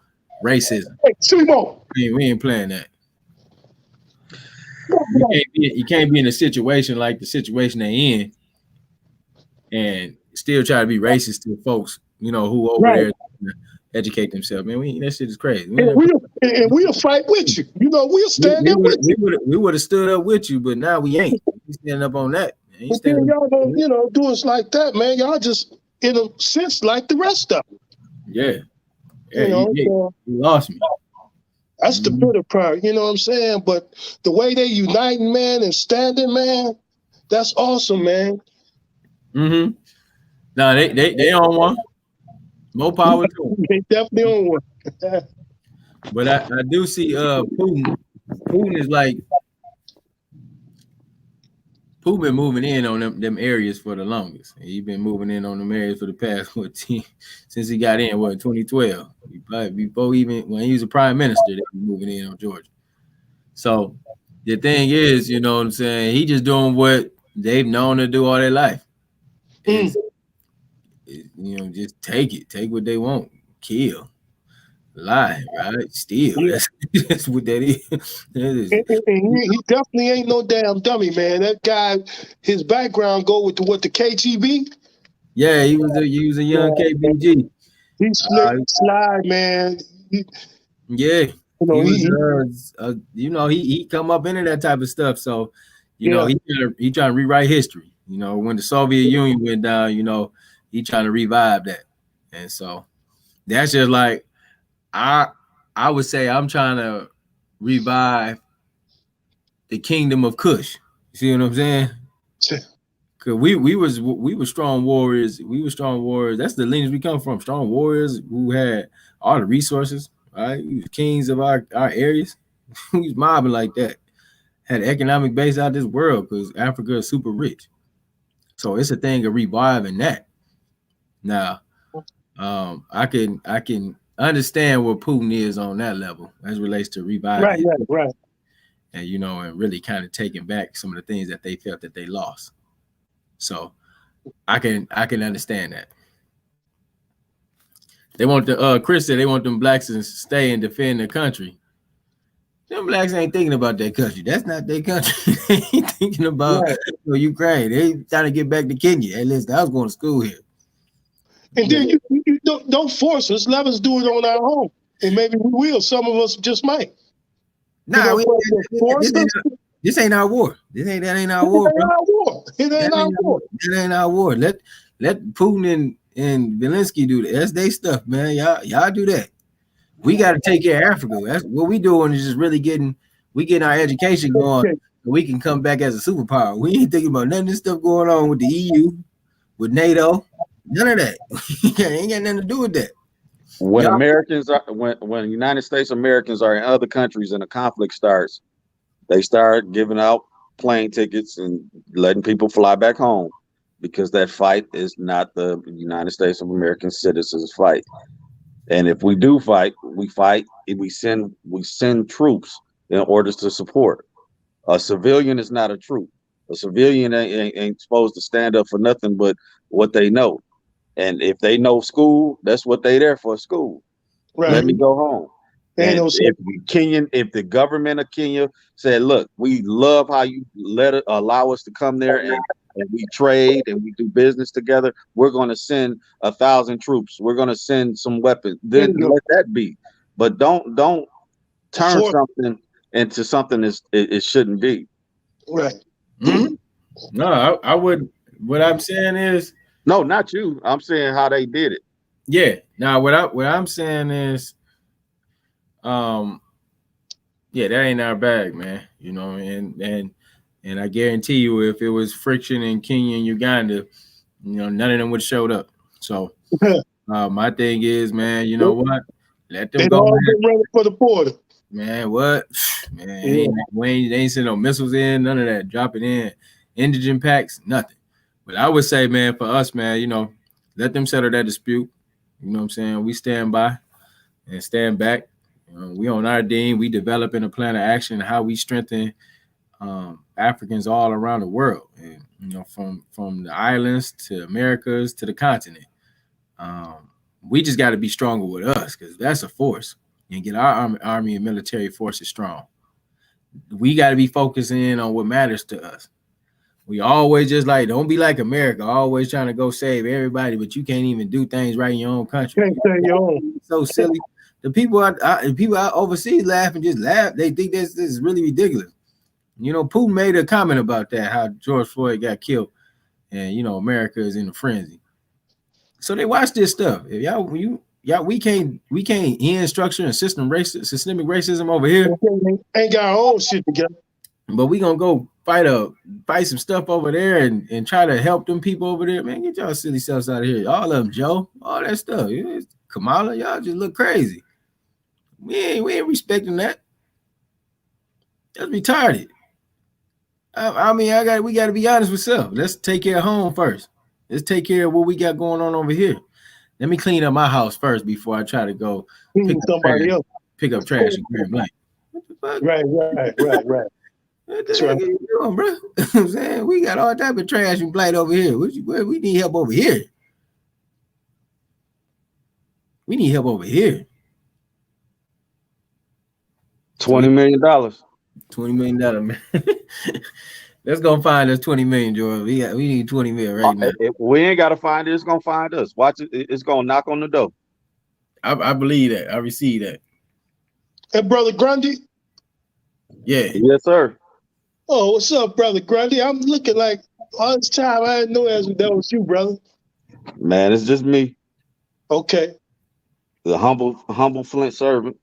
racism. Hey, we ain't playing that. You can't be in a situation like the situation they in and still try to be racist to folks, you know, who over there educate themselves. Man, that shit is crazy. We'll fight with you. You know, we'll stand there with you. We would have stood up with you, but now we ain't. We standing up on that. But then y'all don't, you know, do us like that, man. Y'all just, in a sense, like the rest of them. Yeah. You lost me. That's the bitter part, you know what I'm saying? But the way they uniting, man, and standing, man, that's awesome, man. Mm-hmm. No, they on one. More power to them. They definitely on one. But I do see Putin. Putin is like Putin been moving in on them areas for the longest. He's been moving in on them areas for the past since he got in 2012. Before even when he was a prime minister, they were moving in on Georgia. So the thing is, you know what I'm saying? He just doing what they've known to do all their life. Is you know, just take what they want, kill, lie, right? Steal. Yeah. That's what that is. That is. And he definitely ain't no damn dummy, man. That guy, his background go with the KGB. Yeah, he was a young KBG. He slick, slide, man. Yeah, You know, he was. You know, he come up into that type of stuff. So, you know, he trying to rewrite history. You know, when the Soviet Union went down, you know, he trying to revive that. And so that's just like I would say I'm trying to revive the kingdom of Kush. You see what I'm saying? Cause we were strong warriors. We were strong warriors. That's the lineage we come from. Strong warriors who had all the resources. Right, we was kings of our areas. We was mobbing like that. Had an economic base out this world because Africa is super rich. So it's a thing of reviving that. Now, I can understand where Putin is on that level as it relates to reviving, right, and you know, and really kind of taking back some of the things that they felt that they lost. So I can understand that. They want Chris said they want them blacks to stay and defend their country. Them blacks ain't thinking about their country. That's not their country. They ain't thinking about Ukraine. They trying to get back to Kenya. Hey, listen, I was going to school here. And then you don't force us. Let us do it on our own. And maybe we will. Some of us just might. Nah, this ain't our war. That ain't our war. It ain't our war. It ain't our war. Let Putin and Zelensky do that. That's their stuff, man. Y'all do that. We got to take care of Africa. That's what we doing is just really getting our education going so we can come back as a superpower. We ain't thinking about none of this stuff going on with the EU, with NATO. None of that. Ain't got nothing to do with that. When Americans are when United States Americans are in other countries and a conflict starts, they start giving out plane tickets and letting people fly back home because that fight is not the United States of American citizens' fight. And if we do fight, we send troops in order to support. A civilian is not a troop. A civilian ain't supposed to stand up for nothing but what they know. And if they know school, that's what they there for, school. Right. Let me go home. And if the government of Kenya said, look, we love how you allow us to come there and we trade and we do business together, we're going to send 1,000 troops. We're going to send some weapons. Then let that be. But don't turn something into something it shouldn't be. Right. Mm-hmm. No, I would. What I'm saying is, no, not you. I'm saying how they did it. Yeah. Now, what I'm saying is, yeah, that ain't our bag, man. You know, and I guarantee you, if it was friction in Kenya and Uganda, you know, none of them would have showed up. So, my thing is, man, you know what? Let them go. All been ready for the border. Man, what? Man, they ain't send no missiles in, none of that. Drop it in, indigent packs, nothing. But I would say, man, for us, man, you know, let them settle that dispute. You know what I'm saying? We stand by and stand back. We on our team. We developing a plan of action how we strengthen Africans all around the world, and you know, from the islands to Americas to the continent. We just got to be stronger with us because that's a force, and get our army and military forces strong. We got to be focusing on what matters to us. We always just like, don't be like America, always trying to go save everybody, but you can't even do things right in your own country. Can't say your own. So silly. The people out overseas laugh and just laugh. They think this is really ridiculous. You know, Putin made a comment about that, how George Floyd got killed, and you know, America is in a frenzy. So they watch this stuff. If we can't end structure and systemic racism over here. Ain't got our own shit together. But we gonna go fight some stuff over there and try to help them people over there. Man, get y'all silly selves out of here. All of them, Joe, all that stuff. Kamala, y'all just look crazy. We ain't respecting that. That's retarded. I mean, we got to be honest with self. Let's take care of home first. Let's take care of what we got going on over here. Let me clean up my house first before I try to go pick up trash and grab blank. Right. What the That's heck right. are you doing, bro? I'm saying we got all type of trash and blight over here. We need help over here. We need help over here. $20 million. $20 million, man. Let's go find us 20 million, George. We need 20 million right now. We ain't gotta find it, it's gonna find us. Watch it, it's gonna knock on the door. I believe that. I receive that. Hey, brother Grundy. Yeah. Yes, sir. Oh, what's up, brother Grundy? I'm looking like all this time I didn't know that was you, brother. Man, it's just me, Okay, the humble Flint servant.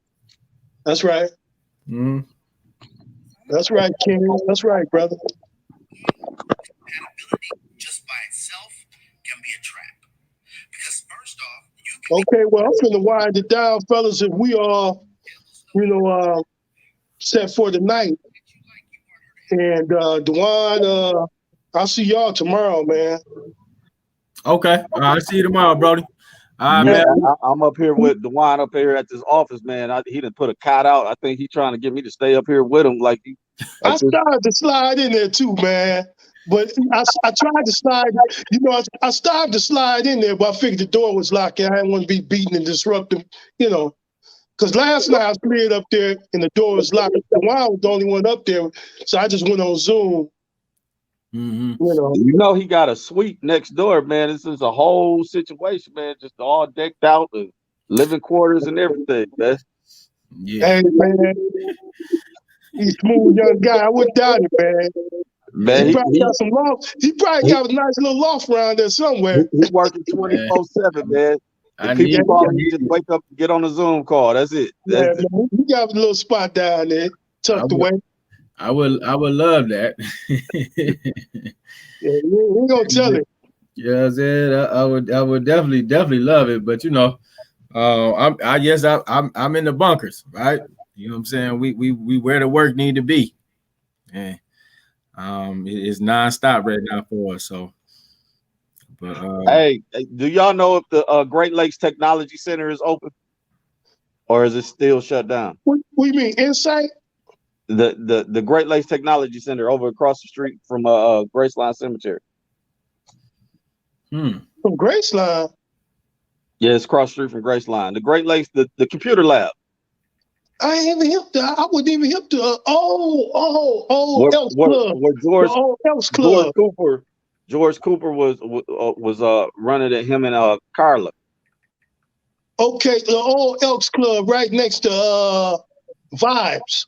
that's right. Mm-hmm. That's right, King. That's right, brother. Just by itself can be a trap. Because first off, you can Okay, well, I'm finna wind it down, fellas. If we all, set for the night. And Dewan, I'll see y'all tomorrow, man. Okay. I'll see you tomorrow, Brody. All right, Man, man. I'm up here with DeWine up here at this office, man. He done put a cot out. I think he's trying to get me to stay up here with him. I started to slide in there too, man. But I tried to slide, I started to slide in there, but I figured the door was locked and I didn't want to be beaten and disrupting, Because last night I slid up there and the door was locked. The wine was the only one up there. So I just went on Zoom. Mm-hmm. He got a suite next door, man. This is a whole situation, man. Just all decked out, and living quarters and everything, man. Yeah. Hey, man. He's a smooth young guy. I wouldn't doubt it, man. Man, he probably got some loft. He probably got a nice little loft around there somewhere. He's working 24/7, man. I People need call him, just wake up and get on the Zoom call. That's it. That's it. Man, he got a little spot down there, tucked away. I would love that. Yeah, we gonna tell it. Yeah, I said I would definitely love it, but I'm in the bunkers, right? You know what I'm saying? We where the work need to be, and it's nonstop right now for us. So, but hey, do y'all know if the Great Lakes Technology Center is open, or is it still shut down? What do you mean, Insight? The Great Lakes Technology Center over across the street from Graceline Cemetery. From Graceline? Yeah, it's across the street from Graceline. The Great Lakes, the computer lab. I ain't even hip to. I wouldn't even hip to. Elks Club. Where Elks Club. George Cooper was running at him and Carla. Okay, the old Elks Club right next to Vibes.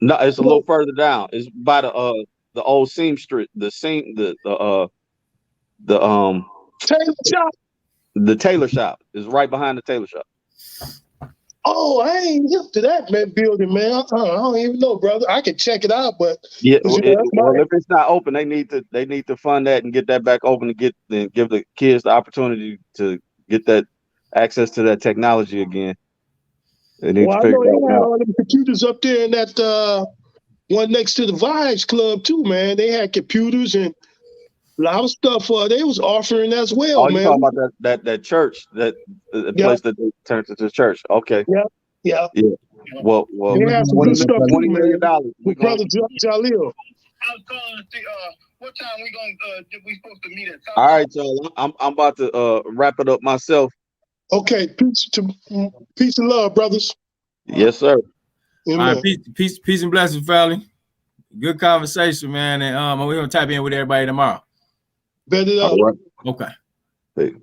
No, it's a little further down. It's by the old seamstress, Taylor shop. The tailor shop is right behind the tailor shop. Oh, I ain't hip to that building, man. I don't even know, brother. I can check it out, but yeah, if it's not open, they need to fund that and get that back open and give the kids the opportunity to get that access to that technology again. They need to figure I know they had out. all them computers up there in that one next to the Vibes Club too, man. They had computers and a lot of stuff they was offering as well, Oh, you man. talking about that church, the place that they turned into church? Okay. Yeah. Well, they had some good stuff too, $20 million. Brother Jalil. I was calling to see what time we supposed to meet at. All right, y'all. I'm about to wrap it up myself. Okay, peace and love, brothers. Yes, sir. Amen. all right, peace and blessings, family. Good conversation, man. And we're gonna tap in with everybody tomorrow. Bet it up. All right. Okay. Hey.